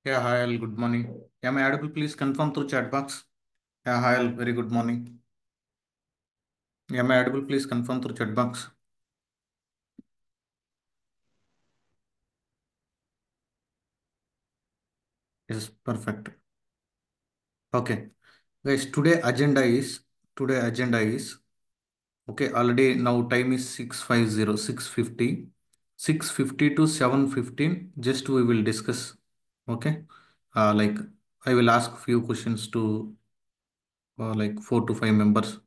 Yeah, hi, Al. Good morning. Am I audible? Please confirm through chat box. Yeah, hi, Al. Very good morning. Am I audible? Please confirm through chat box. Yes, perfect. Okay, guys. Today agenda is okay. Already now time is 6:50, 6:50, 6:50 to 7:15. Just we will discuss. Okay. Like I will ask few questions to like 4 to 5 members.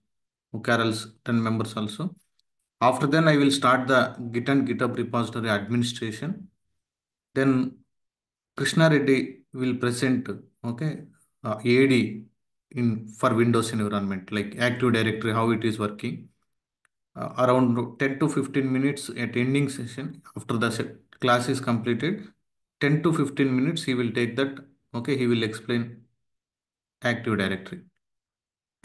Okay, or else 10 members also. After then, I will start the Git and GitHub repository administration. Then Krishna Reddy will present, okay, AD in for Windows environment, like Active Directory, how it is working. Around 10 to 15 minutes at ending session, after the class is completed, 10 to 15 minutes he will take that, okay, he will explain Active Directory.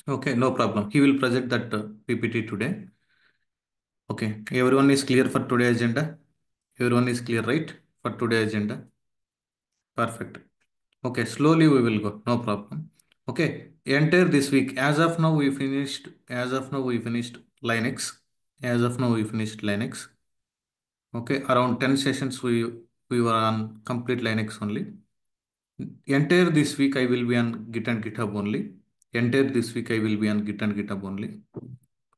Okay, no problem. He will present that PPT today. Okay, everyone is clear for today agenda? Everyone is clear, right? For today agenda? Perfect. Okay, slowly we will go. No problem. Okay, enter this week. As of now we finished Linux. As of now we finished Linux. Okay, around 10 sessions we were on complete Linux only. Entire this week I will be on Git and GitHub only. Entire this week I will be on Git and GitHub only.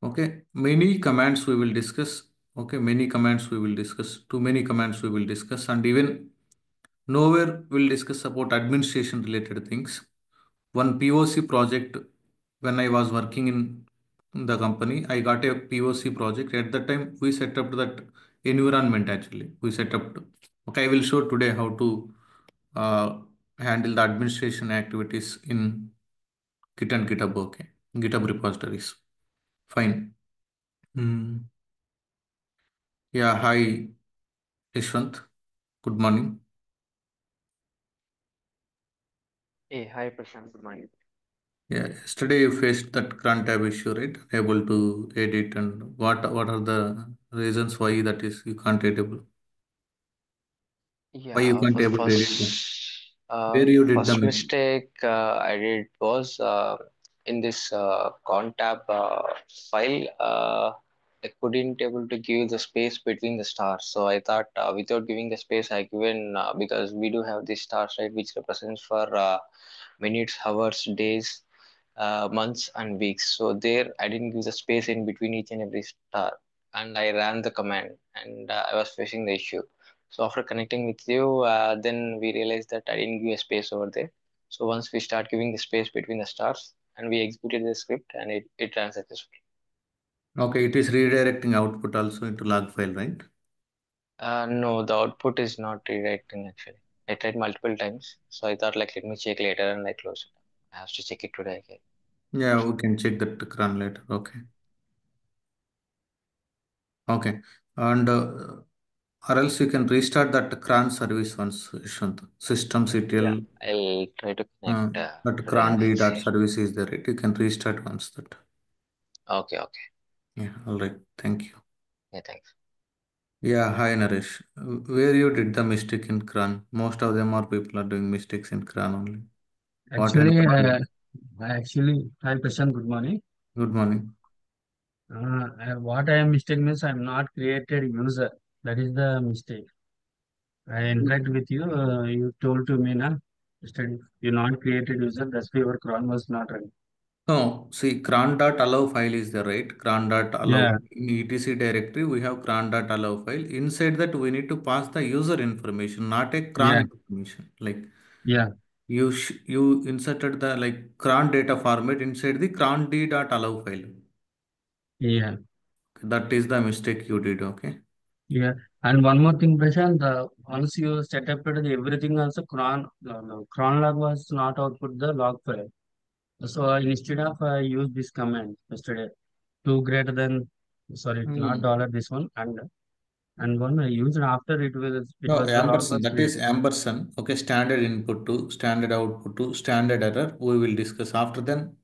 Okay, many commands we will discuss. Okay, many commands we will discuss. Too many commands we will discuss, and even nowhere we'll discuss about administration related things. One POC project, when I was working in the company, I got a POC project. At that time, we set up that environment actually. We set up. Okay, I will show today how to uh, handle the administration activities in Git and GitHub. Okay, GitHub repositories. Fine. Hmm. Yeah, hi, Yashwant. Good morning. Hey, hi Prashant, good morning. Yeah, yesterday you faced that cron tab issue, right? Able to edit, and what are the reasons why that is you can't editable? Why you Yeah, can't for the able to edit them? uh, Where you did the first mistake? mistake I did was in this contab file. I couldn't able to give the space between the stars. So I thought without giving the space, I given because we do have these stars, right, which represents for minutes, hours, days, months, and weeks. So there, I didn't give the space in between each and every star, and I ran the command, and I was facing the issue. So after connecting with you, then we realized that I didn't give a space over there. So once we start giving the space between the stars, and we executed the script, and it ran successfully. Okay, it is redirecting output also into log file, right? No, the output is not redirecting actually. I tried multiple times, so I thought like let me check later, and I closed it. I have to check it today again. Yeah, we can check that cron later. Okay, okay, and or else you can restart that cron service once, Yashwant. Yeah, Systemctl I'll try to uh, connect that today cron d once. dot service is there, right? You can restart once that. Okay, okay. Yeah, all right. Thank you. Yeah, thanks. Yeah, hi Naresh. Where you did the mistake in CRAN? Most of them are people are doing mistakes in CRAN only. What Actually, environment? hi Prashant, good morning. Good morning. What I am mistake means I am not created user. That is the mistake. I interact with you. You told to me na, yesterday, you not created user. That's why your cron was not running. No, see, cran.allow file is there, right? Cran.allow. Yeah, In etc directory, we have cran.allow file. Inside that, we need to pass the user information, not a cran yeah, information. Like yeah, you inserted the like cran data format inside the cran.d.allow file. yeah, That is the mistake you did, okay? yeah. And one more thing, Prashant. Once you set up everything, also cron, no, cron log was not output the log file. So instead of I use this command yesterday, two greater than, sorry, not Hmm. dollar this one, and one I used after it No, was the log ampersand. was That created. is ampersand. Okay, standard input to standard output to standard error. We will discuss after then.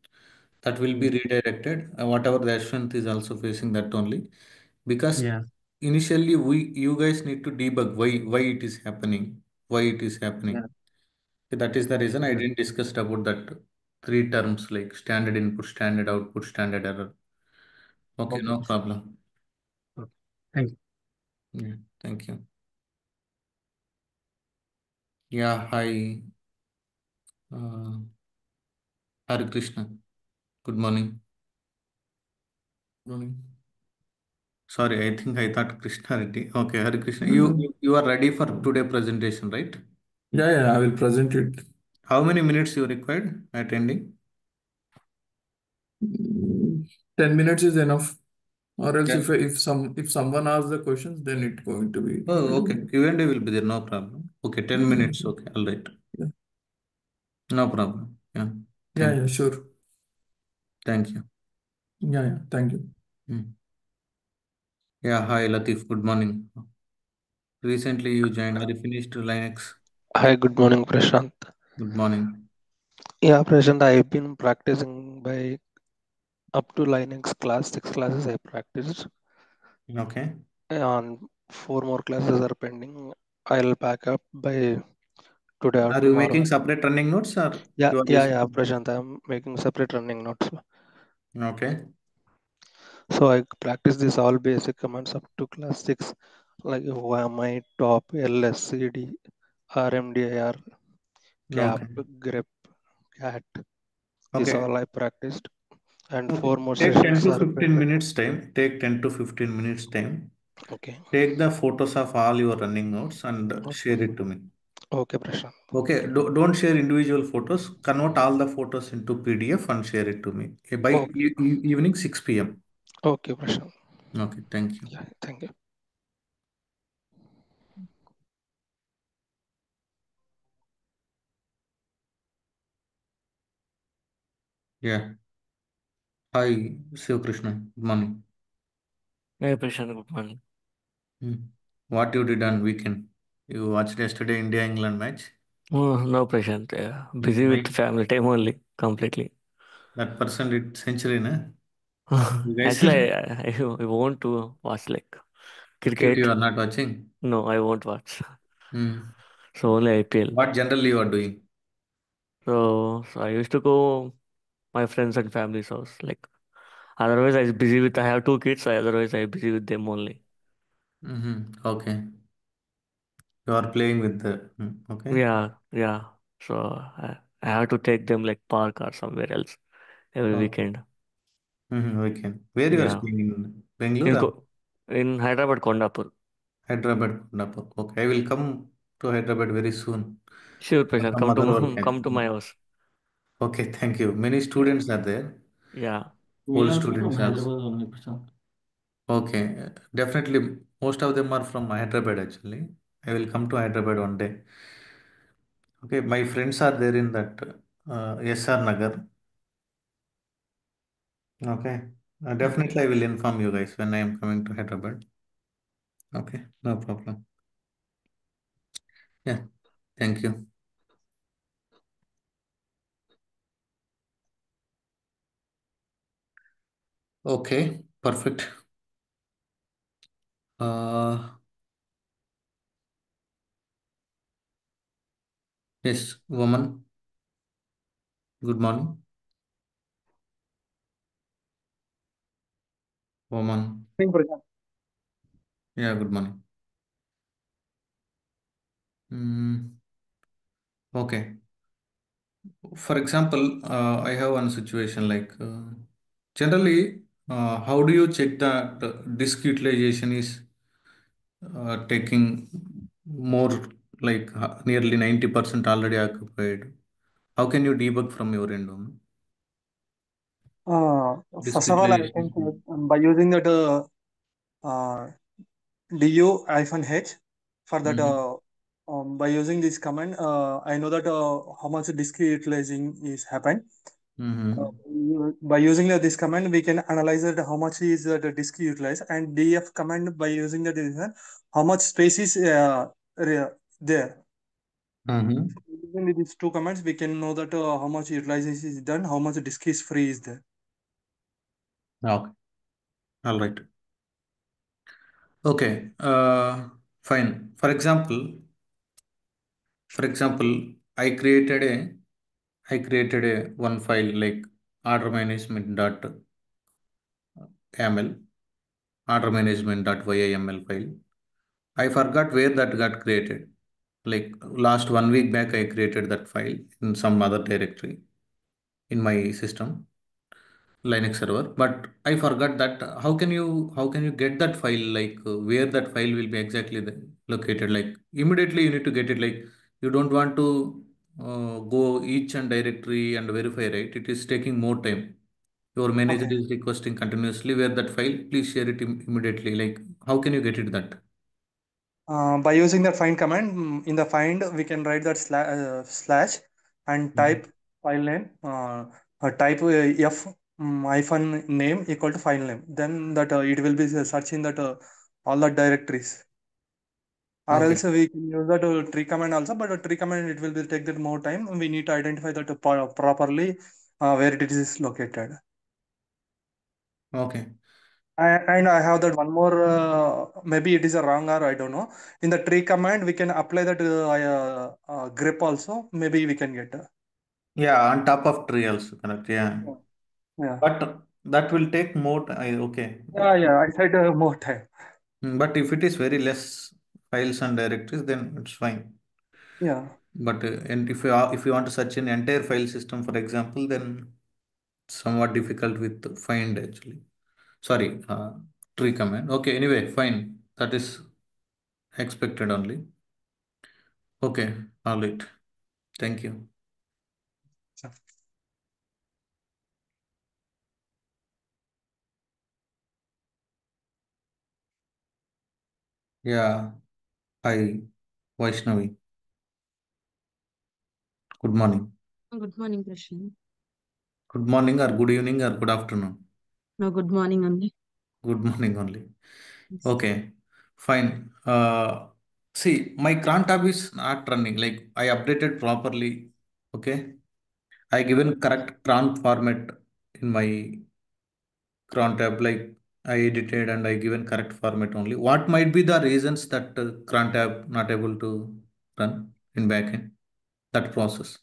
That will be Mm. redirected. Whatever the Ashwant is also facing that only. Because Yeah, initially you guys need to debug why it is happening. Why it is yeah, happening. That is the reason I Yeah. didn't discuss about that three terms like standard input, standard output, standard error. Okay, Okay. no problem. Okay. Thank you. Yeah, thank you. Yeah, hi, uh, Hare Krishna. Good morning. Morning. Sorry, I think I thought Krishna Reddy. Okay, Hare Krishna. Mhm. You are ready for today presentation, right? Yeah, yeah, I will present it. How many minutes you required at ending? Mm, 10 minutes is enough. Or else Yeah. if someone asks the questions, then it's going to be Oh, little okay. bit. Q&A will be there, no problem. Okay, 10 minutes. Okay, all right. Yeah, No problem. Yeah, yeah, thank yeah, you. sure. Thank you. Yeah, yeah, thank you. Mm. Yeah, hi Latif. Good morning. Recently you joined. Are you finished Linux? Hi, good morning, Prashant. Good morning. Yeah, Prashant, I've been practicing by up to Linux class, 6 classes I practiced, Okay. and 4 more classes are pending. I'll back up by today or Are you tomorrow. making separate running notes or Yeah, you are yeah, just yeah, Prashant, I'm making separate running notes. okay? So I practice this all basic commands up to class 6, like YAMI, top, LSCD, RMDIR, cap, Okay. grep, cat. This Okay. all I practiced, and Okay. 4 more Take 10 sessions to are 15 pending. minutes time. Take 10 to 15 minutes time. Okay, Take the photos of all your running notes and okay, share it to me. okay, Prashant. Okay. Don't share individual photos. Convert all the photos into PDF and share it to me by Okay. evening 6 p.m. Okay, Prashant. Okay. Thank you. Yeah, thank you. Yeah. Hi, Shiv Krishna. Good morning. Hey, Prashant, good morning. Hmm. What you did on weekend? You watched yesterday India England match? Oh, no, Prashant. Busy with Why? family time only, completely. That person did century, na? You guys, Actually, I want to watch like cricket cricket. you are not watching. No, I won't watch. Hmm. So only IPL. What generally you are doing? So I used to go my friends and family's house. Like otherwise, I was busy with. I have two kids. Otherwise, I busy with them only. Mm-hmm. Okay. You are playing with the. Okay. Yeah, yeah. So I have to take them like park or somewhere else every Oh. weekend. Mm-hmm. Weekend. Where you are Yeah, staying in Bangalore in or in Hyderabad, Kondapur. Hyderabad? Kondapur. Okay. I will come to Hyderabad very soon. Sure, For Prashant. some Come to other work. come to my house. Okay. Thank you. Many students are there. Yeah. We Old are also from students also. Hyderabad only, Prashant. Okay, definitely. Most of them are from Hyderabad actually. I will come to Hyderabad one day. Okay, my friends are there in that SR Nagar. Okay, definitely I will inform you guys when I am coming to Hyderabad. Okay, no problem. Yeah, thank you. Okay, perfect. Uh, yes, woman. Good morning, woman. Morning, Prashant. Yeah, good morning. Mm, okay. For example, I have one situation like generally, how do you check that disk utilization is taking more like nearly 90% already occupied? How can you debug from your end on disk First of all, I can utilization? say by using that uh, du-h for that Mm-hmm. by using this command, I know that how much disk utilizing is happened. Mm-hmm. By using this command, we can analyze that how much is the disk utilized, and df command by using that is how much space is there. Mm-hmm. Using these two commands, we can know that how much utilization is done, how much disk is free is there. Okay. All right. Okay. Fine. For example, I created a one file like order management dot ml, order management dot yaml file. I forgot where that got created. Like last 1 week back, I created that file in some other directory in my system, Linux server. But I forgot that how can you get that file? Like where that file will be exactly located? Like immediately you need to get it. Like you don't want to go each and directory and verify, right? It is taking more time. Your manager Okay. is requesting continuously where that file. Please share it immediately. Like how can you get it that? By using the find command, in the find we can write that slash and Mhm. type file name. Type f hyphen name equal to file name. Then that it will be searching that all the directories. Or Okay. else we can use that tree command also, but tree command it will be take that more time. We need to identify that properly where it is located. Okay. And I have that one more. Maybe it is a wrong or I don't know. In the tree command, we can apply that grep also. Maybe we can get. Yeah, on top of tree also, correct. Yeah. Yeah, But that will take more time. Okay. yeah. I said more time. But if it is very less files and directories, then it's fine. Yeah. But and if you want to search an entire file system, for example, then somewhat difficult with find actually. Sorry, tree command. Okay. Anyway, fine. That is expected only. Okay. All right. Thank you. So, Yeah. Hi, Vaishnavi. Good morning. Good morning, Prashant. Good morning or good evening or good afternoon. No, good morning only. Good morning only. Yes. Okay, fine. See, my cron tab is not running. Like I updated properly. Okay, I given correct cron format in my cron tab. Like I edited and I given correct format only. What might be the reasons that cron tab not able to run in backend? That process.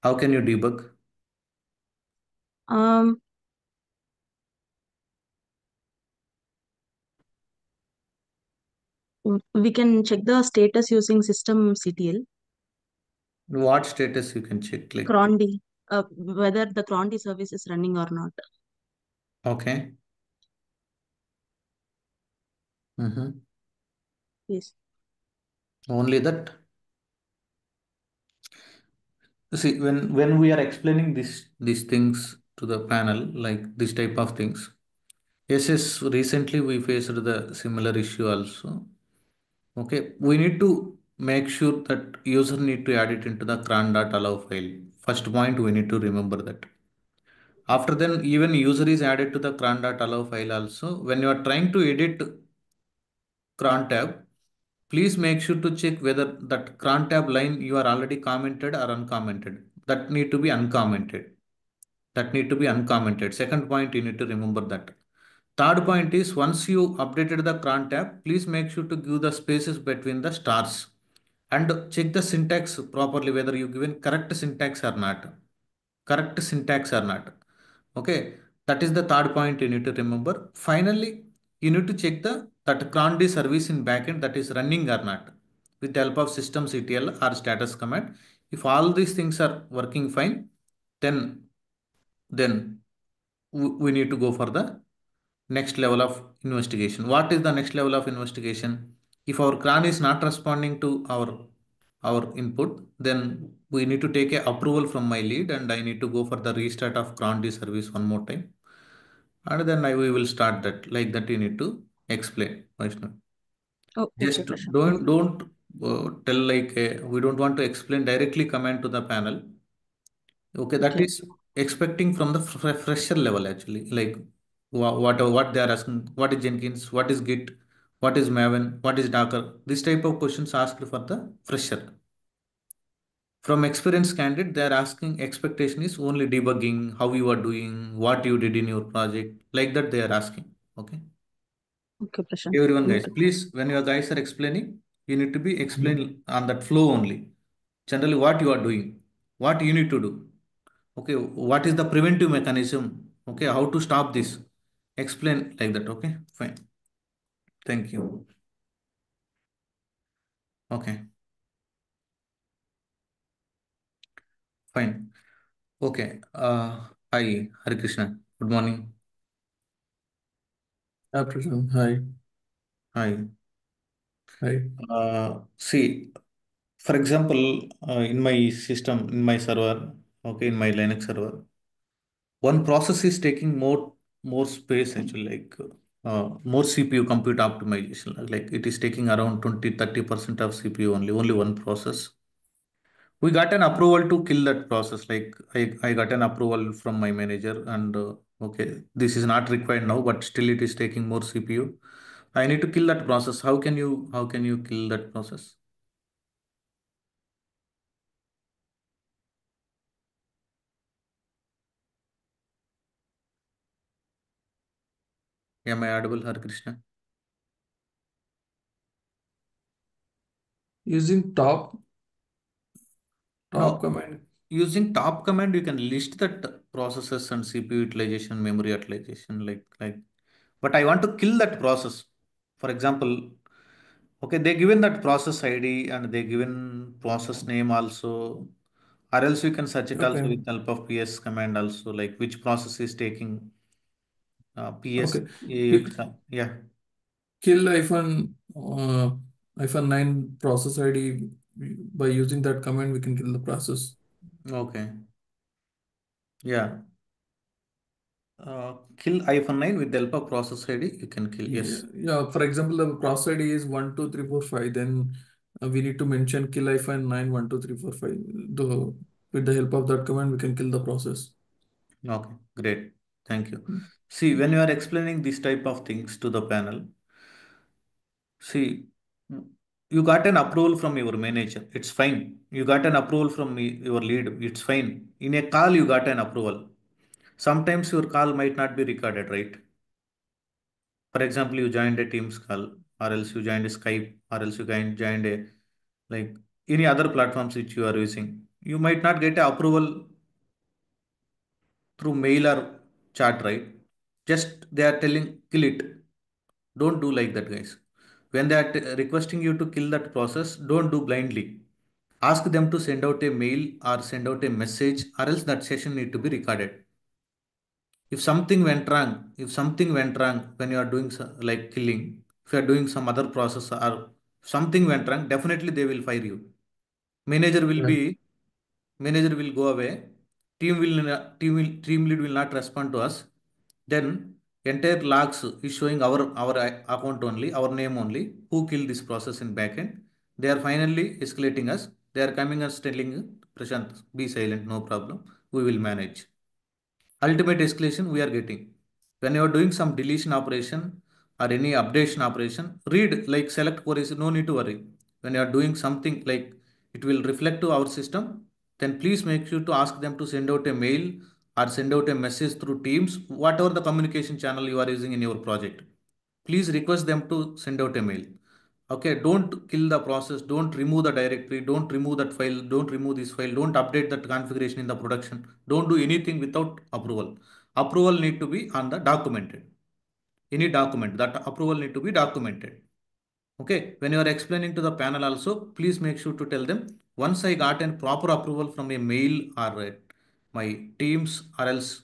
How can you debug? Um, we can check the status using systemctl, What status you can check? Like crondy, whether the crondy service is running or not. okay. Mm-hmm. Yes. Only that. See, when we are explaining these things to the panel, like this type of things, yes, yes, recently we faced the similar issue also. Okay, we need to make sure that user need to add it into the cron.allow file. First point we need to remember that. After then, even user is added to the cron.allow file also. When you are trying to edit cron tab, please make sure to check whether that cron tab line you are already commented or uncommented. That need to be uncommented. That need to be uncommented. Second point, you need to remember that. Third point is once you updated the cron tab, please make sure to give the spaces between the stars and check the syntax properly whether you given correct syntax or not. Correct syntax or not. Okay, that is the third point you need to remember. Finally, you need to check the that cron D service in backend that is running or not with the help of systemctl or status command. If all these things are working fine, then then we need to go for the next level of investigation. What is the next level of investigation? If our cron is not responding to our input, then we need to take a approval from my lead and I need to go for the restart of cron D service one more time. And then we will start that. Like that you need to explain, Vaishnav. Oh, okay, Just Prashant. don't tell like we don't want to explain directly command to the panel. Okay, that Okay. is expecting from the fresher level actually. Like what they are asking, what is Jenkins, what is Git, what is Maven, what is Docker. This type of questions asked for the fresher. From experienced candidate, they are asking expectation is only debugging, how you are doing, what you did in your project. Like that they are asking. Okay. Okay, Prashant. Everyone guys, Noted. please when you guys are explaining, you need to be explain on that flow only. Generally, what you are doing, what you need to do. Okay, what is the preventive mechanism? Okay, how to stop this? Explain like that. Okay, fine. Thank you. Okay, fine. Okay. Hi, Hari Krishna. Good morning. Afternoon. Hi. Hi. Hi. See, for example, in my system, in my server, okay, in my Linux server, one process is taking more space actually, like more CPU compute optimization. Like it is taking around 20-30% of CPU only one process. We got an approval to kill that process. Like I got an approval from my manager, and okay, this is not required now, but still it is taking more CPU. I need to kill that process. How can you kill that process? Am I audible, Har Krishna? Using top No, command. using top command, you can list that processes and CPU utilization, memory utilization, But I want to kill that process. For example, okay, they given that process ID and they given process name also, or else you can search it also Okay. with help of PS command also, like which process is taking PS Okay. AX. Yeah. Kill iPhone 9 process ID. By using that command, we can kill the process. Okay. Yeah. Kill iPhone 9 with the help of process ID. You can kill. Yeah, Yes. yeah. For example, the process ID is 12345. Then we need to mention kill iPhone 9 12345. The With the help of that command, we can kill the process. Okay. Great. Thank you. See, when you are explaining this type of things to the panel, see, you got an approval from your manager. It's fine. You got an approval from your lead. It's fine. In a call, you got an approval. Sometimes your call might not be recorded, right? For example, you joined a Teams call, or else you joined a Skype, or else you joined a like any other platforms which you are using. You might not get a approval through mail or chat, right? Just they are telling kill it. Don't do like that, guys. When they are requesting you to kill that process, don't do blindly. Ask them to send out a mail or send out a message, or else that session need to be recorded. If something went wrong when you are doing like killing, if you are doing some other process or something went wrong, definitely they will fire you. Manager will Yeah. be Manager will go away. Team lead will not respond to us. Then entire logs is showing our account only, our name only, who killed this process in backend. They are finally escalating us. They are coming us telling Prashant, be silent, no problem, we will manage. Ultimate escalation we are getting. When you are doing some deletion operation or any updation operation, read like select queries, no need to worry. When you are doing something like it will reflect to our system, then please make sure to ask them to send out a mail or send out a message through Teams, whatever the communication channel you are using in your project. Please request them to send out a mail. Okay, don't kill the process, don't remove the directory, don't remove that file, don't remove this file, don't update that configuration in the production, don't do anything without approval. Approval need to be on the documented. Any document, that approval need to be documented. Okay, when you are explaining to the panel also, please make sure to tell them, once I got a proper approval from a mail or my teams or else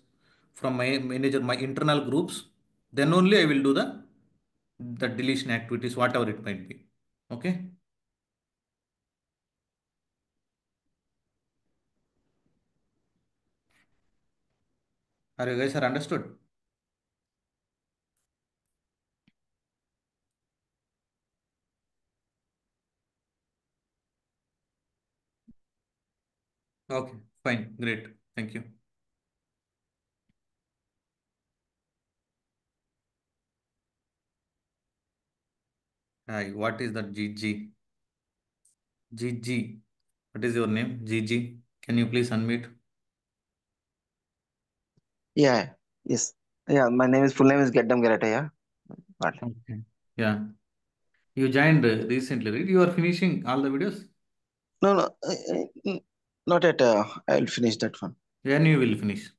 from my manager, my internal groups, then only I will do the deletion activities, whatever it might be. Okay. Are you guys are understood? Okay, fine, great. Thank you. Hi, what is that GG? GG. What is your name? GG. Can you please unmute? Yeah, yes. Yeah, my name is full name is Geddam Gerata, yeah. Got it. Okay. Yeah. You joined recently, right? You are finishing all the videos? No, no, not yet. I'll finish that one. When you will finish?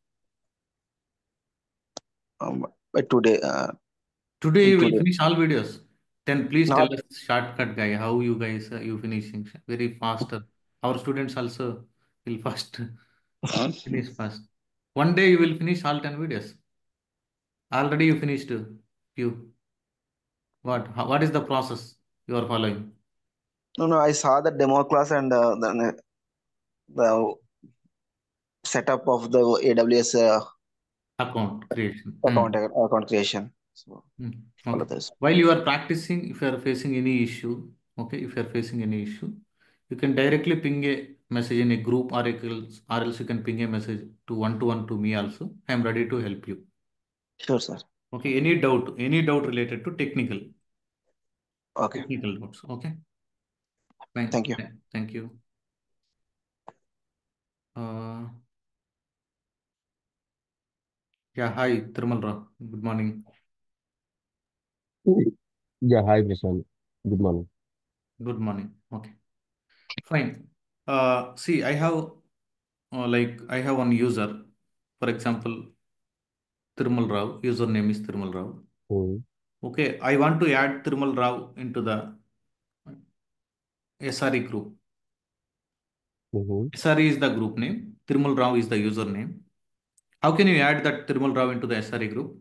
By today. Today In you will 2 days. finish all videos. Then please tell Not. us shortcut guy how you guys you finishing very faster. Our students also will fast finish fast. One day you will finish all 10 videos. Already you finished few. What is the process you are following? No, no. I saw the demo class and the setup of the AWS Account creation. account creation. So Hmm. follow Okay. this. While you are practicing, if you are facing any issue, okay, if you are facing any issue, you can directly ping a message in a group or else you can ping a message to one to me also. I am ready to help you. Sure, sir. Okay. Any doubt related to Okay. technical doubts. Okay. Fine. Thank you. Thank you. Uh, yeah. Hi, Thirumal Rao. Good morning. Yeah, hi, Vishal. Good morning. Good morning. Okay. Fine. See, I have one user. For example, Thirumal Rao. Username is Thirumal Rao. Mm-hmm. Okay, I want to add Thirumal Rao into the SRE group. Mm-hmm. SRE is the group name. Thirumal Rao is the username. How can you add that Thirumal Rao into the SRE group?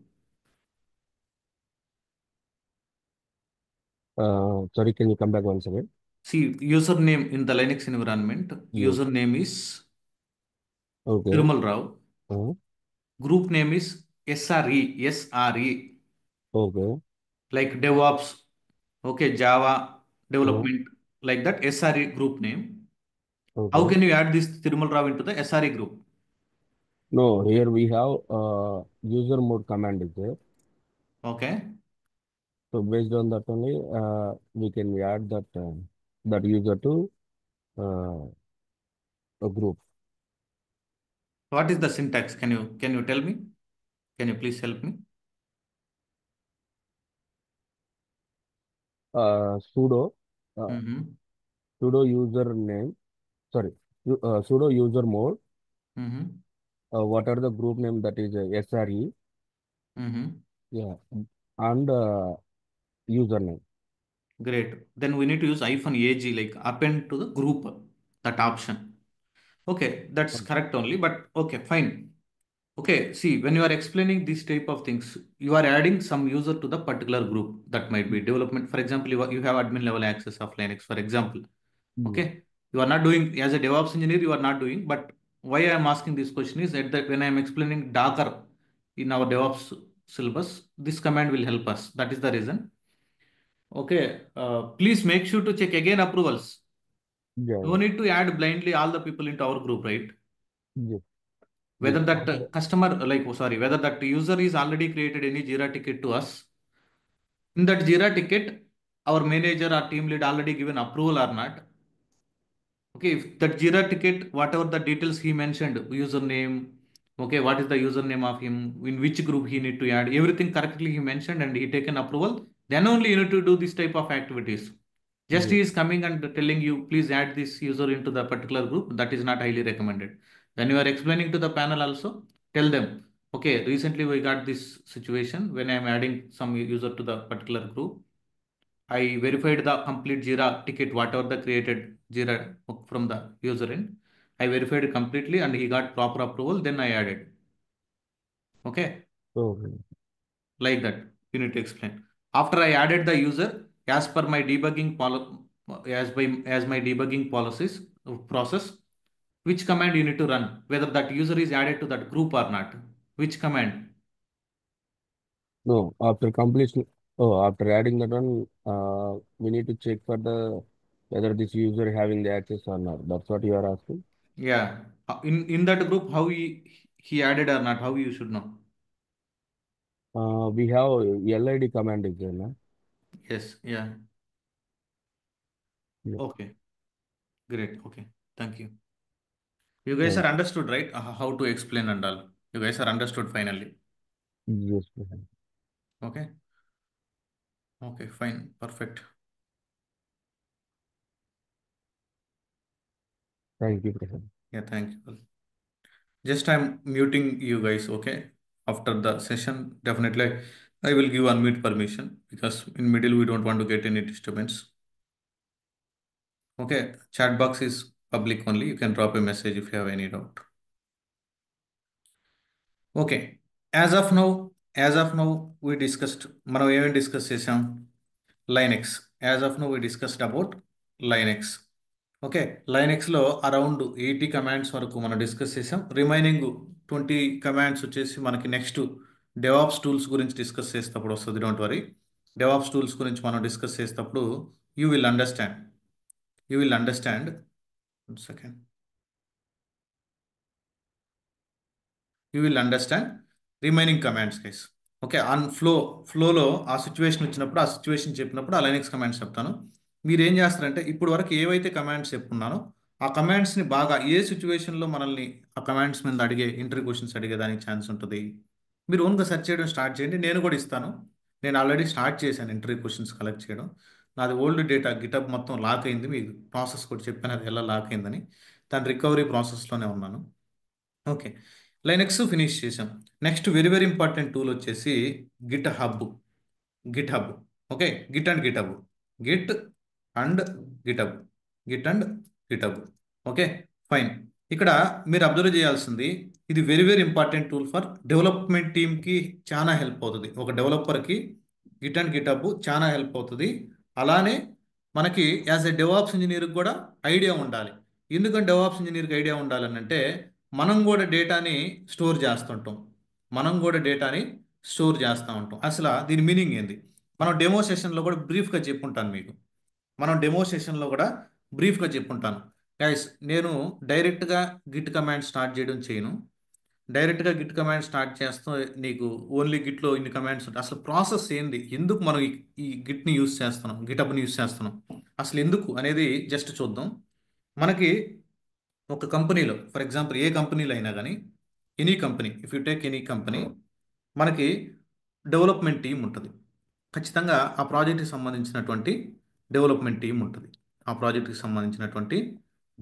Sorry, can you come back once again? See, username in the Linux environment, Yes. username is Okay. Thirumal Rao. Uh-huh. Group name is SRE, Okay. like DevOps, okay, Java Uh-huh. development, like that SRE group name. How Okay. can you add this Thirumal Rao into the SRE group? No, here we have user mode command is there. Okay. So based on that only, we can add that user to uh, a group. What is the syntax? Can you tell me? Can you please help me? Sudo uh, Mm-hmm. sudo username. Sorry, sudo user mode. Mm-hmm. What are the group name that is SRE? Mm-hmm. Yeah, and username. Great. Then we need to use -ag, like append to the group, that option. Okay, that's correct only, but okay, fine. Okay, see, when you are explaining this type of things, you are adding some user to the particular group. That might be development. For example, you have admin level access of Linux, for example. Mm. Okay, you are not doing as a DevOps engineer, you are not doing. But why I am asking this question is that when I am explaining Docker in our DevOps syllabus, this command will help us. That is the reason. Okay, please make sure to check again approvals. Yeah, No yeah. need to add blindly all the people into our group, right? Yes, yes. Whether that whether that user is already created any Jira ticket to us. In that Jira ticket, our manager or team lead already given approval or not. Okay, if that Jira ticket, whatever the details he mentioned, username, okay, what is the username of him, in which group he need to add, everything correctly he mentioned and he taken approval, then only you need to do this type of activities. Just Yes. he is coming and telling you, please add this user into the particular group, that is not highly recommended. When you are explaining to the panel also, tell them, okay, recently we got this situation when I am adding some user to the particular group. I verified the complete Jira ticket, whatever the created Jira from the user end. I verified it completely and he got proper approval. Then I added. Okay, Okay. like that. You need to explain. After I added the user, as per my as my debugging policies process, which command you need to run, whether that user is added to that group or not. Which command? No, after completion, after adding that one, we need to check for the whether this user having the access or not. That's what you are asking. Yeah. In that group, how he added or not, how you should know. We have LID command is there, na? Yes. Yeah. Yeah. Okay. Great. Okay. Thank you. You guys are Thank understood, right? How to explain and all. You guys are understood finally. Yes, we have. Okay. Okay. Fine. Perfect. Thank you, Prashant. Yeah, thank you. Just I'm muting you guys, okay? After the session, definitely I will give unmute permission because in middle we don't want to get any disturbance. Okay, chat box is public only. You can drop a message if you have any doubt. Okay, as of now we discussed, మనం ఏమేమి discuss చేసాం? Linux. As of now we discussed about Linux. Okay, లైనెక్స్లో around 80 commands వరకు మనం discuss చేసాం. Remaining 20 commands వచ్చేసి మనకి next DevOps tools గురించి డిస్కస్ చేసేటప్పుడు వస్తుంది. డోంట్ వరీ, డెవాప్స్ టూల్స్ గురించి మనం డిస్కస్ చేసేటప్పుడు you will understand second you will understand remaining commands guys. Okay, on ఫ్లోలో ఆ సిచ్యువేషన్ వచ్చినప్పుడు, ఆ సిచ్యువేషన్ చెప్పినప్పుడు ఆ లైనెక్స్ కమాండ్స్ చెప్తాను. మీరు ఏం చేస్తారంటే ఇప్పుడు వరకు ఏవైతే కమాండ్స్ చెప్పుకున్నానో ఆ కమాండ్స్ని బాగా ఏ సిచ్యువేషన్లో మనల్ని ఆ కమాండ్స్ మీద అడిగే ఇంటర్వ్యూ క్వశ్చన్స్ అడిగేదానికి ఛాన్స్ ఉంటుంది, మీరు ఓన్గా సెర్చ్ చేయడం స్టార్ట్ చేయండి. నేను కూడా ఇస్తాను. నేను ఆల్రెడీ స్టార్ట్ చేశాను ఇంటర్వ్యూ క్వశ్చన్స్ కలెక్ట్ చేయడం. నాది ఓల్డ్ డేటా గిటప్ మొత్తం లాక్ అయింది. మీకు ప్రాసెస్ కూడా చెప్పాను అది ఎలా లాక్ అయిందని. దాని రికవరీ ప్రాసెస్లోనే ఉన్నాను. ఓకే, లైనెక్స్ ఫినిష్ చేసాం. Next very very important tool వచ్చేసి GitHub. Okay, git and GitHub git and GitHub. Okay, fine. ఇక్కడ మీరు అబ్జర్వ్ చేయాల్సింది, ఇది very very important tool for development టీమ్కి చాలా హెల్ప్ అవుతుంది. ఒక డెవలపర్కి గిట్ అండ్ గిటబ్ చాలా హెల్ప్ అవుతుంది. అలానే మనకి యాజ్ ఎ డెవాప్స్ ఇంజనీర్కి కూడా ఐడియా ఉండాలి. ఎందుకంటే డెవాప్స్ ఇంజనీర్కి ఐడియా ఉండాలని అంటే మనం కూడా డేటాని స్టోర్ చేస్తూ ఉంటాం. అసలు దీని మీనింగ్ ఏంది మనం డెమో సెషన్లో కూడా బ్రీఫ్గా చెప్పుంటాను మీకు. గైస్, నేను డైరెక్ట్గా గిట్ కమాండ్ స్టార్ట్ చేయను. డైరెక్ట్గా గిట్ కమాండ్ స్టార్ట్ చేస్తూ నీకు ఓన్లీ గిట్లో ఇన్ని కమాండ్స్ ఉంటాయి. అసలు ప్రాసెస్ ఏంది, ఎందుకు మనం ఈ గిట్ని యూస్ చేస్తున్నాం, గిటబ్ని యూస్ చేస్తున్నాం, అసలు ఎందుకు అనేది జస్ట్ చూద్దాం. మనకి ఒక కంపెనీలో, ఫర్ ఎగ్జాంపుల్ ఏ కంపెనీలో అయినా కానీ, any company, if you take any company, మనకి డెవలప్మెంట్ టీం ఉంటుంది. ఖచ్చితంగా ఆ ప్రాజెక్ట్కి సంబంధించినటువంటి డెవలప్మెంట్ టీం ఉంటుంది.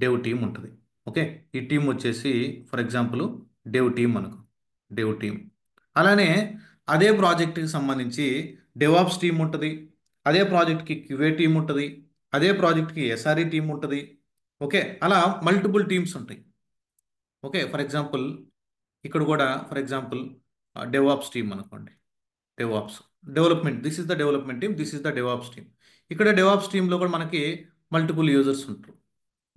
డెవ్ టీం ఉంటుంది. ఓకే, ఈ టీం వచ్చేసి ఫర్ ఎగ్జాంపుల్ డెవ్ టీం. అలానే అదే ప్రాజెక్ట్కి సంబంధించి డెవాప్స్ టీం ఉంటుంది, అదే ప్రాజెక్ట్కి క్యూఏ టీం ఉంటుంది, అదే ప్రాజెక్ట్కి ఎస్ఆర్ఈ టీం ఉంటుంది. ఓకే, అలా మల్టిపుల్ టీమ్స్ ఉంటాయి. ఓకే, ఫర్ ఎగ్జాంపుల్ ఇక్కడ కూడా ఫర్ ఎగ్జాంపుల్ డెవాప్స్ టీం అనుకోండి. Development, this is the development team, this is the DevOps team. ఇక్కడ డెవాప్స్ టీంలో కూడా మనకి మల్టిపుల్ యూజర్స్ ఉంటారు.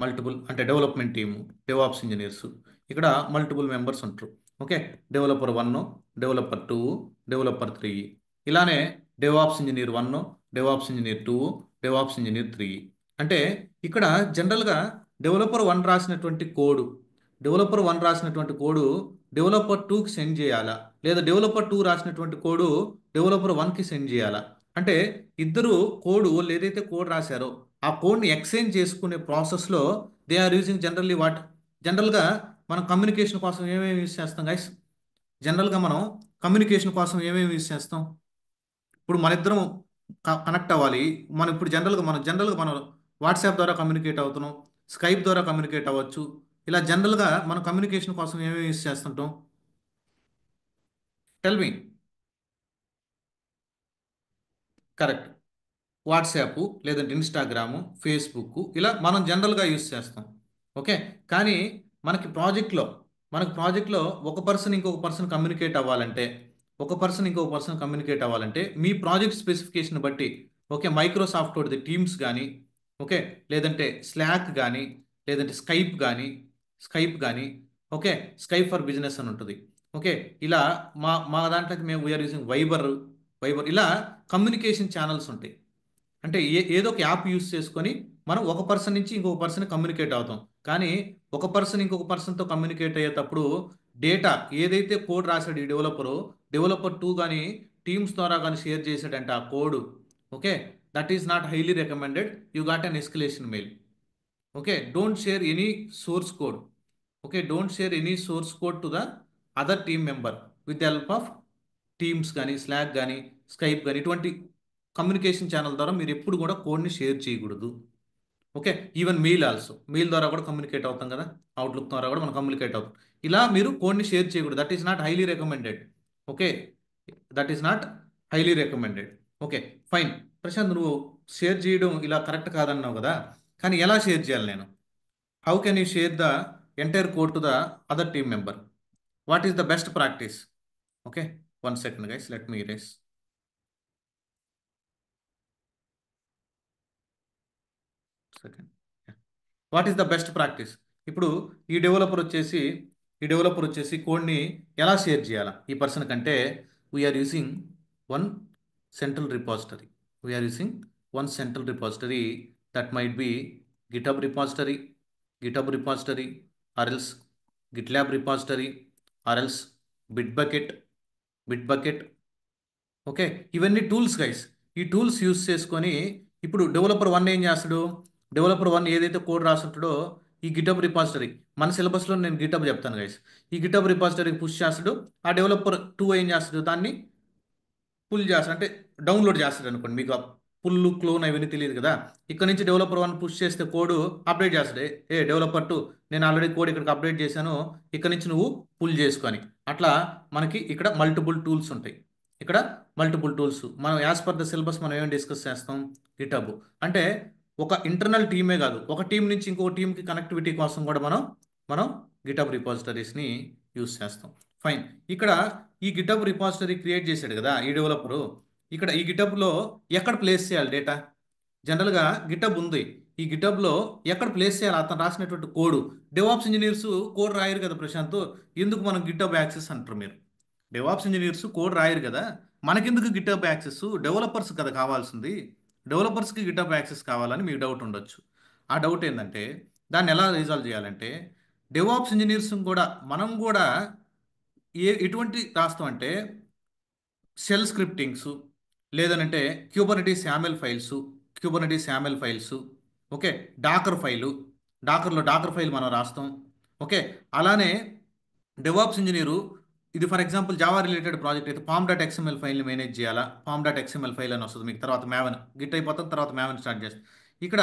మల్టిపుల్ అంటే డెవలప్మెంట్ టీము, డెవాప్స్ ఇంజనీర్స్, ఇక్కడ మల్టిపుల్ మెంబర్స్ ఉంటారు. ఓకే, డెవలపర్ 1, డెవలపర్ 2, డెవలపర్ 3, ఇలానే DevOps engineer 1, DevOps engineer 2, DevOps engineer 3. అంటే ఇక్కడ జనరల్గా డెవలపర్ 1 రాసినటువంటి కోడు డెవలపర్ 2కి సెండ్ చేయాలా, లేదా డెవలపర్ 2 రాసినటువంటి కోడు డెవలపర్ 1కి సెండ్ చేయాలా? అంటే ఇద్దరు వాళ్ళు ఏదైతే కోడ్ రాశారో ఆ కోడ్ని ఎక్స్చేంజ్ చేసుకునే ప్రాసెస్లో దే ఆర్ యూజింగ్ జనరల్గా మనం కమ్యూనికేషన్ కోసం ఏమేమి యూజ్ చేస్తాం గైస్? ఇప్పుడు మన ఇద్దరం కనెక్ట్ అవ్వాలి. ఇప్పుడు జనరల్గా మనం వాట్సాప్ ద్వారా కమ్యూనికేట్ అవుతున్నాం, స్కైప్ ద్వారా కమ్యూనికేట్ అవ్వచ్చు. ఇలా జనరల్గా మనం కమ్యూనికేషన్ కోసం ఏమేమి యూజ్ చేస్తుంటాం? Tell me. కరెక్ట్, వాట్సాప్, లేదంటే ఇన్స్టాగ్రాము, ఫేస్బుక్, ఇలా మనం జనరల్గా యూజ్ చేస్తాం. ఓకే, కానీ మనకి ప్రాజెక్ట్లో ఒక పర్సన్ ఇంకొక పర్సన్ కమ్యూనికేట్ అవ్వాలంటే మీ ప్రాజెక్ట్ స్పెసిఫికేషన్ బట్టి, ఓకే, మైక్రోసాఫ్ట్ వాడిది టీమ్స్ కానీ, ఓకే, లేదంటే స్లాక్ కానీ, లేదంటే స్కైప్ కానీ, ఓకే, స్కైప్ ఫర్ బిజినెస్ అని ఉంటుంది. ఓకే, ఇలా మా దాంట్లో మేము వీఆర్ యూజింగ్ వైబర్, ఇలా కమ్యూనికేషన్ ఛానల్స్ ఉంటాయి. అంటే ఏదో ఒక యాప్ యూస్ చేసుకొని మనం ఒక పర్సన్ నుంచి ఇంకొక పర్సన్ కమ్యూనికేట్ అవుతాం. కానీ ఒక పర్సన్ ఇంకొక పర్సన్తో కమ్యూనికేట్ అయ్యేటప్పుడు డేటా ఏదైతే కోడ్ రాశాడు ఈ డెవలపర్ 2 కానీ టీమ్స్ ద్వారా కానీ షేర్ చేశాడంటే ఆ code, okay, that is not highly recommended. You got an escalation mail. Okay, don't share any source code to the other team member with help of teams కానీ, slack కానీ, Skype కానీ, ఇటువంటి communication channel ద్వారా మీరు ఎప్పుడు కూడా కోడ్ని share చేయకూడదు. Okay, even mail also, mail ద్వారా కూడా కమ్యూనికేట్ అవుతాం కదా, అవుట్లుక్ ద్వారా కూడా మనం కమ్యూనికేట్ అవుతాం. ఇలా మీరు కోడ్ని షేర్ చేయకూడదు, that is not highly recommended. Okay, that is not highly recommended. Okay fine. Prashant, నువ్వు షేర్ చేయడం ఇలా కరెక్ట్ కాదన్నావు కదా, కానీ ఎలా షేర్ చేయాలి నేను? How can you share the entire code to the other team member? What is the best practice? Okay, 1 second guys, let me erase. Second. What is the best practice? ఇప్పుడు ఈ developer వచ్చేసి కోడ్ని ఎలా share చేయాలా ఈ person కంటే, we are using one central repository. We are using one central repository that might be GitHub repository or else GitLab repository or else Bitbucket. Okay, ఇవన్నీ tools guys. ఈ టూల్స్ యూస్ చేసుకొని ఇప్పుడు డెవలపర్ 1 ఏం చేస్తాడు? Developer 1 ఏదైతే code రాస్తుంటాడో ఈ GitHub repository, మన సిలబస్లో నేను గిటబ్ చెప్తాను గైస్, ఈ గిటబ్ రిపాజిటరీకి పుష్ చేస్తాడు. ఆ డెవలపర్ 2 ఏం చేస్తాడు? దాన్ని పుల్ చేస్తాడు, అంటే డౌన్లోడ్ చేస్తాడు అనుకోండి. మీకు పుల్ క్లోన్ అవన్నీ తెలియదు కదా. ఇక్కడ నుంచి డెవలపర్ 1 పుష్ చేస్తే కోడ్ అప్డేట్ చేస్తాడు. డెవలపర్ 2, నేను ఆల్రెడీ కోడ్ ఇక్కడికి అప్డేట్ చేశాను, ఇక్కడ నుంచి నువ్వు పుల్ చేసుకొని. అట్లా మనకి ఇక్కడ మల్టిపుల్ టూల్స్ ఉంటాయి. ఇక్కడ మల్టిపుల్ టూల్స్ మనం యాజ్ పర్ ద సిలబస్ మనం ఏం డిస్కస్ చేస్తాం? గిటబ్ అంటే ఒక ఇంటర్నల్ టీమే కాదు, ఒక టీం నుంచి ఇంకొక టీంకి కనెక్టివిటీ కోసం కూడా మనం గిటబ్ రిపాజిటరీస్ని యూస్ చేస్తాం. ఫైన్. ఇక్కడ ఈ గిటబ్ రిపాజిటరీ క్రియేట్ చేశాడు కదా ఈ డెవలపరు, ఇక్కడ ఈ గిటబ్లో ఎక్కడ ప్లేస్ చేయాలి డేటా? జనరల్గా గిటబ్ ఉంది, ఈ గిటబ్లో ఎక్కడ ప్లేస్ చేయాలి అతను రాసినటువంటి కోడ్? డెవాప్స్ ఇంజనీర్స్ కోడ్ రాయరు కదా ప్రశాంత్, ఎందుకు మనం గిటబ్ యాక్సెస్ అంటారు? మీరు డెవాప్స్ ఇంజనీర్స్ కోడ్ రాయరు కదా, మనకెందుకు గిటబ్ యాక్సెస్? డెవలపర్స్ కదా కావాల్సింది, డెవలపర్స్కి గిటబ్ యాక్సెస్ కావాలని మీకు డౌట్ ఉండొచ్చు. ఆ డౌట్ ఏంటంటే దాన్ని ఎలా రిజాల్వ్ చేయాలంటే, డెవాప్స్ ఇంజనీర్స్ కూడా మనం కూడా ఎటువంటి రాస్తాం అంటే షెల్ స్క్రిప్టింగ్స్, లేదనంటే Kubernetes YAML files, okay, Docker file మనం రాస్తాం. ఓకే, అలానే డెవాప్స్ ఇంజనీరు ఇది for example Java related project అయితే pom.xml ఫైల్ని మేనేజ్ చేయాలా, pom.xml ఫైల్ అని వస్తుంది మీకు. తర్వాత మ్యావెన్ గిట్ అయిపోతాం, తర్వాత మ్యావెన్ స్టార్ట్ చేస్తాం. ఇక్కడ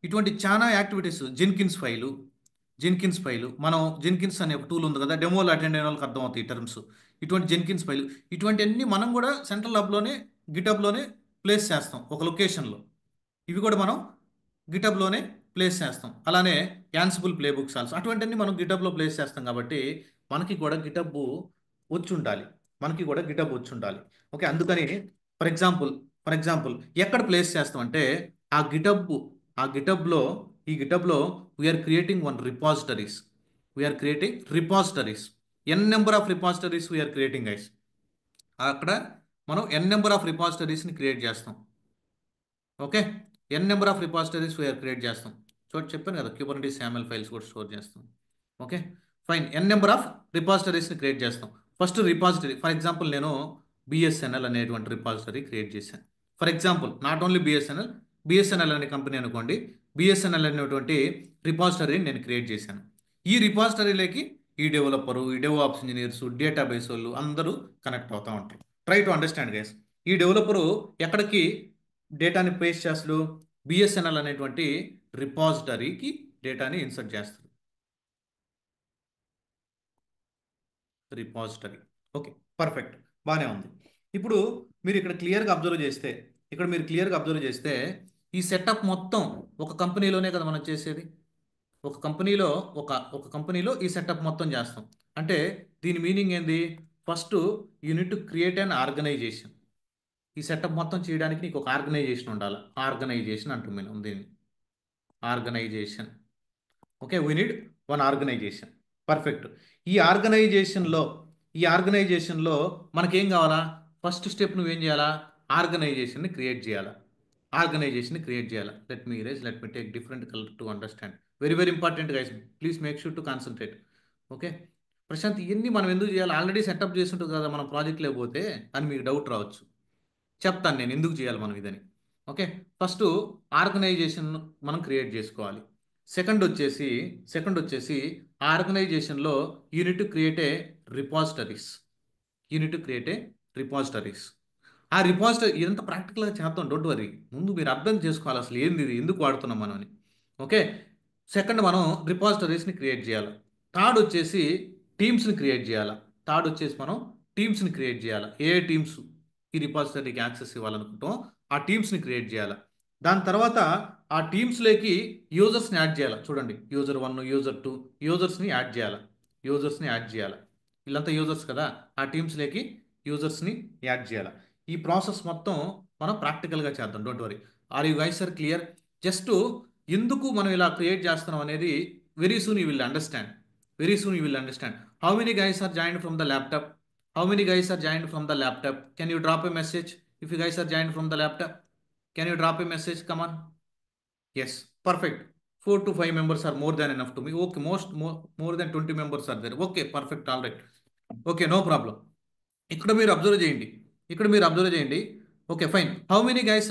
ఇటువంటి చాలా యాక్టివిటీస్, జెన్కిన్స్ ఫైలు మనం జెన్కిన్స్ అనే ఒక టూల్ ఉంది కదా, డెమోలో అటెండ్ అయిన వాళ్ళకి అర్థమవుతాయి ఈ టర్మ్స్. ఇటువంటి జెన్కిన్స్ ఫైలు, ఇటువంటివన్నీ మనం కూడా సెంట్రల్ హబ్లోనే గిటబ్లోనే ప్లేస్ చేస్తాం ఒక లొకేషన్లో. ఇవి కూడా మనం గిటబ్లోనే ప్లేస్ చేస్తాం. అలానే యాన్సిబుల్ ప్లే బుక్స్ ఆల్సో, అటువంటివన్నీ మనం గిటబ్లో ప్లేస్ చేస్తాం. కాబట్టి మనకి కూడా గిటబ్ వచ్చి ఉండాలి. ఓకే, అందుకని ఫర్ ఎగ్జాంపుల్ ఎక్కడ ప్లేస్ చేస్తామంటే ఆ గిటబ్లో we are creating repositories. N number of repositories we are creating guys. అక్కడ మనం ఎన్ నెంబర్ ఆఫ్ రిపాజిటరీస్ని క్రియేట్ చేస్తాం. Okay, N number of repositories we are create చేస్తాం. చెప్పాను కదా, క్యూబర్నెటీస్ యామెల్ ఫైల్స్ కూడా స్టోర్ చేస్తాం. Okay fine, N number of రిపాజిటరీస్ని క్రియేట్ చేస్తాం. ఫస్ట్ రిపాజిటరీ, ఫర్ ఎగ్జాంపుల్ నేను బిఎస్ఎన్ఎల్ అనేటువంటి రిపాజిటరీ క్రియేట్ చేశాను. For example not only BSNL అనే కంపెనీ అనుకోండి, బిఎస్ఎన్ఎల్ అనేటువంటి రిపాజిటరీని నేను క్రియేట్ చేశాను. ఈ రిపాజిటరీలోకి ఈ డెవాప్స్ ఇంజనీర్స్, డేటాబేస్ వాళ్ళు అందరూ కనెక్ట్ అవుతూ ఉంటారు. Try to understand guys. ఈ డెవలపరు ఎక్కడికి డేటాని పేస్ట్ చేస్తాడు? బిఎస్ఎన్ఎల్ అనేటువంటి రిపాజిటరీకి డేటాని ఇన్సర్ట్ చేస్తాడు. రిపాజిటరీ. ఓకే పర్ఫెక్ట్, బాగానే ఉంది. ఇప్పుడు మీరు ఇక్కడ క్లియర్గా అబ్జర్వ్ చేస్తే ఈ సెటప్ మొత్తం ఒక కంపెనీలోనే కదా మనం చేసేది. ఒక కంపెనీలో ఈ సెటప్ మొత్తం చేస్తాం. అంటే దీని మీనింగ్ ఏంది? First unit to create an organization. ఈ సెటప్ మొత్తం చేయడానికి నీకు ఒక ఆర్గనైజేషన్ ఉండాలి. ఆర్గనైజేషన్ అంటాం మనం దీన్ని, organization. Okay, we need one organization. Perfect. ఈ ఆర్గనైజేషన్లో మనకేం కావాలా? ఫస్ట్ స్టెప్ నువ్వేం చేయాలా? ఆర్గనైజేషన్ని క్రియేట్ చేయాలా. Let me take different colour to understand. Very very important guys, please make sure to concentrate. Okay Prashant, ఇవన్నీ మనం ఎందుకు చేయాలి? ఆల్రెడీ సెటప్ చేసి ఉంటుంది కదా మనం ప్రాజెక్ట్ లేకపోతే అని మీకు డౌట్ రావచ్చు. చెప్తాను నేను ఎందుకు చేయాలి మనం ఇదని. ఓకే, ఫస్ట్ ఆర్గనైజేషన్ మనం క్రియేట్ చేసుకోవాలి. సెకండ్ వచ్చేసి ఆర్గనైజేషన్లో you need to create a repositories. ఆ రిపాజిటరీ ఇదంతా ప్రాక్టికల్గా చేద్దాం, డోంట్ వరీ. ముందు మీరు అర్థం చేసుకోవాలి అసలు ఏంది ఇది, ఎందుకు వాడుతున్నాం మనం అని. ఓకే, సెకండ్ మనం రిపాజిటరీస్ని క్రియేట్ చేయాలి. థర్డ్ వచ్చేసి టీమ్స్ని క్రియేట్ చేయాలి. థర్డ్ వచ్చేసి మనం టీమ్స్ని క్రియేట్ చేయాలి. ఏ టీమ్స్ ఈ రిపాజిటరీకి యాక్సెస్ ఇవ్వాలనుకుంటాం ఆ టీమ్స్ని క్రియేట్ చేయాలి. దాని తర్వాత ఆ టీమ్స్లోకి యూజర్స్ని యాడ్ చేయాలి. చూడండి, యూజర్ 1, యూజర్ 2 యూజర్స్ని యాడ్ చేయాలి. యూజర్స్ని యాడ్ చేయాలి. వీళ్ళంతా యూజర్స్ కదా, ఆ టీమ్స్లోకి యూజర్స్ని యాడ్ చేయాలి. ఈ ప్రాసెస్ మొత్తం మనం ప్రాక్టికల్గా చేద్దాం. Don't worry. Are you guys are clear? జస్ట్ ఎందుకు మనం ఇలా క్రియేట్ చేస్తున్నాం అనేది very soon you will understand. Very soon you will understand. How many guys are joined from the laptop? How many guys are joined from the laptop? Can you drop a message if you guys are joined from the laptop? Can you drop a message? Come on. Yes, perfect. 4 to 5 members are more than enough to me. Okay, more than 20 members are there. Okay, perfect. All right. Okay, no problem. ఇక్కడ మీరు observe చేయండి. Okay, fine. How many guys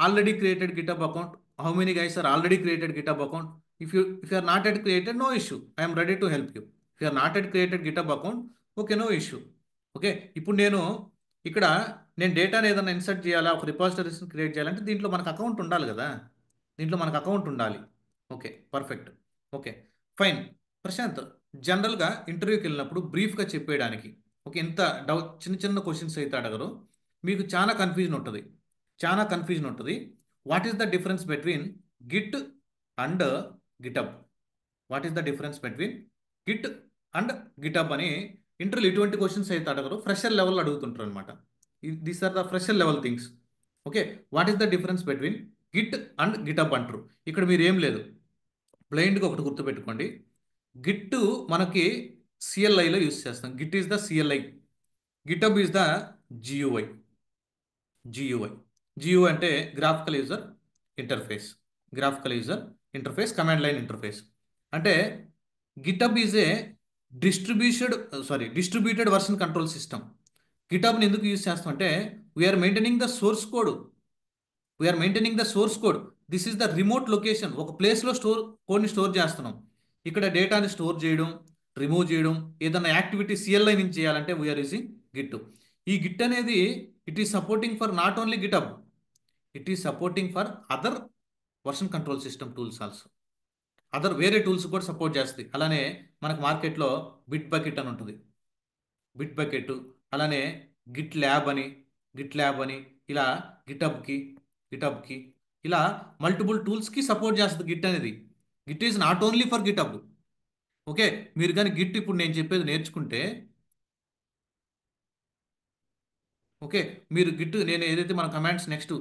already created GitHub account? How many guys are already created GitHub account? If you are not yet created, no issue, I'm ready to help you. If you are not yet created GitHub account, okay, no issue. Okay, ఇప్పుడు ఇక్కడ నేను డేటాని ఏదైనా insert చేయాలా, ఒక రిపాజిటరీస్ని create చేయాలంటే దీంట్లో మనకు అకౌంట్ ఉండాలి కదా. Okay, perfect. Okay, fine. Prashant, జనరల్గా ఇంటర్వ్యూకి వెళ్ళినప్పుడు బ్రీఫ్గా చెప్పేయడానికి ఒక ఇంత చిన్న క్వశ్చన్స్ అయితే అడగరు. మీకు చాలా కన్ఫ్యూజన్ ఉంటుంది. What is the difference between Git and GitHub? What is the difference between Git and GitHub అని ఇంటర్వ్యూ ఇటువంటి క్వశ్చన్స్ అయితే అడగరు, ఫ్రెషర్ లెవెల్ అడుగుతుంటారు అనమాట. These are the fresher level things. Okay, what is the difference between Git and GitHub అంటారు. ఇక్కడ మీరు ఏం లేదు, బ్లైండ్గా ఒకటి గుర్తుపెట్టుకోండి. గిట్ మనకి సిఎల్ఐలో యూస్ చేస్తాం. Git is the CLI, GitHub is the GUI. GUI అంటే graphical user interface, command line interface. అంటే GitHub is a distributed version control system. గిటబ్ని ఎందుకు యూజ్ చేస్తాం అంటే we are maintaining the source code. This is the remote location. ఒక ప్లేస్లో కోడ్ని store చేస్తున్నాం. ఇక్కడ డేటాని స్టోర్ చేయడం, రిమూవ్ చేయడం, ఏదైనా యాక్టివిటీ సిఎల్ఐ నుంచి చేయాలంటే వీఆర్ యూజింగ్ గిట్. ఈ గిట్ అనేది it is supporting for not only GitHub, it is supporting for other version control system tools also. వేరే టూల్స్ కూడా సపోర్ట్ చేస్తాయి. అలానే మనకు మార్కెట్లో బిట్ బకెట్ అని ఉంటుంది, అలానే గిట్ ల్యాబ్ అని ఇలా గిటబ్కి ఇలా మల్టిపుల్ టూల్స్కి సపోర్ట్ చేస్తుంది గిట్ అనేది. Git is not only for GitHub. Okay, మీరు కానీ గిట్ ఇప్పుడు నేను చెప్పేది నేర్చుకుంటే, ఓకే, మీరు గిట్ నేను ఏదైతే మన కమాండ్స్ నెక్స్ట్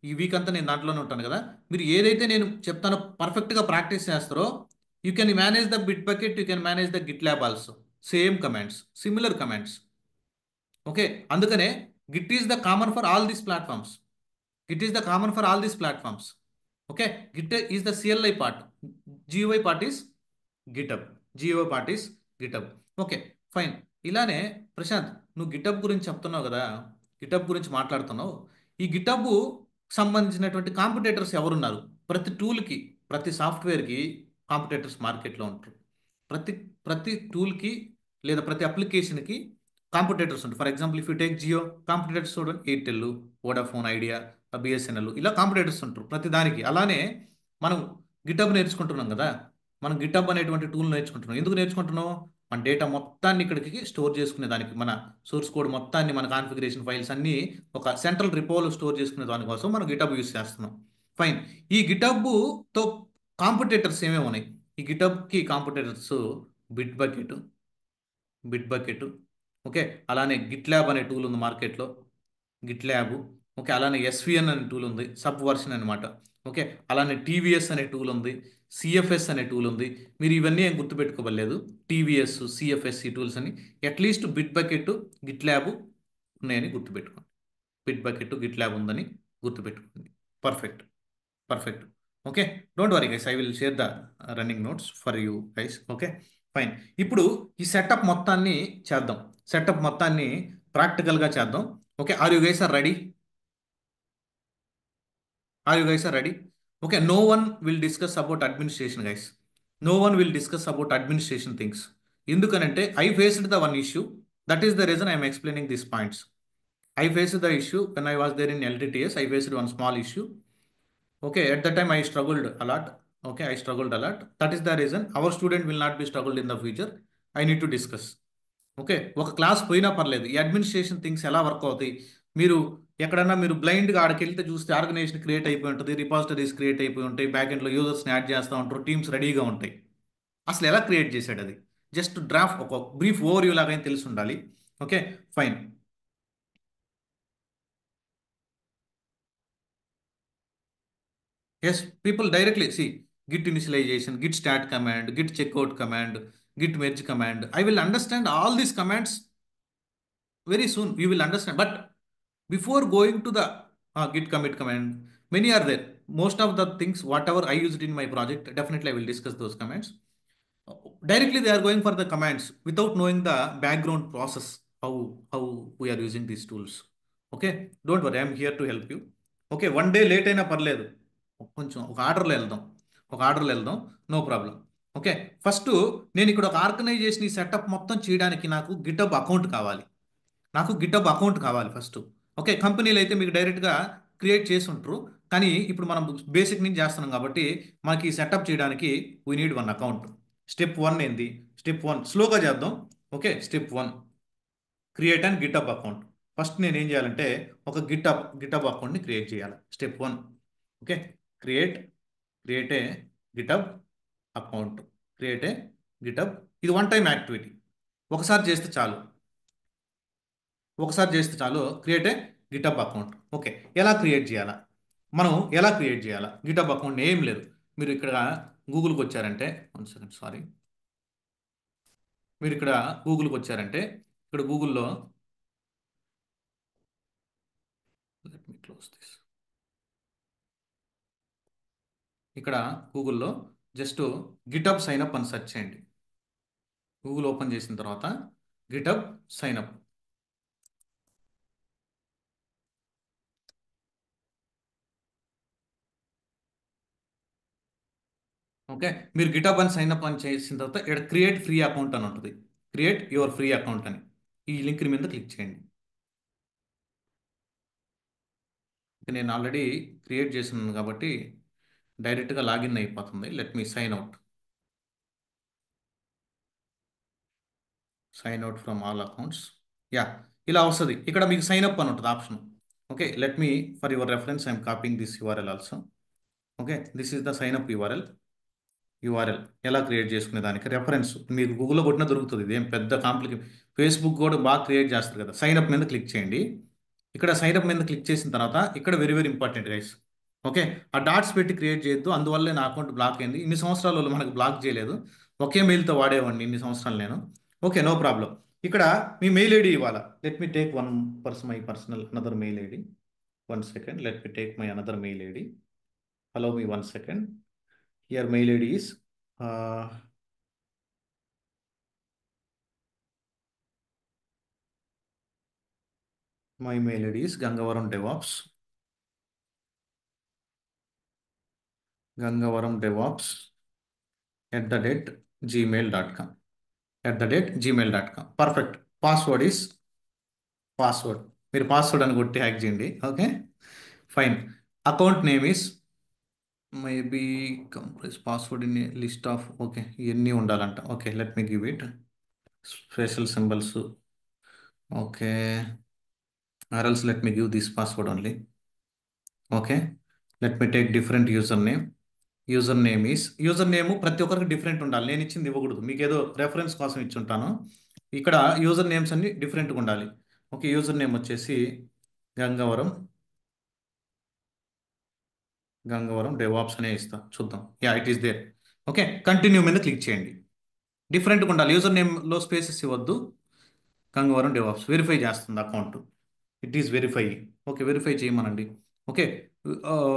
ఈ వీక్ అంతా నేను దాంట్లోనే ఉంటాను కదా, మీరు ఏదైతే నేను చెప్తానో పర్ఫెక్ట్గా ప్రాక్టీస్ చేస్తారో you can manage the Bitbucket, you can manage the GitLab also. Same commands, similar commands. Okay, అందుకనే Git is the common for all these platforms. Okay, Git is the CLI part, GUI part is GitHub. Okay, fine. ఇలానే ప్రశాంత్, నువ్వు GitHub గురించి చెప్తున్నావు కదా, GitHub గురించి మాట్లాడుతున్నావు. ఈ GitHub సంబంధించినటువంటి కాంపిటేటర్స్ ఎవరున్నారు? ప్రతి టూల్కి, ప్రతి సాఫ్ట్వేర్కి కాంపిటేటర్స్ మార్కెట్లో ఉంటారు. ప్రతి టూల్కి లేదా ప్రతి అప్లికేషన్కి కాంపిటేటర్స్ ఉంటారు. For example if you take Jio, competitors చూడండి, ఎయిర్టెల్, వోడాఫోన్ ఐడియా, బిఎస్ఎన్ఎల్, ఇలా కాంపిటేటర్స్ ఉంటారు ప్రతి దానికి. అలానే మనం గిటబ్ నేర్చుకుంటున్నాం కదా, మనం గిటబ్ అనేటువంటి టూల్ నేర్చుకుంటున్నాం. ఎందుకు నేర్చుకుంటున్నాం? మన డేటా మొత్తాన్ని ఇక్కడికి స్టోర్ చేసుకునే దానికి, మన సోర్స్ కోడ్ మొత్తాన్ని, మన కాన్ఫిగరేషన్ ఫైల్స్ అన్నీ ఒక సెంట్రల్ రిపోలో స్టోర్ చేసుకునే దానికోసం మనం గిటబ్ యూస్ చేస్తున్నాం. ఫైన్. ఈ గిటబ్తో కాంపిటేటర్స్ ఏమేమి ఉన్నాయి? ఈ గిటబ్కి కాంపిటేటర్స్ బిట్ బకెట్, ఓకే, అలానే గిట్ ల్యాబ్ అనే టూల్ ఉంది మార్కెట్లో, గిట్ ల్యాబ్. ఓకే, అలానే ఎస్విఎన్ అనే టూల్ ఉంది, సబ్ వర్షన్ అనమాట. ఓకే, అలానే టీవీఎస్ అనే టూల్ ఉంది, సిఎఫ్ఎస్ అనే టూల్ ఉంది. మీరు ఇవన్నీ ఏం గుర్తుపెట్టుకోవలేదు, టీవీఎస్, సిఎఫ్ఎస్, ఈ టూల్స్ అని. At least bit bucket, Git lab ఉన్నాయని గుర్తుపెట్టుకోండి. బిట్ బకెట్, గిట్ ల్యాబ్ ఉందని గుర్తుపెట్టుకోండి. Perfect. Okay, don't worry guys, I will share the running notes for you guys. Okay, fine. ఇప్పుడు ఈ సెటప్ మొత్తాన్ని చేద్దాం, ప్రాక్టికల్గా చేద్దాం. Okay, are you guys are ready? Okay, no one will discuss about administration guys. No one will discuss about administration things. ఎందుకనంటే I faced the one issue. That is the reason I am explaining these points. I faced the issue when I was there in LTTS. I faced one small issue. Okay, at that time I struggled a lot. Okay, I struggled a lot. That is the reason our student will not be struggled in the future. I need to discuss. Okay, ఒక class పోయినా పర్లేదు, ఈ administration things ఎలా work అవుతాయి. మీరు ఎక్కడన్నా మీరు బ్లైండ్గా ఆడికి వెళ్తే చూస్తే ఆర్గనైజేషన్ క్రియేట్ అయిపోయి ఉంటుంది, రిపాజిటరీస్ క్రియేట్ అయిపోయి ఉంటాయి, బ్యాక్ ఎండ్లో యూజర్స్ని యాడ్ చేస్తూ ఉంటారు, టీమ్స్ రెడీగా ఉంటాయి. అసలు ఎలా క్రియేట్ చేశాడు అది జస్ట్ డ్రాఫ్ట్ ఒక బ్రీఫ్ ఓవర్వ్యూ లాగా తెలిసి ఉండాలి. Okay, fine. Yes, people directly see git initialization, git start command, git checkout command, git merge command. I will understand all these commands very soon. We will understand. But before going to the git commit command, many are there. Most of the things, whatever I used in my project, definitely I will discuss those commands. Directly they are going for the commands without knowing the background process, how we are using these tools. Okay, don't worry, I am here to help you. Okay, one day late అయినా పర్లేదు, కొంచెం ఒక ఆర్డర్లో వెళ్దాం, no problem. Okay, first నేను ఇక్కడ ఒక organisation ఈ సెటప్ మొత్తం చేయడానికి నాకు గిటబ్ అకౌంట్ కావాలి ఫస్ట్. ఓకే, కంపెనీలు అయితే మీకు డైరెక్ట్గా క్రియేట్ చేసి ఉంటారు, కానీ ఇప్పుడు మనం బేసిక్ నుంచి చేస్తున్నాం కాబట్టి మనకి ఈ సెటప్ చేయడానికి we need one account. Step 1 ఏంది? స్టెప్ 1 స్లోగా చేద్దాం. Okay, step 1 create and GitHub account. First నేను ఏం చేయాలంటే ఒక గిటబ్ అకౌంట్ని క్రియేట్ చేయాలి. Step 1, okay, create a GitHub account. ఇది వన్ టైం యాక్టివిటీ, ఒకసారి చేస్తే చాలు. Create a GitHub account. Okay, ఎలా క్రియేట్ చేయాలా గిటబ్ అకౌంట్? ఏం లేదు, మీరు ఇక్కడ గూగుల్కి వచ్చారంటే ఇక్కడ గూగుల్లో జస్ట్ గిటబ్ సైన్ అప్ అని సెర్చ్ చేయండి. గూగుల్ ఓపెన్ చేసిన తర్వాత గిటబ్ సైన్ అప్. ఓకే, మీరు గిటబ్ అని సైన్ అప్ అని చేసిన తర్వాత ఇక్కడ క్రియేట్ ఫ్రీ అకౌంట్ అని ఉంటుంది. క్రియేట్ యువర్ ఫ్రీ అకౌంట్ అని ఈ లింక్ మీద క్లిక్ చేయండి. నేను ఆల్రెడీ క్రియేట్ చేసినాను కాబట్టి డైరెక్ట్గా లాగిన్ అయిపోతుంది. Let me sign out from all accounts. Yeah, ఇలా వస్తుంది. ఇక్కడ మీకు సైన్ అప్ అని ఉంటుంది option. Okay, let me for your reference I'm copying this URL also. Okay, this is the sign up URL ఎలా క్రియేట్ చేసుకునే దానికి రెఫరెన్స్ మీకు గూగుల్లో కొట్టినా దొరుకుతుంది. ఇదేం పెద్ద కాంప్లికేట్. ఫేస్బుక్ కూడా బాగా క్రియేట్ చేస్తారు కదా. సైన్ అప్ మీద క్లిక్ చేయండి. ఇక్కడ సైన్ అప్ మీద క్లిక్ చేసిన తర్వాత ఇక్కడ very very important guys. Okay, ఆ డాట్స్ పెట్టి క్రియేట్ చేయొద్దు, అందువల్లే నా అకౌంట్ బ్లాక్ అయింది. ఇన్ని సంవత్సరాలు మనకు బ్లాక్ చేయలేదు, ఒకే మెయిల్తో వాడేవాడిని ఇన్ని సంవత్సరాలు నేను. Okay, no problem. ఇక్కడ మీ మెయిల్ ఐడి ఇవ్వాలా. Let me take my personal another mail ID. 1 second, let me take my another mail ID. Allow me 1 second. Here mail ID is my mail ID is Gangavaram DevOps @gmail.com. Perfect. Password is password. మీరు password అని కొట్టి hack చేయండి. Okay, fine. Account name is maybe compress password in list of. Okay, ఇవన్నీ ఉండాలంట. Okay, let me give it special symbols. Okay, or else let me give this password only. Okay, let me take different username. User name ప్రతి ఒక్కరికి different ఉండాలి. నేను ఇచ్చింది ఇవ్వకూడదు, మీకు ఏదో రెఫరెన్స్ కోసం ఇచ్చి ఉంటాను. ఇక్కడ యూజర్ నేమ్స్ అన్ని డిఫరెంట్గా ఉండాలి. ఓకే, యూజర్ నేమ్ వచ్చేసి గంగవరం డెవాప్స్ అనే ఇస్తా. చూద్దాం. Yeah, it is there. Okay, continue మీద క్లిక్ చేయండి. డిఫరెంట్గా ఉండాలి. యూజర్ నేమ్లో స్పేసెస్ ఇవ్వద్దు. గంగవరం డెవాప్స్ వెరిఫై చేస్తుంది అకౌంట్. It is verify. Okay, verify చేయమనండి. ఓకే,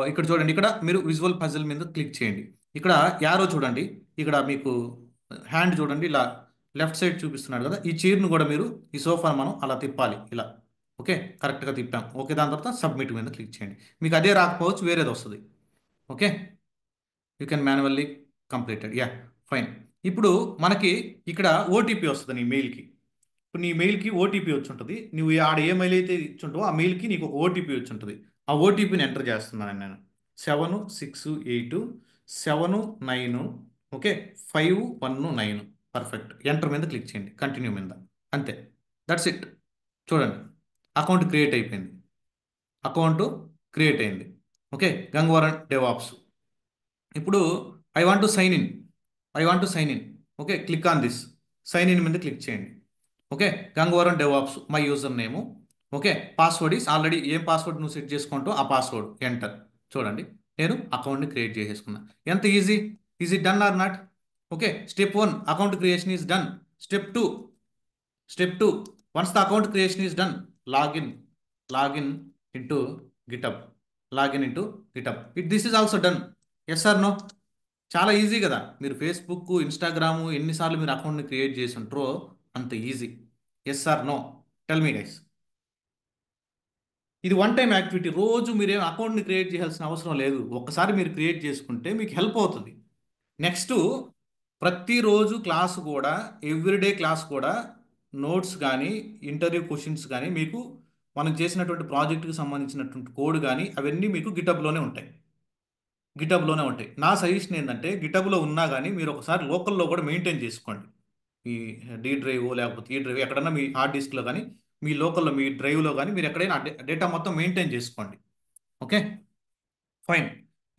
ఇక్కడ చూడండి, ఇక్కడ మీరు విజువల్ పజిల్ మీద క్లిక్ చేయండి. ఇక్కడ యారో చూడండి, ఇక్కడ మీకు హ్యాండ్ చూడండి, ఇలా లెఫ్ట్ సైడ్ చూపిస్తున్నాడు కదా. ఈ చైర్ను కూడా మీరు ఈ సోఫాను మనం అలా తిప్పాలి ఇలా. ఓకే, కరెక్ట్గా తిప్పాం. ఓకే, దాని తర్వాత సబ్మిట్ మీద క్లిక్ చేయండి. మీకు అదే రాకపోవచ్చు, వేరేది వస్తుంది. Okay, you can manually completed. Yeah, fine. ఇప్పుడు మనకి ఇక్కడ ఓటీపీ వస్తుంది నీ మెయిల్కి. ఇప్పుడు నీ మెయిల్కి ఓటీపీ వచ్చి ఉంటుంది. నువ్వు ఆడ ఏ మెయిల్ అయితే ఇచ్చుంటావో ఆ మెయిల్కి నీకు ఒక ఓటీపీ వచ్చి ఉంటుంది. ఆ ఓటీపీని ఎంటర్ చేస్తున్నాను నేను. 7682 7 9 ఓకే 5 1 9 పర్ఫెక్ట్. ఎంటర్ మీద క్లిక్ చేయండి, కంటిన్యూ మీద, అంతే. That's it. చూడండి, అకౌంట్ క్రియేట్ అయిపోయింది. అకౌంట్ క్రియేట్ అయింది. Okay, Gangavaram DevOps. ఇప్పుడు I want to sign in. Okay, click on this. Sign in మీద క్లిక్ చేయండి. Okay, Gangavaram DevOps my user name. Okay, password is already ఏం పాస్వర్డ్ నువ్వు సెట్ చేసుకుంటావు ఆ పాస్వర్డ్ ఎంటర్. చూడండి, నేను అకౌంట్ని క్రియేట్ చేసేసుకున్నా. ఎంత easy. Is it done or not? Okay, step 1 account creation is done. Step 2 once the account creation is done, login into GitHub. This is also done. Yes or no? చాలా easy కదా. మీరు Facebook, Instagram ఎన్నిసార్లు మీరు అకౌంట్ని create చేసి ఉంటారో అంత easy. Yes or no? Tell me guys. ఇది వన్ టైం యాక్టివిటీ. రోజు మీరేం అకౌంట్ని క్రియేట్ చేయాల్సిన అవసరం లేదు. ఒక్కసారి మీరు క్రియేట్ చేసుకుంటే మీకు హెల్ప్ అవుతుంది. నెక్స్ట్, ప్రతిరోజు క్లాసు కూడా, ఎవ్రీడే క్లాస్ కూడా నోట్స్ కానీ ఇంటర్వ్యూ క్వశ్చన్స్ కానీ మీకు మనం చేసినటువంటి ప్రాజెక్టుకి సంబంధించినటువంటి కోడ్ కానీ అవన్నీ మీకు గిటబ్లోనే ఉంటాయి. నా సజెషన్ ఏంటంటే గిటబ్లో ఉన్నా కానీ మీరు ఒకసారి లోకల్లో కూడా మెయింటైన్ చేసుకోండి. మీ డి డ్రైవ్ లేకపోతే ఈ డ్రైవ్ ఎక్కడన్నా మీ హార్డ్ డిస్క్లో కానీ మీ లోకల్లో మీ డ్రైవ్లో కానీ మీరు ఎక్కడైనా డేటా మొత్తం మెయింటైన్ చేసుకోండి. Okay, fine.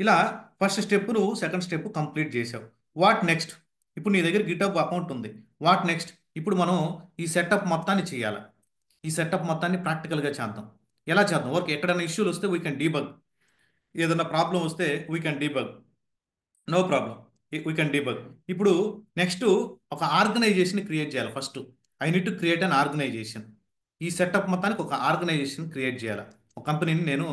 ఇలా ఫస్ట్ స్టెప్ నువ్వు సెకండ్ స్టెప్ కంప్లీట్ చేసావు. What next? ఇప్పుడు నీ దగ్గర గిటబ్ అకౌంట్ ఉంది. What next? ఇప్పుడు మనం ఈ సెటప్ మొత్తాన్ని చేయాలి. ఈ సెటప్ మొత్తాన్ని ప్రాక్టికల్గా చేద్దాం. ఎలా చేద్దాం? ఓకే, ఎక్కడైనా ఇష్యూలు వస్తే వీ కెన్ డీబగ్. ఏదైనా ప్రాబ్లం వస్తే we can debug. No problem, we can debug. ఇప్పుడు నెక్స్ట్ ఒక ఆర్గనైజేషన్ క్రియేట్ చేయాలి. First I need to create an organization. ఈ సెటప్ మొత్తానికి ఒక ఆర్గనైజేషన్ క్రియేట్ చేయాలి. ఒక కంపెనీని నేను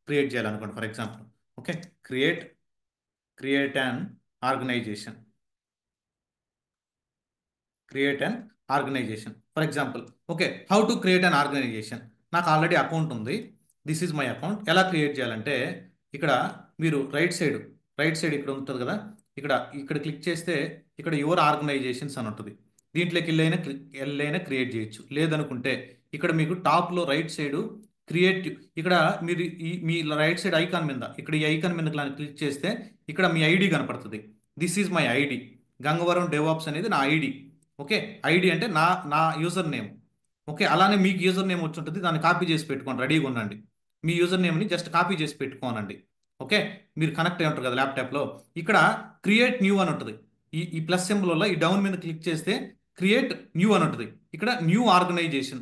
క్రియేట్ చేయాలనుకోండి. For example, okay, create an organization. For example, okay, how to create an organization. నాకు ఆల్రెడీ అకౌంట్ ఉంది. This is my account. ఎలా క్రియేట్ చేయాలంటే ఇక్కడ మీరు రైట్ సైడ్ ఇక్కడ ఉంటుంది కదా, ఇక్కడ క్లిక్ చేస్తే ఇక్కడ యువర్ ఆర్గనైజేషన్స్ అని ఉంటుంది. దీంట్లోకి వెళ్ళైనా క్రియేట్ చేయొచ్చు. లేదనుకుంటే ఇక్కడ మీకు టాప్లో రైట్ సైడ్ క్రియేటివ్, ఇక్కడ మీరు మీ రైట్ సైడ్ ఐకాన్ మీద, ఇక్కడ ఈ ఐకాన్ మీద క్లిక్ చేస్తే ఇక్కడ మీ ఐడి కనపడుతుంది. This is my ID. Gangavaram DevOps అనేది నా ఐడి. ఓకే, ఐడి అంటే నా యూజర్ నేమ్. ఓకే, అలానే మీకు యూజర్ నేమ్ వచ్చి ఉంటుంది, దాన్ని కాపీ చేసి పెట్టుకోండి. రెడీగా ఉండండి. మీ యూజర్ నేమ్ని జస్ట్ కాపీ చేసి పెట్టుకోనండి. ఓకే, మీరు కనెక్ట్ అయి ఉంటారు కదా ల్యాప్టాప్లో. ఇక్కడ క్రియేట్ న్యూ అని ఉంటుంది. ఈ ప్లస్ సింబల్ వల్ల ఈ డౌన్ మీద క్లిక్ చేస్తే క్రియేట్ న్యూ అని ఉంటుంది. ఇక్కడ న్యూ ఆర్గనైజేషన్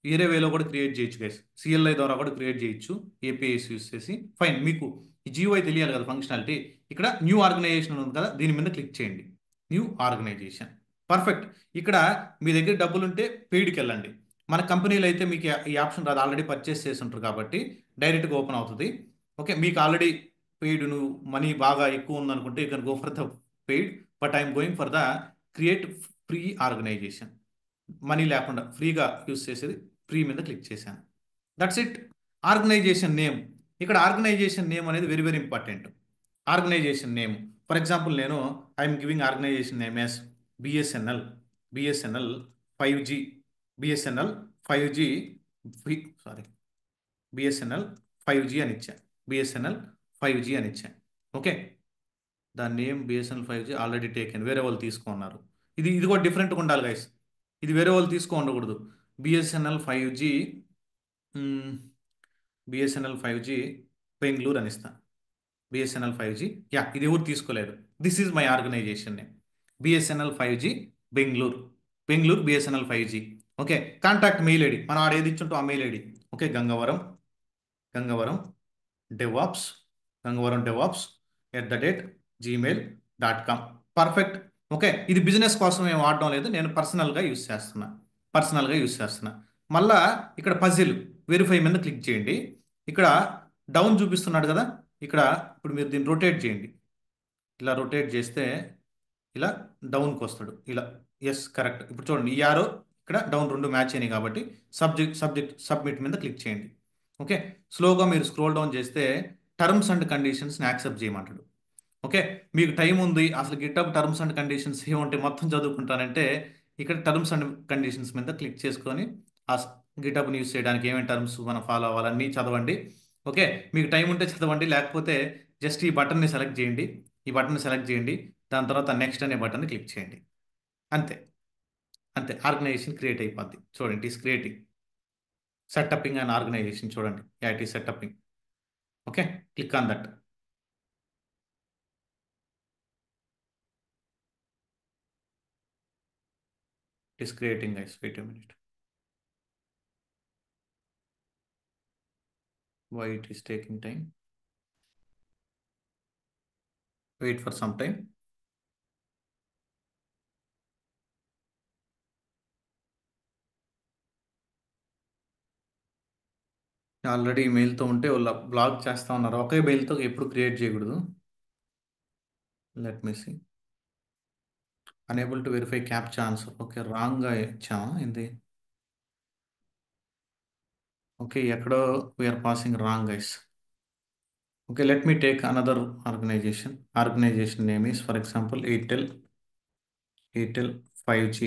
వేరే వేలో కూడా క్రియేట్ చేయొచ్చు గైస్. సిఎల్ఐ ద్వారా కూడా క్రియేట్ చేయొచ్చు, ఏపీఐస్ యూస్ చేసి. ఫైన్, మీకు ఈ జియోఐ తెలియాలి కదా ఫంక్షనాలిటీ. ఇక్కడ న్యూ ఆర్గనైజేషన్ ఉంది కదా, దీని మీద క్లిక్ చేయండి. New organization, perfect. ఇక్కడ మీ దగ్గర డబ్బులు ఉంటే పెయిడ్కి వెళ్ళండి. మన కంపెనీలో అయితే మీకు ఈ ఆప్షన్ రాదు, ఆల్రెడీ పర్చేస్ చేసి ఉంటారు కాబట్టి డైరెక్ట్గా ఓపెన్ అవుతుంది. ఓకే, మీకు ఆల్రెడీ పెయిడ్, నువ్వు మనీ బాగా ఎక్కువ ఉందనుకుంటే you can go for the paid. But I'm going for the create free organization. Money లేకుండా ఫ్రీగా యూస్ చేసేది, ఫ్రీ మీద క్లిక్ చేశాను. That's it. Organization name. ఇక్కడ ఆర్గనైజేషన్ నేమ్ అనేది very very important. Organization name, for example నేను I'm giving organization name as BSNL 5G BSNL 5G అని ఇచ్చాను. ఓకే, దాని name BSNL 5G already taken, వేరే వాళ్ళు తీసుకున్నారు. ఇది కూడా డిఫరెంట్గా ఉండాలి గైస్. ఇది వేరే వాళ్ళు తీసుకో ఉండకూడదు. బిఎస్ఎన్ఎల్ 5G బెంగళూరు అని ఇస్తాను. బిఎస్ఎన్ఎల్ 5G, యా, ఇది ఎవరు తీసుకోలేదు. This is my organization name, BSNL 5G Bengaluru BSNL 5G. Okay, contact mail ID మనం ఆడ ఏది ఇచ్చుంటాం ఆ mail ID. Okay, Gangavaram DevOps @gmail.com. Perfect. Okay, ఇది బిజినెస్ కోసం ఏం వాడడం లేదు, నేను పర్సనల్గా యూస్ చేస్తున్నా. మళ్ళా ఇక్కడ పజిల్ వెరిఫై మీద క్లిక్ చేయండి. ఇక్కడ డౌన్ చూపిస్తున్నాడు కదా, ఇప్పుడు మీరు దీన్ని రొటేట్ చేయండి. ఇలా రొటేట్ చేస్తే ఇలా డౌన్కి వస్తాడు. ఇలా, ఎస్, కరెక్ట్. ఇప్పుడు చూడండి, ఈ యారో ఇక్కడ డౌన్ 2 మ్యాచ్ అయినాయి కాబట్టి సబ్మిట్ మీద క్లిక్ చేయండి. ఓకే, స్లోగా మీరు స్క్రోల్ డౌన్ చేస్తే టర్మ్స్ అండ్ కండిషన్స్ని యాక్సెప్ట్ చేయమంటాడు. ఓకే, మీకు టైం ఉంది, అసలు గిటబ్ టర్మ్స్ అండ్ కండిషన్స్ ఏముంటే మొత్తం చదువుకుంటానంటే ఇక్కడ టర్మ్స్ అండ్ కండిషన్స్ మీద క్లిక్ చేసుకొని ఆ గిటబ్ని యూస్ చేయడానికి ఏమేమి టర్మ్స్ మనం ఫాలో అవ్వాలన్నీ చదవండి. ఓకే, మీకు టైం ఉంటే చదవండి, లేకపోతే జస్ట్ ఈ బటన్ని సెలెక్ట్ చేయండి. ఈ బటన్ సెలెక్ట్ చేయండి, దాని తర్వాత నెక్స్ట్ అనే బటన్ క్లిక్ చేయండి. అంతే అంతే, ఆర్గనైజేషన్ క్రియేట్ అయిపోద్ది. చూడండి, it is creating setupping and organization. చూడండి, yeah it is setupping. Okay, click on that. It is creating, guys. Wait a minute. Why it is taking time? Wait for some time. Already మెయిల్తో ఉంటే వాళ్ళు black చేస్తూ ఉన్నారు. ఒకే మెయిల్తో ఎప్పుడు create చేయకూడదు. Let me see. Unable to verify captcha answer. Okay, రాంగ్గా ఇచ్చామా ఏంది? ఓకే, ఎక్కడో we are passing wrong, guys. Okay, let me take another organization. Organization name is, for example, Airtel 5G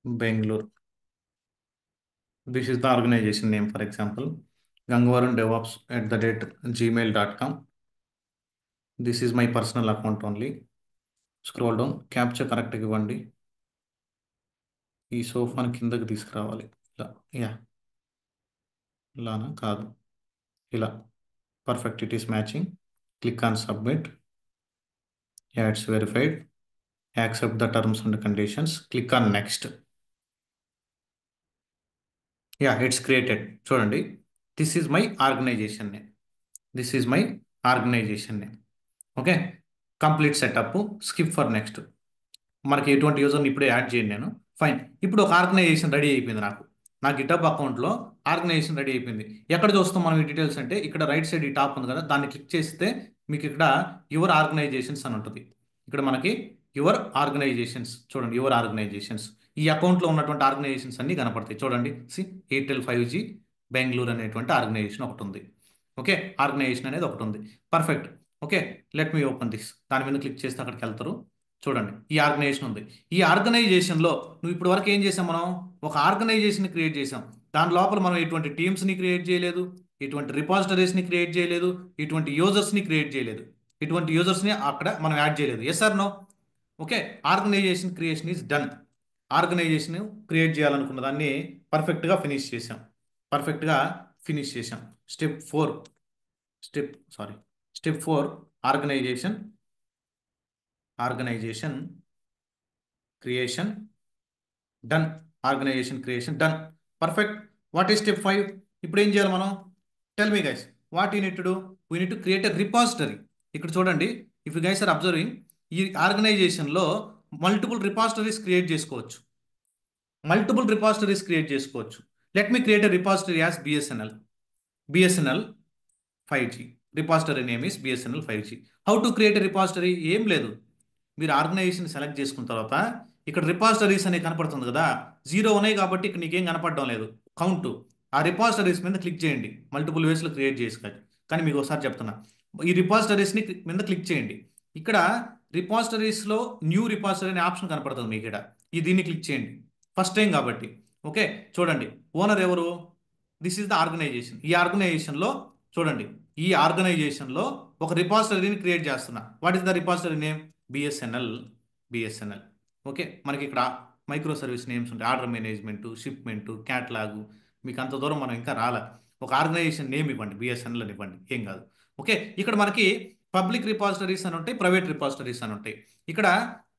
Bangalore. This is the organization name, for example, Gangavaram DevOps @gmail.com. This is my personal account only. Scroll down, capture correct ఇవ్వండి. ఈ సోఫాని కిందకి తీసుకురావాలి. ఇలా, yeah, ఇలానా కాదు, ఇలా. Perfect, it is matching. Click on submit. Yeah, it's verified. Accept the terms and conditions. Click on next. Yeah, it's created. చూడండి, this is my organization name. This is my organization name. Okay, complete setup. Skip for next. మనకి ఎటువంటి యూజర్ని ఇప్పుడే add చేయండి నేను. Fine, ఇప్పుడు ఒక organisation ready అయిపోయింది. నా గిటబ్ అకౌంట్లో ఆర్గనైజేషన్ రెడీ అయిపోయింది. ఎక్కడ చూస్తాం మనం ఈ డీటెయిల్స్ అంటే, ఇక్కడ రైట్ సైడ్ ఈ టాప్ ఉంది కదా, దాన్ని క్లిక్ చేస్తే మీకు ఇక్కడ యువర్ ఆర్గనైజేషన్స్ అని ఉంటుంది. ఇక్కడ మనకి యువర్ ఆర్గనైజేషన్స్, చూడండి, యువర్ ఆర్గనైజేషన్స్. ఈ అకౌంట్లో ఉన్నటువంటి ఆర్గనైజేషన్స్ అన్ని కనపడతాయి. చూడండి, ఎయిర్టెల్ 5G బెంగళూరు అనేటువంటి ఆర్గనైజేషన్ ఒకటి ఉంది. ఓకే, ఆర్గనైజేషన్ అనేది ఒకటి ఉంది. Perfect. Okay, let me open this. దాని మీద క్లిక్ చేస్తే అక్కడికి వెళ్తారు. చూడండి, ఈ ఆర్గనైజేషన్ ఉంది. ఈ ఆర్గనైజేషన్లో నువ్వు ఇప్పటి వరకు ఏం చేసాం? మనం ఒక ఆర్గనైజేషన్ క్రియేట్ చేసాం. దాని లోపల మనం ఎటువంటి టీమ్స్ని క్రియేట్ చేయలేదు, ఎటువంటి రిపాజిటరీస్ని క్రియేట్ చేయలేదు, ఎటువంటి యూజర్స్ని క్రియేట్ చేయలేదు, ఎటువంటి యూజర్స్ని అక్కడ మనం యాడ్ చేయలేదు. Yes or no? Okay, organization creation is done. Organization create చేయాలనుకున్న దాన్ని పర్ఫెక్ట్గా ఫినిష్ చేసాం. Step 4 organization creation done. Organization creation done. Perfect. What is step 5? ఇప్పుడు ఏం చేయాలి మనం? Tell me guys, what you need to do? We need to create a repository. ఇక్కడ చూడండి, if you guys are observing, ఈ ఆర్గనైజేషన్లో multiple repositories create చేసుకోవచ్చు. Let me create a repository as BSNL 5G. Repository name is BSNL 5G. How to create a repository? ఏం లేదు, మీరు organisation select చేసుకున్న తర్వాత ఇక్కడ రిపాజిటరీస్ అనేవి కనపడుతుంది కదా, 0 ఉన్నాయి కాబట్టి ఇక్కడ నీకేం కనపడడం లేదు కౌంట్. ఆ రిపాజిటరీస్ మీద క్లిక్ చేయండి. మల్టిపుల్ వేస్లో క్రియేట్ చేసుకోవచ్చు, కానీ మీకు ఒకసారి చెప్తున్నా, ఈ రిపాజిటరీస్ని మీద క్లిక్ చేయండి. ఇక్కడ రిపాజిటరీస్లో న్యూ రిపాజిటరీ అనే ఆప్షన్ కనపడుతుంది మీకు. ఇక్కడ దీన్ని క్లిక్ చేయండి, ఫస్ట్ టైం కాబట్టి. ఓకే, చూడండి, ఓనర్ ఎవరు? This is the organization. ఈ ఆర్గనైజేషన్లో చూడండి, ఈ ఆర్గనైజేషన్లో ఒక రిపాజిటరీని క్రియేట్ చేస్తున్నా. What is the repository name? BSNL. Okay, మనకి ఇక్కడ మైక్రో సర్వీస్ నేమ్స్ ఉంటాయి, ఆర్డర్ మేనేజ్మెంటు, షిప్మెంటు, క్యాట్లాగు. మీకు అంత దూరం మనం ఇంకా రాలే. ఒక ఆర్గనైజేషన్ నేమ్ ఇవ్వండి, BSNL అని ఇవ్వండి, ఏం కాదు. ఓకే, ఇక్కడ మనకి పబ్లిక్ రిపాజిటరీస్ అని ఉంటాయి, ప్రైవేట్ రిపాజిటరీస్ అని ఉంటాయి. ఇక్కడ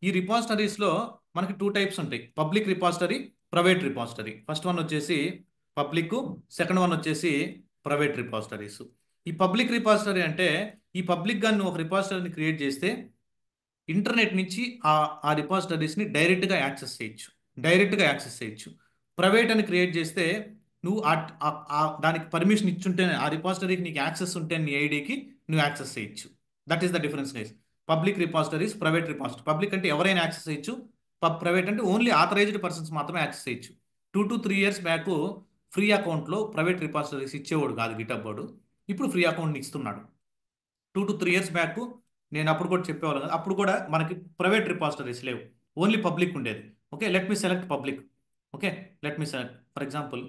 ఈ రిపాజిటరీస్లో మనకి 2 టైప్స్ ఉంటాయి, public repository, private repository. First one వచ్చేసి పబ్లిక్, సెకండ్ వన్ వచ్చేసి ప్రైవేట్ రిపాజిటరీస్. ఈ పబ్లిక్ రిపాజిటరీ అంటే, ఈ పబ్లిక్గా నువ్వు ఒక రిపాజిటరీని క్రియేట్ చేస్తే ఇంటర్నెట్ నుంచి ఆ రిపాజిటరీస్ని డైరెక్ట్గా యాక్సెస్ చేయొచ్చు. ప్రైవేట్ అని క్రియేట్ చేస్తే నువ్వు దానికి పర్మిషన్ ఇచ్చుంటేనే, ఆ రిపాజిటరీకి నీకు యాక్సెస్ ఉంటే నీ ఐడికి నువ్వు యాక్సెస్ చేయొచ్చు. That is the difference guys. Public repositories, private repository. Public అంటే ఎవరైనా యాక్సెస్ చేయొచ్చు, ప్రైవేట్ అంటే ఓన్లీ ఆథరైజ్డ్ పర్సన్స్ మాత్రమే యాక్సెస్ చేయొచ్చు. 2 to 3 years బ్యాక్ ఫ్రీ అకౌంట్లో ప్రైవేట్ రిపాజిటరీస్ ఇచ్చేవాడు కాదు గిటబ్ వాడు, ఇప్పుడు ఫ్రీ అకౌంట్ని ఇస్తున్నాడు. 2 to 3 years బ్యాక్ నేను అప్పుడు కూడా చెప్పేవాళ్ళం కదా, అప్పుడు కూడా మనకి ప్రైవేట్ రిపాజిటరీస్ లేవు, ఓన్లీ పబ్లిక్ ఉండేది. Okay, let me select public. Okay, let me select, for example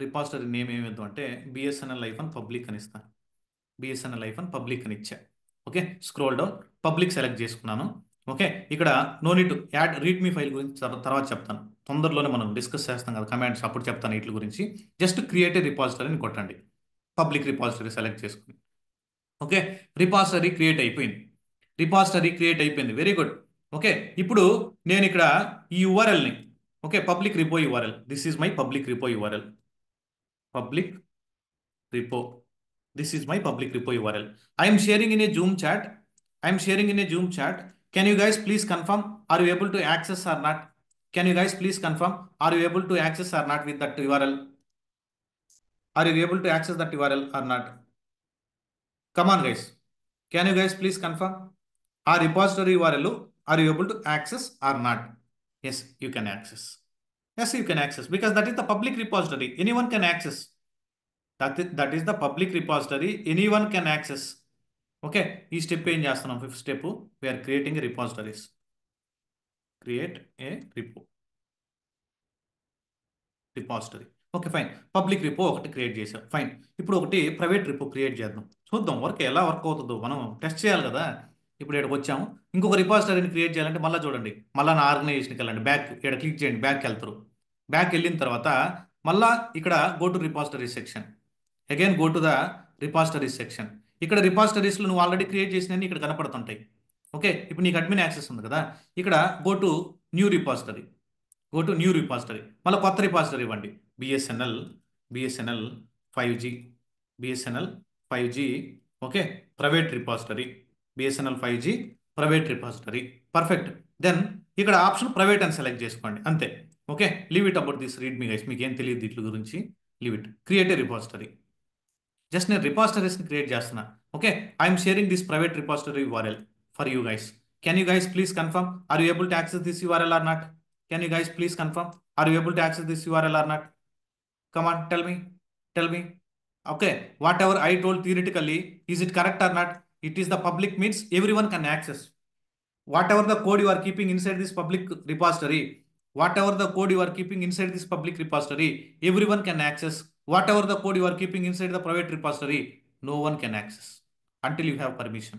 repository name ఏమిద్దాం అంటే BSNL లైఫ్ అని పబ్లిక్ అని ఇస్తాను. బిఎస్ఎన్ఎల్ ఐఫోన్ పబ్లిక్ అని ఇచ్చా. Okay, scroll down, public select చేసుకున్నాను. ఓకే, ఇక్కడ no need to add read me file గురించి తర్వాత చెప్తాను. తొందరలోనే మనం డిస్కస్ చేస్తాం కదా కమాండ్స్, అప్పుడు చెప్తాను వీటి గురించి. జస్ట్ క్రియేట్ ఏ రిపాజిటరీని కొట్టండి, పబ్లిక్ రిపాజిటరీ సెలెక్ట్ చేసుకుని. ఓకే, రిపాజిటరీ క్రియేట్ అయిపోయింది. Very good. ఓకే, ఇప్పుడు నేను ఇక్కడ ఈ యూఆర్ఎల్ని, okay, public repo URL, this is my public repo URL, public repo. This is my public repo URL. I am sharing in a Zoom chat. Can you guys please confirm? Are you able to access or not? Can you guys please confirm? Are you able to access or not with that URL? Are you able to access that URL or not? Come on, guys. Can you guys please confirm? Our repository URL, are you able to access or not? Yes, you can access. Yes, you can access because that is the public repository. Anyone can access. That is the public repository. Anyone can access. Okay, ఈ step ఏం చేస్తున్నాం? Fifth step, we are creating repositories. Create a repository. Okay, fine. Public repo ఒకటి create చేసాం. Fine. ఇప్పుడు ఒకటి private రిపో create చేద్దాం. చూద్దాం ఎలా వర్క్ అవుతుందో, మనం టెస్ట్ చేయాలి కదా. ఇప్పుడు ఇక్కడికి వచ్చాము. ఇంకొక రిపాజిటరీని క్రియేట్ చేయాలంటే మళ్ళీ చూడండి, మళ్ళీ నా ఆర్గనైజేషన్కి వెళ్ళండి. బ్యాక్ ఇక్కడ క్లిక్ చేయండి, బ్యాక్ వెళ్తారు. బ్యాక్ వెళ్ళిన తర్వాత మళ్ళీ ఇక్కడ go to repository section. Again go to the repositories section. ఇక్కడ రిపాజిటరీస్లో నువ్వు ఆల్రెడీ క్రియేట్ చేసినవి ఇక్కడ కనపడుతుంటాయి. ఓకే, ఇప్పుడు నీకు అడ్మిన్ యాక్సెస్ ఉంది కదా, ఇక్కడ గో టు న్యూ రిపాజిటరీ. మళ్ళీ కొత్త రిపాజిటరీ ఇవ్వండి. BSNL 5G, okay, private repository. BSNL 5G private repository. Perfect. Then ఇక్కడ ఆప్షన్ ప్రైవేట్ అని సెలెక్ట్ చేసుకోండి, అంతే. Okay, leave it about this, read me guys. మీకు ఏం తెలియదు దీంట్లో గురించి, leave it. Create a repository. Just నేను రిపాజిటరీస్ని క్రియేట్ చేస్తున్నా. Okay, I'm sharing this private repository URL for you guys. Can you guys please confirm? Are you able to access this URL or not? Can you guys please confirm? Are you able to access this URL or not? Come on, tell me. Okay, whatever I told theoretically, is it correct or not? It is the public means everyone can access. Whatever the code you are keeping inside this public repository, everyone can access. Whatever the code you are keeping inside the private repository, no one can access until you have permission.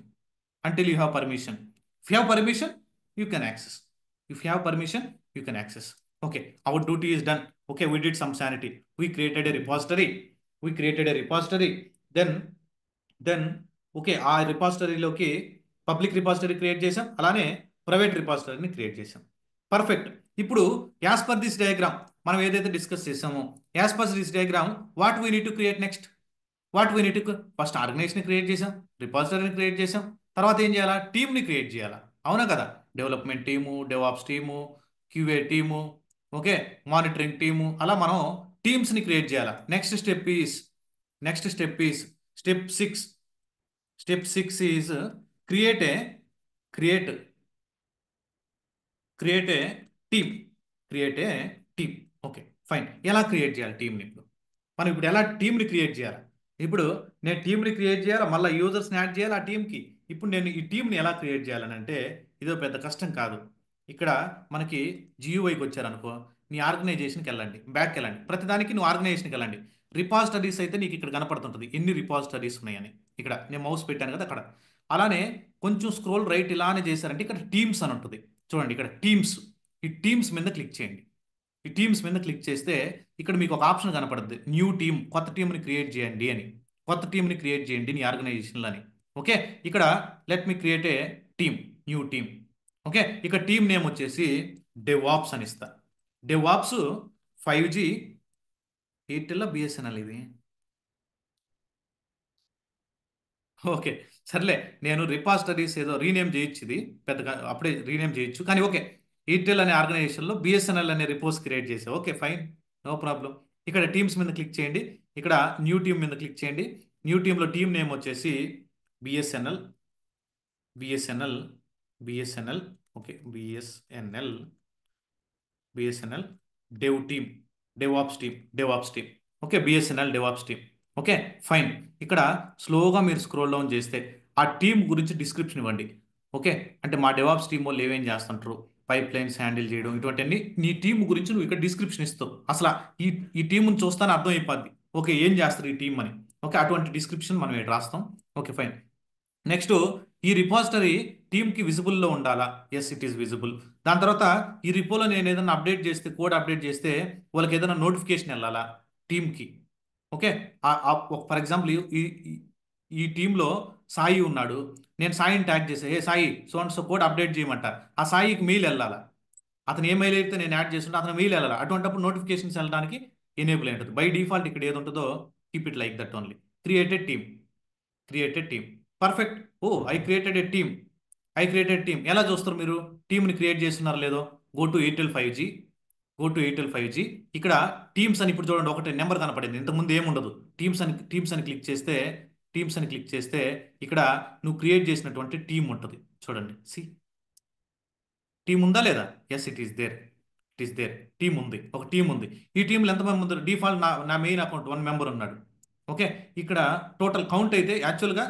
If you have permission, you can access. Okay, our duty is done. Okay, we did some sanity. We created a repository. Then okay, ఆ రిపాజిటరీలోకి public repository create చేసాం, అలానే private రిపాజిటరీని create చేసాం. Perfect. ఇప్పుడు as per this diagram మనం ఏదైతే discuss చేసామో, as per this diagram what we need to create next? First organization create చేసాం, రిపాజిటరీని క్రియేట్ చేసాం, తర్వాత ఏం చేయాలా? టీమ్ని క్రియేట్ చేయాలా, అవునా కదా? Development team, DevOps team, QA team, okay, monitoring team, అలా మనం టీమ్స్ని క్రియేట్ చేయాలా. Next step is Step 6 is create a team. Okay, fine. ఎలా క్రియేట్ చేయాలి టీమ్ని? మనం ఇప్పుడు ఎలా టీమ్ని క్రియేట్ చేయాలి? ఇప్పుడు నేను టీమ్ని క్రియేట్ చేయాలా, మళ్ళీ యూజర్స్ని యాడ్ చేయాలి ఆ టీమ్కి. ఇప్పుడు నేను ఈ టీమ్ని ఎలా క్రియేట్ చేయాలని అంటే, ఇదో పెద్ద కష్టం కాదు. ఇక్కడ మనకి GUIకి వచ్చారనుకో, నీ ఆర్గనైజేషన్కి వెళ్ళండి, బ్యాక్ వెళ్ళండి. ప్రతిదానికి నువ్వు ఆర్గనైజేషన్కి వెళ్ళండి. రిపాజిటరీస్ అయితే నీకు ఇక్కడ కనపడుతుంటుంది ఎన్ని రిపాజిటరీస్ ఉన్నాయని. ఇక్కడ నేను మౌస్ పెట్టాను కదా అక్కడ. అలానే కొంచెం స్క్రోల్ రైట్ ఇలానే చేశారంటే ఇక్కడ టీమ్స్ అని ఉంటుంది. చూడండి ఇక్కడ టీమ్స్. ఈ టీమ్స్ మీద క్లిక్ చేయండి. ఈ టీమ్స్ మీద క్లిక్ చేస్తే ఇక్కడ మీకు ఒక ఆప్షన్ కనపడుతుంది, న్యూ టీమ్, కొత్త టీంని క్రియేట్ చేయండి అని. నీ ఆర్గనైజేషన్లో అని. ఓకే, ఇక్కడ let me create a team, new team. Okay, ఇక్కడ టీమ్ నేమ్ వచ్చేసి డెవాప్స్ అని ఇస్తా. డెవాప్స్ 5G, ఎయిర్టెల్ BSNL ఇది. ఓకే, సర్లే, నేను రిపాజిటరీస్ ఏదో రీనేమ్ చేయొచ్చు, ఇది పెద్దగా అప్పుడే రీనేమ్ చేయొచ్చు, కానీ ఓకే, ఎయిర్టెల్ అనే ఆర్గనైజేషన్లో BSNL అనే రిపోజ్ క్రియేట్ చేసా. Okay, fine, no problem. ఇక్కడ టీమ్స్ మీద క్లిక్ చేయండి, ఇక్కడ న్యూ టీమ్ మీద క్లిక్ చేయండి. న్యూ టీంలో టీమ్ నేమ్ వచ్చేసి BSNL. Okay, BSNL dev team, DevOps team. Okay, BSNL DevOps team. Okay, fine. ఇక్కడ స్లోగా మీరు స్క్రోల్ డౌన్ చేస్తే ఆ టీం గురించి డిస్క్రిప్షన్ ఇవ్వండి. ఓకే, అంటే మా డెవాప్స్ టీమ్ వాళ్ళు ఏమేం చేస్తుంటారు, పైప్ లైన్స్ హ్యాండిల్ చేయడం, ఇటువంటివన్నీ నీ టీం గురించి నువ్వు ఇక్కడ డిస్క్రిప్షన్ ఇస్తావు. అసలు ఈ టీంని చూస్తానే అర్థమైపోద్ది, ఓకే, ఏం చేస్తారు ఈ టీం అని. ఓకే, అటువంటి డిస్క్రిప్షన్ మనం ఇక్కడ రాస్తాం. Okay fine. నెక్స్ట్, ఈ రిపాజిటరీ టీమ్కి విజిబుల్లో ఉండాలా? Yes, it is visible. దాని తర్వాత ఈ రిపోలో నేను ఏదైనా అప్డేట్ చేస్తే, కోడ్ అప్డేట్ చేస్తే వాళ్ళకి ఏదైనా నోటిఫికేషన్ వెళ్ళాలా టీమ్కి? ఓకే, ఫర్ ఎగ్జాంపుల్ ఈ ఈ- ఈ టీంలో సాయి ఉన్నాడు, నేను సాయిని ట్యాగ్ చేసే, ఏ Sai so and so code update చేయమంట, ఆ సాయికి మెయిల్ వెళ్ళాలా? అతను ఏ మెయిల్ అయితే నేను యాడ్ చేస్తుంటే అతను మెయిల్ వెళ్ళాలి. అటువంటిప్పుడు నోటిఫికేషన్స్ వెళ్ళడానికి ఎనేబుల్ అయి ఉంటుంది. బై డిఫాల్ట్ ఇక్కడ ఏది ఉంటుందో keep it like that only. Created team, created team, perfect. Oh, I created team ఎలా చూస్తారు మీరు? టీమ్ని క్రియేట్ చేస్తున్నారో లేదో? Go to Airtel 5G, go to Airtel 5G. ఇక్కడ టీమ్స్ అని ఇప్పుడు చూడండి, ఒకటి నెంబర్ కనపడింది, ఇంతకుముందు ఏముండదు. టీమ్స్ అని క్లిక్ చేస్తే, ఇక్కడ నువ్వు క్రియేట్ చేసినటువంటి టీం ఉంటుంది చూడండి. సి, టీం ఉందా లేదా? Yes, it is there, it is there. Team ఉంది, ఒక టీం ఉంది. ఈ టీంలో ఎంతమంది ఉంది? డిఫాల్ట్ నా నా మెయిన్ అకౌంట్ 1 మెంబర్ ఉన్నాడు. ఓకే, ఇక్కడ టోటల్ కౌంట్ అయితే యాక్చువల్గా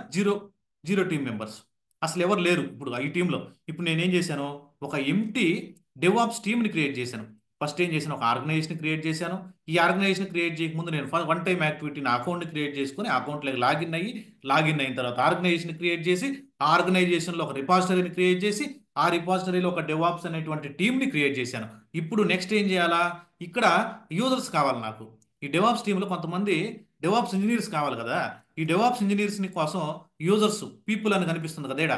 జీరో టీం మెంబర్స్, అసలు ఎవరు లేరు ఇప్పుడు ఈ టీంలో. ఇప్పుడు నేనేం చేశాను, ఒక ఎంటీ డెవాప్స్ టీమ్ని క్రియేట్ చేశాను. ఫస్ట్ ఏం చేశాను, ఒక ఆర్గనైజేషన్ క్రియేట్ చేశాను. ఈ ఆర్గనైజేషన్ క్రియేట్ చేయకముందు నేను వన్ టైం యాక్టివిటీ నా అకౌంట్ని క్రియేట్ చేసుకుని అకౌంట్లోకి లాగిన్ అయిన తర్వాత ఆర్గనైజేషన్ క్రియేట్ చేసి, ఆ ఆర్గనైజేషన్లో ఒక రిపాజిటరీని క్రియేట్ చేసి, ఆ రిపాజిటరీలో ఒక డెవాప్స్ అనేటువంటి టీంని క్రియేట్ చేశాను. ఇప్పుడు నెక్స్ట్ ఏం చేయాలా, ఇక్కడ యూజర్స్ కావాలి నాకు. ఈ డెవాప్స్ టీంలో కొంతమంది డెవాప్స్ ఇంజనీర్స్ కావాలి కదా. ఈ డెవాప్స్ ఇంజనీర్స్ని కోసం యూజర్స్ పీపుల్ అని కనిపిస్తుంది కదా ఈడ.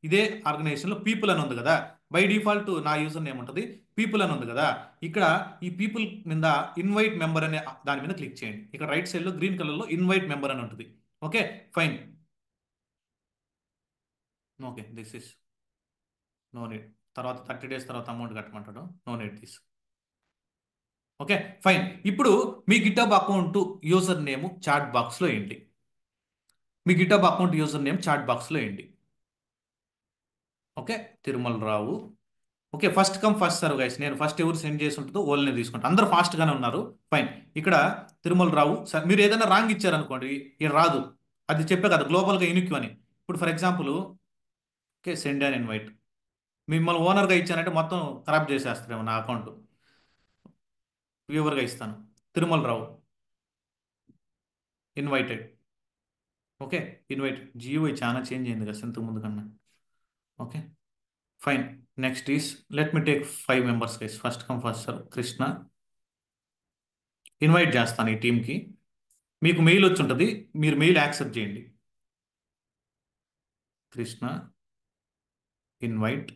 ఇదే ఆర్గనైజేషన్లో పీపుల్ అని ఉంది కదా. బై డిఫాల్ట్ నా యూజర్ నేమ్ ఉంటుంది, పీపుల్ అని ఉంది కదా. ఇక్కడ ఈ పీపుల్ మీద ఇన్వైట్ మెంబర్ అనే దాని మీద క్లిక్ చేయండి. ఇక్కడ రైట్ సైడ్లో గ్రీన్ కలర్లో ఇన్వైట్ మెంబర్ అని ఉంటుంది. Okay fine. Okay, this is no need. తర్వాత 30 days తర్వాత అమౌంట్ కట్టమంటాడు, no need this. Okay fine. ఇప్పుడు మీ GitHub account user name chat బాక్స్లో వేయండి. మీ GitHub account user name chat బాక్స్లో వేయండి. Okay, Tirumala Rao. Okay, first come first serve guys. నేను ఫస్ట్ ఎవరు సెండ్ చేసి ఉంటుందో వాళ్ళని తీసుకుంటాను. అందరూ ఫాస్ట్గానే ఉన్నారు, ఫైన్. ఇక్కడ తిరుమల రావు సార్, మీరు ఏదైనా రాంగ్ ఇచ్చారనుకోండి ఇక్కడ రాదు. అది చెప్పే కదా గ్లోబల్గా యూనిక్ అని. ఇప్పుడు for example, okay send and invite, మిమ్మల్ని ఓనర్గా ఇచ్చానంటే మొత్తం ఖరాబ్ చేసేస్తారేమో నా అకౌంట్. వ్యూవర్గా ఇస్తాను, Tirumala Rao invited. Okay, invite. Jio చాలా చేంజ్ అయింది కదా ఇంతకు ముందు కన్నా. Okay fine. Next is let me take 5 members guys. First come first serve. Krishna invite చేస్తాను ఈ టీంకి. మీకు మెయిల్ వచ్చి ఉంటుంది, మీరు మెయిల్ యాక్సెప్ట్ చేయండి. Krishna invite.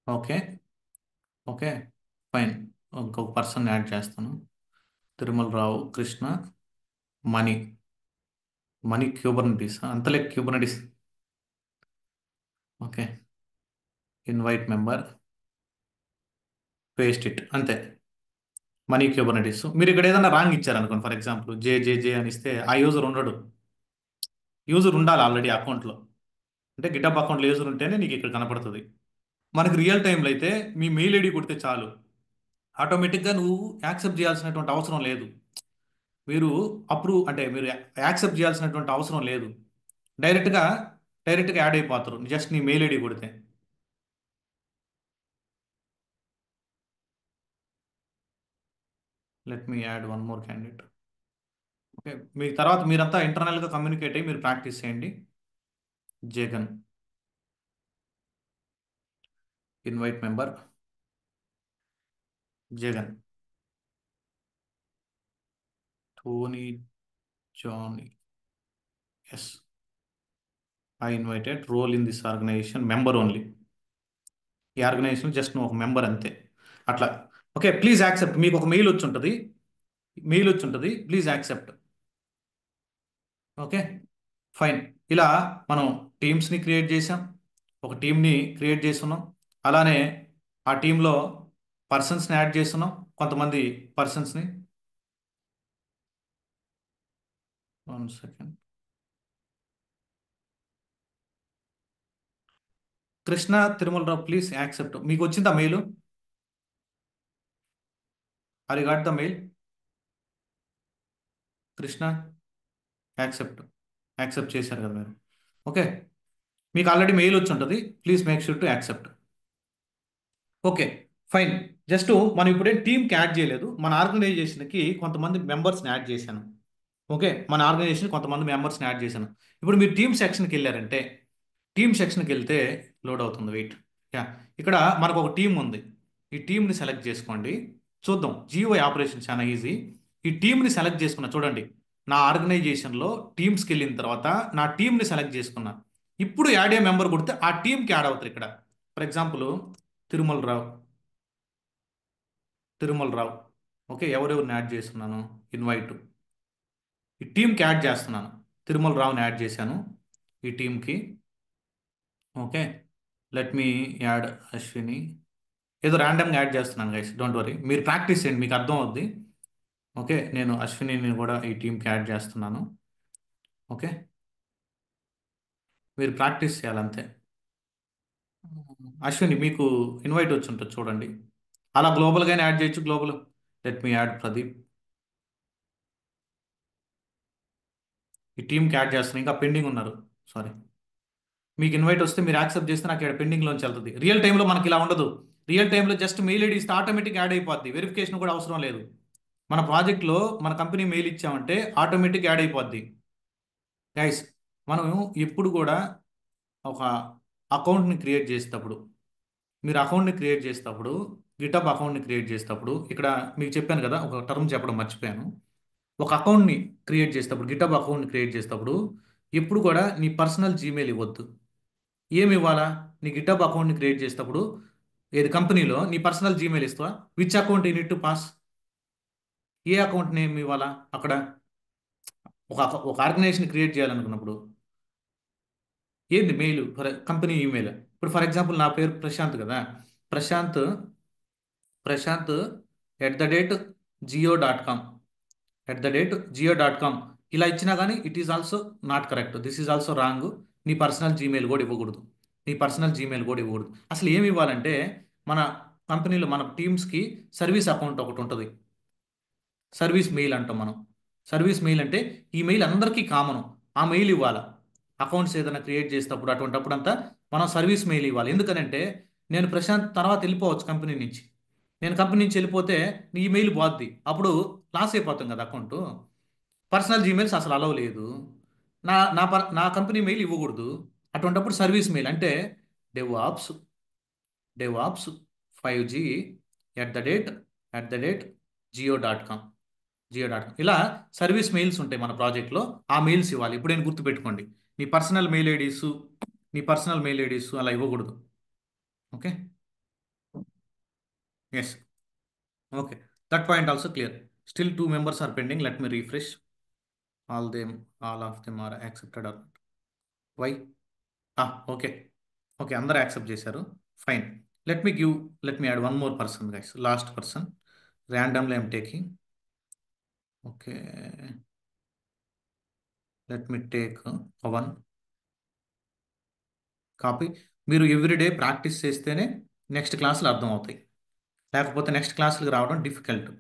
Okay okay fine. ఇంకొక పర్సన్ యాడ్ చేస్తాను, తిరుమల రావు, కృష్ణ, మనీ క్యూబర్నెటీస్, అంతలే Kubernetes. Okay, invite member, paste it, అంతే. మనీ క్యూబర్నెటీస్. మీరు ఇక్కడ ఏదైనా రాంగ్ ఇచ్చారనుకోండి, ఫర్ ఎగ్జాంపుల్ జే అని ఇస్తే ఆ యూజర్ ఉండడు. యూజర్ ఉండాలి ఆల్రెడీ అకౌంట్లో. అంటే గిటప్ అకౌంట్లో యూజర్ ఉంటేనే నీకు ఇక్కడ కనపడుతుంది. మనకు రియల్ టైంలో అయితే మీ మెయిల్ ఐడి కొడితే చాలు, ఆటోమేటిక్గా నువ్వు యాక్సెప్ట్ చేయాల్సినటువంటి అవసరం లేదు. మీరు మీరు యాక్సెప్ట్ చేయాల్సినటువంటి అవసరం లేదు. డైరెక్ట్గా యాడ్ అయిపోతారు జస్ట్ నీ మెయిల్ ఐడి కొడితే. Let me add one more candidate. Okay, మీ తర్వాత మీరంతా ఇంటర్నల్గా కమ్యూనికేట్ అయ్యి మీరు ప్రాక్టీస్ చేయండి. Jagan invite member, Jagan. Tony Johnny, yes, I invited. Role in this organization member only. ఈ ఆర్గనైజేషన్ జస్ట్ నువ్వు ఒక మెంబర్ అంతే, అట్లా. Okay, please accept. మీకు ఒక మెయిల్ వచ్చి ఉంటుంది, ప్లీజ్ యాక్సెప్ట్. Okay fine. ఇలా మనం టీమ్స్ని క్రియేట్ చేసాం, ఒక టీంని క్రియేట్ చేస్తున్నాం. అలానే ఆ టీంలో పర్సన్స్ని యాడ్ చేస్తున్నాం, కొంతమంది పర్సన్స్ని. 1 second. Krishna Tirumalarao please accept. మీకు వచ్చిందా mail? Are you got the mail? Krishna accept చేశారు కదా మీరు. ఓకే, మీకు ఆల్రెడీ మెయిల్ వచ్చి ఉంటుంది, please make sure to accept. Okay, fine. Just మనం ఇప్పుడే టీంకి యాడ్ చేయలేదు, మన ఆర్గనైజేషన్కి కొంతమంది మెంబర్స్ని యాడ్ చేశాను. ఓకే, మన ఆర్గనైజేషన్ కొంతమంది మెంబర్స్ని యాడ్ చేశాను. ఇప్పుడు మీరు టీమ్ సెక్షన్కి వెళ్ళారంటే, టీమ్ సెక్షన్కి వెళ్తే లోడ్ అవుతుంది, వెయిట్. యా, ఇక్కడ మనకు ఒక టీం ఉంది. ఈ టీంని సెలెక్ట్ చేసుకోండి. చూద్దాం, జిఓఐ ఆపరేషన్ చాలా ఈజీ. ఈ టీంని సెలెక్ట్ చేసుకున్నా చూడండి, నా ఆర్గనైజేషన్లో టీమ్స్కి వెళ్ళిన తర్వాత నా టీంని సెలెక్ట్ చేసుకున్నా. ఇప్పుడు యాడ్ ఏ మెంబర్ కొడితే ఆ టీంకి యాడ్ అవుతారు. ఇక్కడ for example Tirumala Rao. Okay, ఎవరెవరిని యాడ్ చేస్తున్నాను, ఇన్వైట్. ఈ టీంకి యాడ్ చేస్తున్నాను, తిరుమల రావుని యాడ్ చేశాను ఈ టీంకి. Okay, let me add Ashwini. ఏదో ర్యాండమ్గా యాడ్ చేస్తున్నాను గైస్, డోంట్ వరీ, మీరు ప్రాక్టీస్ చేయండి, మీకు అర్థం అవుద్ది. ఓకే, నేను అశ్వినిని కూడా ఈ టీంకి యాడ్ చేస్తున్నాను. ఓకే, మీరు ప్రాక్టీస్ చేయాలంతే. అశ్విని, మీకు ఇన్వైట్ వచ్చి ఉంటుంది చూడండి. అలా గ్లోబల్గానే యాడ్ చేయొచ్చు. Global, let me add Pradeep. ఈ టీంకి యాడ్ చేస్తున్నాను, ఇంకా పెండింగ్ ఉన్నారు, సారీ. మీకు ఇన్వైట్ వస్తే మీరు యాక్సెప్ట్ చేస్తే నాకు ఇక్కడ పెండింగ్లోంచి వెళ్తుంది. రియల్ టైంలో మనకి ఇలా ఉండదు. రియల్ టైంలో జస్ట్ మెయిల్ ఐడి ఇస్తే ఆటోమేటిక్ యాడ్ అయిపోద్ది, వెరిఫికేషన్ కూడా అవసరం లేదు. మన ప్రాజెక్ట్లో మన కంపెనీ మెయిల్ ఇచ్చామంటే ఆటోమేటిక్ యాడ్ అయిపోద్ది. గైస్, మనం ఎప్పుడు కూడా ఒక అకౌంట్ని క్రియేట్ చేసేటప్పుడు, మీరు అకౌంట్ని క్రియేట్ చేసేటప్పుడు, గిటప్ అకౌంట్ని క్రియేట్ చేసేటప్పుడు, ఇక్కడ మీకు చెప్పాను కదా, ఒక టర్మ్ చెప్పడం మర్చిపోయాను. ఒక అకౌంట్ని క్రియేట్ చేసేటప్పుడు, గిటప్ అకౌంట్ని క్రియేట్ చేసేటప్పుడు ఎప్పుడు కూడా నీ పర్సనల్ జీమెయిల్ ఇవ్వద్దు. ఏమి ఇవ్వాలా? నీ గిటప్ అకౌంట్ని క్రియేట్ చేసేటప్పుడు ఏది కంపెనీలో నీ పర్సనల్ జీమెయిల్ ఇస్తావా? Which account you need to pass? A account name ఇవ్వాలా? అక్కడ ఒక ఆర్గనైజేషన్ క్రియేట్ చేయాలనుకున్నప్పుడు ఏంది మెయిల్? For company email. ఇప్పుడు ఫర్ ఎగ్జాంపుల్ నా పేరు ప్రశాంత్ కదా, ప్రశాంత్ @geo.com @geo.com ఇలా ఇచ్చినా కానీ it is also not correct. This is also wrong. నీ పర్సనల్ జీమెయిల్ కూడా ఇవ్వకూడదు. అసలు ఏమి ఇవ్వాలంటే, మన కంపెనీలో మన టీమ్స్కి సర్వీస్ అకౌంట్ ఒకటి ఉంటుంది, సర్వీస్ మెయిల్ అంటాం మనం. సర్వీస్ మెయిల్ అంటే ఈ మెయిల్ అందరికీ కామను, ఆ మెయిల్ ఇవ్వాలి. అకౌంట్స్ ఏదైనా క్రియేట్ చేసేటప్పుడు అటువంటిప్పుడు అంతా మనం సర్వీస్ మెయిల్ ఇవ్వాలి. ఎందుకనంటే నేను ప్రశాంత్ తర్వాత వెళ్ళిపోవచ్చు కంపెనీ నుంచి. నేను కంపెనీ నుంచి వెళ్ళిపోతే ఈ మెయిల్ పోద్ది, అప్పుడు లాస్ అయిపోతాం కదా అకౌంట్. పర్సనల్ జీమెయిల్స్ అసలు అలవ్ లేదు. నా కంపెనీ మెయిల్ ఇవ్వకూడదు. అటువంటిప్పుడు సర్వీస్ మెయిల్ అంటే డెవాప్స్ 5G @geo.com ఇలా సర్వీస్ మెయిల్స్ ఉంటాయి మన ప్రాజెక్ట్లో. ఆ మెయిల్స్ ఇవ్వాలి. ఇప్పుడు నేను గుర్తుపెట్టుకోండి, నీ పర్సనల్ మెయిల్ ఐడీస్ అలా ఇవ్వకూడదు. Okay, yes. Okay, that point also clear. Still 2 members are pending. Let me refresh. All of them are accepted or why? Okay, అందరూ యాక్సెప్ట్ చేశారు. Fine. Let me add one more person guys, last person. Randomly I'm taking. Okay, let me take Pavan. Copy. మీరు everyday practice చేస్తేనే next క్లాసులు అర్థం అవుతాయి, లేకపోతే next క్లాసులకు రావడం difficult.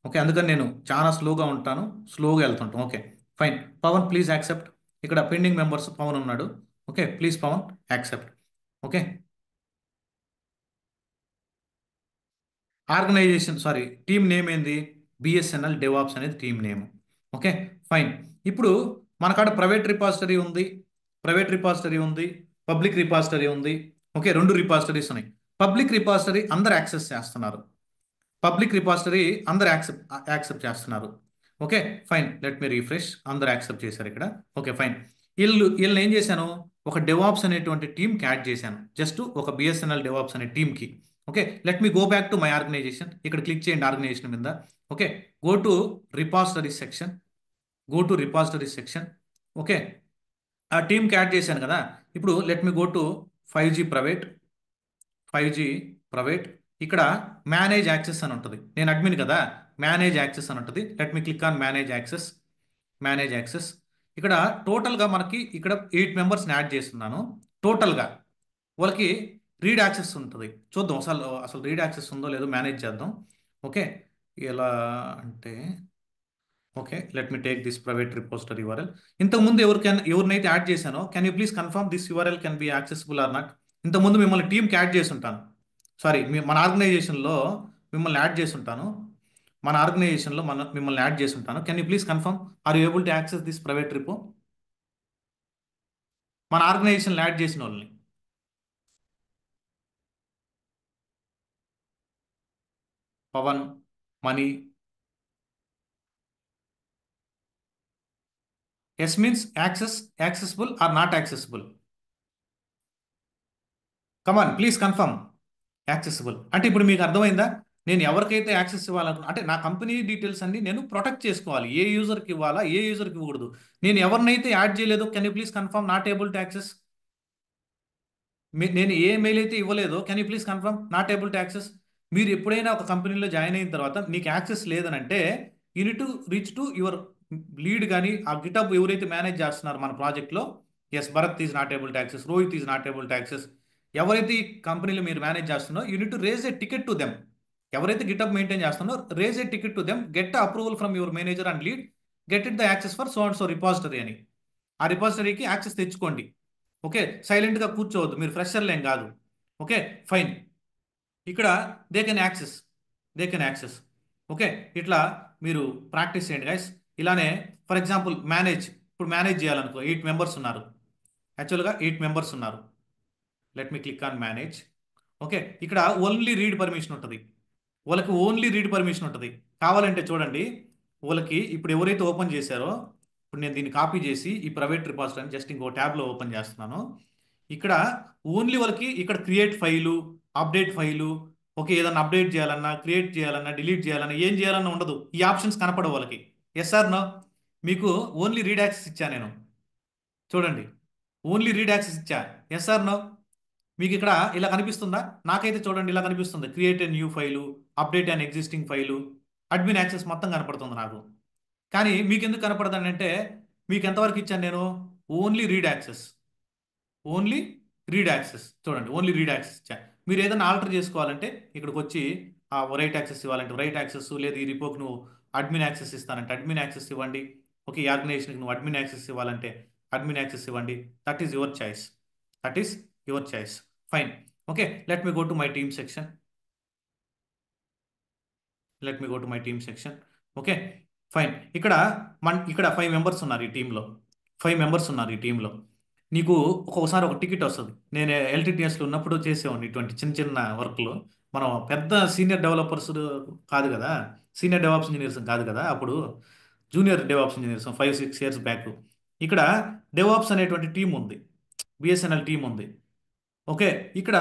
Okay, అందుకని నేను చాలా స్లోగా ఉంటాను, స్లోగా వెళ్తుంటాను. Okay, fine. Pavan please accept. ఇక్కడ పెండింగ్ మెంబర్స్ పవన్ ఉన్నాడు. Okay, please Pavan accept. Okay, team name ఏంది? బిఎస్ఎన్ఎల్ డెవాప్స్ అనేది టీమ్ నేమ్. Okay, fine. ఇప్పుడు మన కాడ ప్రైవేట్ రిపాజిటరీ ఉంది, పబ్లిక్ రిపాజిటరీ ఉంది. ఓకే, 2 రిపాజిటరీస్ ఉన్నాయి. పబ్లిక్ రిపాజిటరీ అందరు యాక్సెప్ట్ చేస్తున్నారు. Okay, fine. Let me refresh. అందరు యాక్సెప్ట్ చేశారు ఇక్కడ. Okay, fine. వీళ్ళని ఏం చేశాను, ఒక డెవాప్స్ అనేటువంటి టీంకి యాడ్ చేశాను, జస్ట్ ఒక బిఎస్ఎన్ఎల్ డెవాప్స్ అనే టీంకి. Okay, let me go back to my organization. ఇక్కడ క్లిక్ చేయండి ఆర్గనైజేషన్ మీద. Okay, go to repository section. Okay, ఆ టీంకి యాడ్ చేశాను కదా. ఇప్పుడు let me go to 5G private. ఇక్కడ మేనేజ్ యాక్సెస్ అని ఉంటుంది. నేను అడ్మిన్ కదా, మేనేజ్ యాక్సెస్ అని ఉంటుంది. Let me click on manage access. ఇక్కడ టోటల్గా మనకి ఇక్కడ 8 మెంబర్స్ని యాడ్ చేస్తున్నాను. టోటల్గా వాళ్ళకి రీడ్ యాక్సెస్ ఉంటుంది. చూద్దాం అసలు రీడ్ యాక్సెస్ ఉందో లేదో మేనేజ్ చేద్దాం. ఓకే, ఎలా అంటే, okay, let me take this private repository URL. ఇంతకుముందు ఎవరినైతే యాడ్ చేశానో, can you please confirm this URL can be accessible or not? ఇంతకుముందు మిమ్మల్ని టీంకి యాడ్ చేసి ఉంటాను. సారీ, మన ఆర్గనైజేషన్లో మిమ్మల్ని యాడ్ చేసి ఉంటాను. మిమ్మల్ని యాడ్ చేసి ఉంటాను. Can you please confirm, are you able to access this private repo? మన ఆర్గనైజేషన్లో యాడ్ చేసిన వాళ్ళని. Pavan, Mani. Yes means accessible or not accessible? Come on please confirm. Accessible అంటే ఇప్పుడు మీకు అర్థమైందా? నేను ఎవరికైతే యాక్సెస్ ఇవ్వాలను, అంటే నా కంపెనీ డీటెయిల్స్ అన్ని నేను ప్రొటెక్ట్ చేసుకోవాలి. ఏ యూజర్కి ఇవ్వాలా, ఏ యూజర్కి ఇవ్వకూడదు. నేను ఎవరినైతే యాడ్ చేయలేదో can you please confirm not able to access? నేను ఏ మెయిల్ అయితే ఇవ్వలేదో can you please confirm not able to access? మీరు ఎప్పుడైనా ఒక కంపెనీలో జాయిన్ అయిన తర్వాత నీకు యాక్సెస్ లేదనంటే you need to reach to your lead. కానీ ఆ గిటప్ ఎవరైతే మేనేజ్ చేస్తున్నారు మన ప్రాజెక్ట్లో, yes Bharat is not able to access, Rohit is not able to access, ఎవరైతే ఈ కంపెనీలో మీరు మేనేజ్ చేస్తున్నారో you need to raise a ticket to them. ఎవరైతే గిటప్ మెయింటైన్ చేస్తున్నారో raise a ticket to them, get approval from your manager and lead, get it the access for so and so repository అని. ఆ రిపాజిటరీకి access తెచ్చుకోండి. Okay, సైలెంట్గా కూర్చోవద్దు, మీరు ఫ్రెషర్లేం కాదు. Okay fine. ఇక్కడ they can access. Okay, ఇట్లా మీరు ప్రాక్టీస్ చేయండి గైస్. ఇలానే ఫర్ ఎగ్జాంపుల్ ఇప్పుడు మేనేజ్ చేయాలనుకో 8 మెంబర్స్ ఉన్నారు. యాక్చువల్గా 8 మెంబర్స్ ఉన్నారు. Let me click on manage. Okay, ఇక్కడ ఓన్లీ రీడ్ పర్మిషన్ ఉంటుంది. వాళ్ళకి ఓన్లీ రీడ్ పర్మిషన్ ఉంటుంది. కావాలంటే చూడండి, వాళ్ళకి ఇప్పుడు ఎవరైతే ఓపెన్ చేశారో, ఇప్పుడు నేను దీన్ని కాపీ చేసి ఈ ప్రైవేట్ రిపాజిటరీ జస్ట్ ఇంకో ట్యాబ్లో ఓపెన్ చేస్తున్నాను. ఇక్కడ ఓన్లీ వాళ్ళకి ఇక్కడ create file, update file, okay ఏదన్నా అప్డేట్ చేయాలన్నా, క్రియేట్ చేయాలన్నా, డిలీట్ చేయాలన్నా, ఏం చేయాలన్నా ఉండదు. ఈ ఆప్షన్స్ కనపడవు వాళ్ళకి. Yes or no? మీకు ఓన్లీ రీడ్ యాక్సెస్ ఇచ్చా నేను. చూడండి, ఓన్లీ రీడ్ యాక్సెస్ ఇచ్చా. Yes or no? మీకు ఇక్కడ ఇలా కనిపిస్తుందా? నాకైతే చూడండి ఇలా కనిపిస్తుంది. Create a new file, update and existing file, admin access మొత్తం కనపడుతుంది నాకు. కానీ మీకు ఎందుకు కనపడదండి అంటే, మీకు ఎంతవరకు ఇచ్చాను నేను? Only read access. చూడండి, ఓన్లీ రీడ్ యాక్సెస్ ఇచ్చా. మీరు ఏదైనా ఆల్టర్ చేసుకోవాలంటే ఇక్కడికి వచ్చి ఆ రైట్ యాక్సెస్ ఇవ్వాలంటే రైట్ యాక్సెస్, లేదా ఈ రిపోకి నువ్వు అడ్మిన్ యాక్సెస్ ఇస్తానంటే అడ్మిన్ యాక్సెస్ ఇవ్వండి. ఓకే, ఈ ఆర్గనైజేషన్కి నువ్వు అడ్మిన్ యాక్సెస్ ఇవ్వాలంటే అడ్మిన్ యాక్సెస్ ఇవ్వండి. That is your choice. Fine. Okay, let me go to my team section. Okay fine. ఇక్కడ 5 మెంబర్స్ ఉన్నారు ఈ టీంలో. నీకు ఒక్కొక్కసారి ఒక టికెట్ వస్తుంది. నేను ఎల్టీటీఎస్లో ఉన్నప్పుడు చేసేవాడిని ఇటువంటి చిన్న చిన్న వర్క్లు. మనం పెద్ద సీనియర్ డెవలపర్స్ కాదు కదా, సీనియర్ డెవాప్స్ ఇంజనీర్స్ కాదు కదా, అప్పుడు junior DevOps engineers 5-6 years back. ఇక్కడ డెవాప్స్ అనేటువంటి టీం ఉంది, బిఎస్ఎన్ఎల్ టీం ఉంది. ఓకే, ఇక్కడ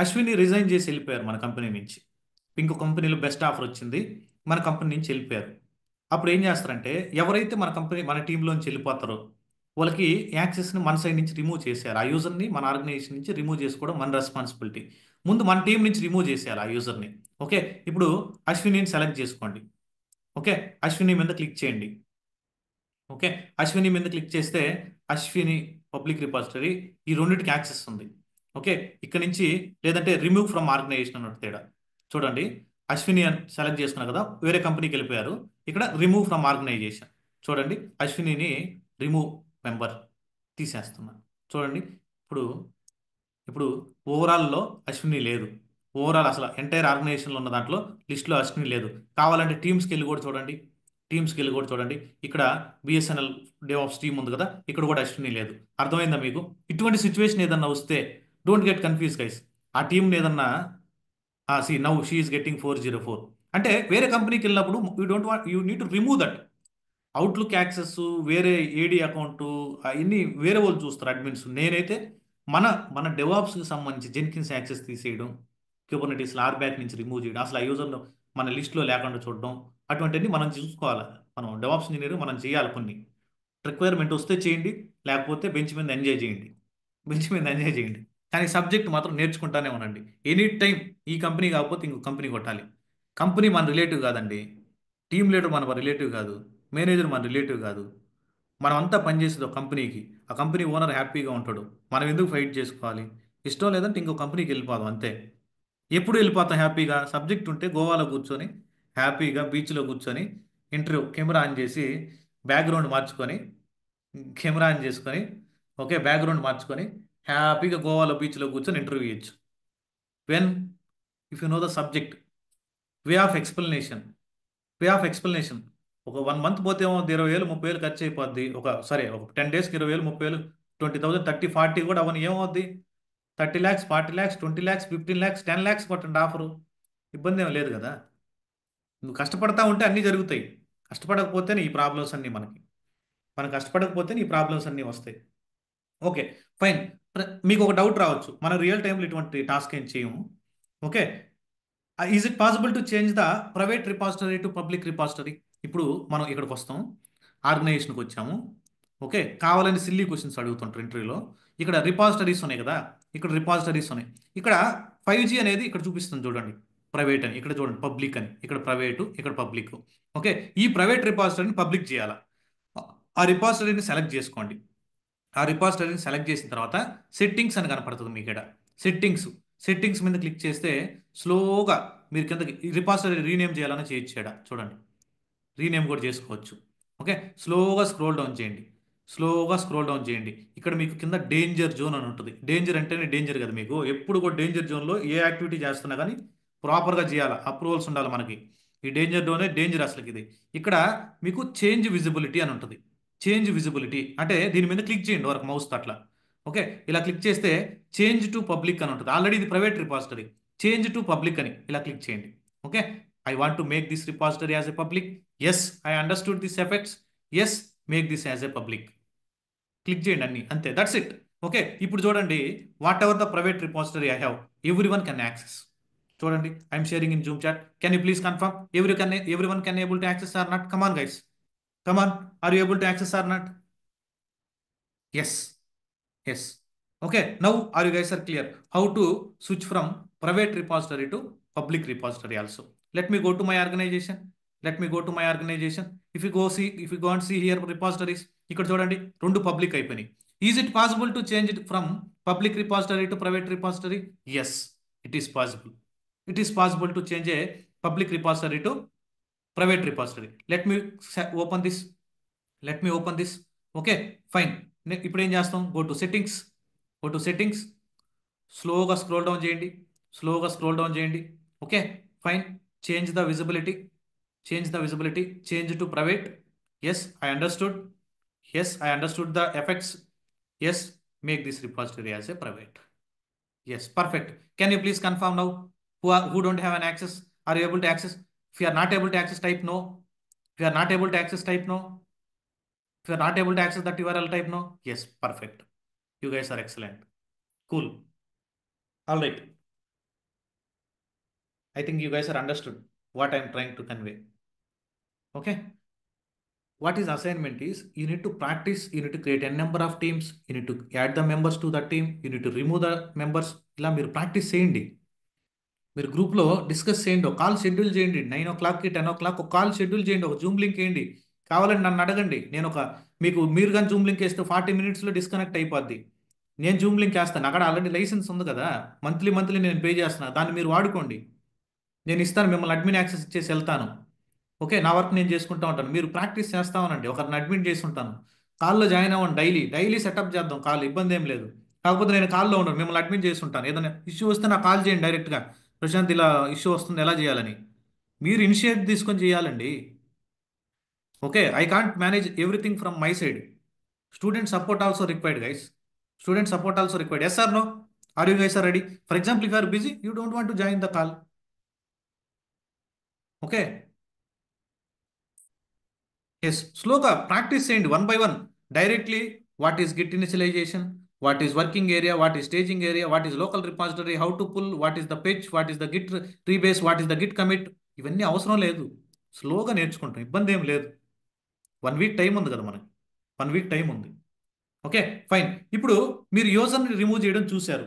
అశ్విని రిజైన్ చేసి వెళ్ళిపోయారు మన కంపెనీ నుంచి. ఇంకో కంపెనీలో బెస్ట్ ఆఫర్ వచ్చింది, మన కంపెనీ నుంచి వెళ్ళిపోయారు. అప్పుడు ఏం చేస్తారంటే, ఎవరైతే మన టీంలోంచి వెళ్ళిపోతారో వాళ్ళకి యాక్సెస్ని మన సైడ్ నుంచి రిమూవ్ చేసేయాలి. ఆ యూజర్ని మన ఆర్గనైజేషన్ నుంచి రిమూవ్ చేసుకోవడం మన రెస్పాన్సిబిలిటీ. ముందు మన టీం నుంచి రిమూవ్ చేసేయాలి ఆ యూజర్ని. ఓకే, ఇప్పుడు అశ్వినిని సెలెక్ట్ చేసుకోండి. ఓకే, అశ్విని మీద క్లిక్ చేయండి. ఓకే, అశ్విని మీద క్లిక్ చేస్తే అశ్విని పబ్లిక్ రిపాజిటరీ, ఈ రెండింటికి యాక్సెస్ ఉంది. ఓకే, ఇక్కడ నుంచి లేదంటే రిమూవ్ ఫ్రమ్ ఆర్గనైజేషన్ అన్నట్టు తేడా. చూడండి, అశ్విని సెలెక్ట్ చేసుకున్నారు కదా, వేరే కంపెనీకి వెళ్ళిపోయారు. ఇక్కడ రిమూవ్ ఫ్రమ్ ఆర్గనైజేషన్. చూడండి, అశ్వినిని రిమూవ్ మెంబర్ తీసేస్తున్నాను. చూడండి, ఇప్పుడు ఓవరాల్లో అశ్విని లేదు. ఓవరాల్ అసలు ఎంటైర్ ఆర్గనైజేషన్లో ఉన్న దాంట్లో లిస్ట్లో అశ్విని లేదు. కావాలంటే టీమ్స్కి వెళ్ళి కూడా చూడండి. ఇక్కడ బిఎస్ఎన్ఎల్ డెవాప్స్ టీమ్ ఉంది కదా, ఇక్కడ కూడా అశ్విని లేదు. అర్థమైందా మీకు? ఇటువంటి సిచ్యువేషన్ ఏదన్నా వస్తే డోంట్ గెట్ కన్ఫ్యూజ్ గైస్. ఆ టీంని ఏదన్నా నౌ షీ ఈస్ గెట్టింగ్ 404 అంటే వేరే కంపెనీకి వెళ్ళినప్పుడు you need to remove that. Outlook access, వేరే ఏడీ అకౌంట్, అవన్నీ వేరే వాళ్ళు చూస్తారు అడ్మిన్స్. నేనైతే మన డెవాప్స్కి సంబంధించి జెన్కిన్స్ యాక్సెస్ తీసేయడం, క్యూబర్నెటీస్లో ఆర్బ్యాక్ నుంచి రిమూవ్ చేయడం, అసలు ఆ యూజర్లో మన లిస్ట్లో లేకుండా చూడడం, అటువంటివన్నీ మనం చూసుకోవాలి. మనం డెవాప్స్ ఇంజనీర్ మనం చేయాలి. కొన్ని రిక్వైర్మెంట్ వస్తే చేయండి, లేకపోతే బెంచ్ మీద ఎంజాయ్ చేయండి. కానీ సబ్జెక్ట్ మాత్రం నేర్చుకుంటానే ఉండండి. ఎనీ టైం ఈ కంపెనీ కాకపోతే ఇంకో కంపెనీ కొట్టాలి. కంపెనీ మన రిలేటివ్ కాదండి, టీమ్ లీడర్ మన రిలేటివ్ కాదు, మేనేజర్ మన రిలేటివ్ కాదు. మనం అంతా పనిచేసేది ఒక కంపెనీకి. ఆ కంపెనీ ఓనర్ హ్యాపీగా ఉంటాడు, మనం ఎందుకు ఫైట్ చేసుకోవాలి? ఇష్టం లేదంటే ఇంకో కంపెనీకి వెళ్ళిపోదాం అంతే. ఎప్పుడు వెళ్ళిపోతాం హ్యాపీగా? సబ్జెక్ట్ ఉంటే గోవాలో కూర్చొని హ్యాపీగా బీచ్లో కూర్చొని ఇంటర్వ్యూ కెమెరా ఆన్ చేసి బ్యాక్గ్రౌండ్ మార్చుకొని బ్యాక్గ్రౌండ్ మార్చుకొని హ్యాపీగా గోవాలో బీచ్లో కూర్చొని ఇంటర్వ్యూ ఇవ్వచ్చు. When if you know the subject, way of explanation, ఒక 1 మంత్ పోతే ఏమో 20,000 30,000 ఖర్చు అయిపోద్ది. ఒక 10 డేస్కి 20,000 30,000 20,000 30 40 కూడా అవన్నీ ఏమవుద్ది? 30 lakhs 40 lakhs 20 lakhs 15 lakhs 10 lakhs కొట్టండి ఆఫరు, ఇబ్బంది ఏం లేదు కదా. నువ్వు కష్టపడతా ఉంటే అన్నీ జరుగుతాయి. కష్టపడకపోతేనే ఈ ప్రాబ్లమ్స్ అన్నీ మనం కష్టపడకపోతేనే ఈ ప్రాబ్లమ్స్ అన్నీ వస్తాయి. Okay fine. మీకు ఒక డౌట్ రావచ్చు, మనం రియల్ టైంలో ఇటువంటి టాస్క్ ఏం చేయము. Okay, is it possible to change the private repository to public repository? ఇప్పుడు మనం ఇక్కడికి వస్తాం, ఆర్గనైజేషన్కి వచ్చాము. ఓకే, కావాలని సిల్లీ క్వశ్చన్స్ అడుగుతుంటారు ఇంటర్వ్యూలో. ఇక్కడ రిపాజిటరీస్ ఉన్నాయి కదా, ఇక్కడ రిపాజిటరీస్ ఉన్నాయి. ఇక్కడ 5G అనేది ఇక్కడ చూపిస్తుంది చూడండి, ప్రైవేట్ అని. ఇక్కడ చూడండి పబ్లిక్ అని, ఇక్కడ ప్రైవేటు, ఇక్కడ పబ్లిక్. ఓకే, ఈ ప్రైవేట్ రిపాజిటరీని పబ్లిక్ చేయాలా? ఆ రిపాజిటరీని సెలెక్ట్ చేసుకోండి. ఆ రిపాజిటరీని సెలెక్ట్ చేసిన తర్వాత సెట్టింగ్స్ అని కనపడుతుంది మీకు ఇక్కడ. సెట్టింగ్స్ మీద క్లిక్ చేస్తే స్లోగా మీరు కిందకి ఈ రిపాజిటరీ రీనేమ్ చేయాలని చేయొచ్చాడ చూడండి, రీనేమ్ కూడా చేసుకోవచ్చు. ఓకే, స్లోగా స్క్రోల్ డౌన్ చేయండి. ఇక్కడ మీకు కింద డేంజర్ జోన్ అని ఉంటుంది. డేంజర్ అంటేనే డేంజర్ కదా మీకు. ఎప్పుడు కూడా డేంజర్ జోన్లో ఏ యాక్టివిటీ చేస్తున్నా కానీ ప్రాపర్గా చేయాలి, అప్రూవల్స్ ఉండాలి మనకి. ఈ డేంజర్ జోనే డేంజర్ అసలుకి ఇది. ఇక్కడ మీకు చేంజ్ విజిబిలిటీ అని ఉంటుంది. చేంజ్ విజిబిలిటీ అంటే దీని మీద క్లిక్ చేయండి వరకు మౌస్ అట్లా. ఓకే, ఇలా క్లిక్ చేస్తే చేంజ్ టు పబ్లిక్ అని ఉంటుంది. ఆల్రెడీ ఇది private repository, change to public అని ఇలా క్లిక్ చేయండి. Okay, I want to make this repository as a public. Yes, I understood this effects. Yes, make this as a public. Click చేయండి అన్ని, అంతే, that's it. Okay, ఇప్పుడు చూడండి, whatever the private repository I have, everyone can access. చూడండి, I'm sharing in Zoom chat. Can you please confirm everyone can able to access or not? Come on guys, come on, are you able to access or not? Yes. Okay, now are you guys are clear how to switch from private repository to public repository also? Let me go to my organization. If you go and see here repositories, ఇక్కడ చూడండి రెండు public అయిపోయినాయి. Is it possible to change it from public repository to private repository? Yes, it is possible to change a public repository to private repository. Let me open this. Okay fine. ఇప్పుడు ఏం చేస్తాం? Go to settings, స్లోగా scroll down చేయండి. Okay fine. Change the visibility, change to private. Yes, I understood the effects. Yes, make this repository as a private. Yes, perfect. Can you please confirm now who don't have an access? Are you able to access? If you are not able to access, type no. If you are not able to access, type no. If you are not able to access that URL, type no. Yes, perfect. You guys are excellent. Cool. All right. I think you guys are understood what I'm trying to convey. Okay. What is assignment is, you need to practice, you need to create a number of teams, you need to add the members to the team, you need to remove the members. ఇలా మీరు practice చేయండి. మీరు గ్రూప్లో discuss చేయండి, ఒక call schedule చేయండి. 9 o'clockకి 10 o'clock ఒక call schedule చేయండి, ఒక జూమ్ లింక్ వేయండి. కావాలండి నన్ను అడగండి, నేను మీరు కానీ జూమ్ లింక్ వేస్తే 40 minutesలో డిస్కనెక్ట్ అయిపోద్ది. నేను జూమ్ లింక్ వేస్తాను, అక్కడ ఆల్రెడీ లైసెన్స్ ఉంది కదా, మంత్లీ నేను పే చేస్తున్నా, దాన్ని మీరు వాడుకోండి. నేను ఇస్తాను, మిమ్మల్ని అడ్మిన్ యాక్సెస్ ఇచ్చేసి వెళ్తాను. ఓకే, నా వర్క్ నేను చేసుకుంటా ఉంటాను, మీరు ప్రాక్టీస్ చేస్తామనండి. ఒకరిని అడ్మిట్ చేసి ఉంటాను, కాల్లో జాయిన్ అవ్వండి. డైలీ సెటప్ చేద్దాం కాల్, ఇబ్బంది ఏం లేదు. కాకపోతే నేను కాల్లో ఉండను, మిమ్మల్ని అడ్మిట్ చేసి ఉంటాను. ఏదైనా ఇష్యూ వస్తే నాకు కాల్ చేయండి డైరెక్ట్గా, ప్రశాంత్ ఇలా ఇష్యూ వస్తుంది ఎలా చేయాలని. మీరు ఇనిషియేట్ తీసుకొని చేయాలండి. Okay, I can't manage everything from my side. Student support also required guys. Yes or no? Are you guys are ready? For example, if you are busy, you don't want to join the call. Okay, yes, స్లోగా practice చేయండి, 1 by 1. Directly what is git initialization, what is working area, what is staging area, what is local repository, how to pull, what is the fetch, what is the git rebase, what is the git commit. ఇవన్నీ అవసరం లేదు, స్లోగా నేర్చుకుంటాం, ఇబ్బంది ఏం లేదు. 1 week time ఉంది కదా మనకి, 1 week టైం ఉంది. Okay fine. ఇప్పుడు మీరు యూజర్ని రిమూవ్ చేయడం చూశారు.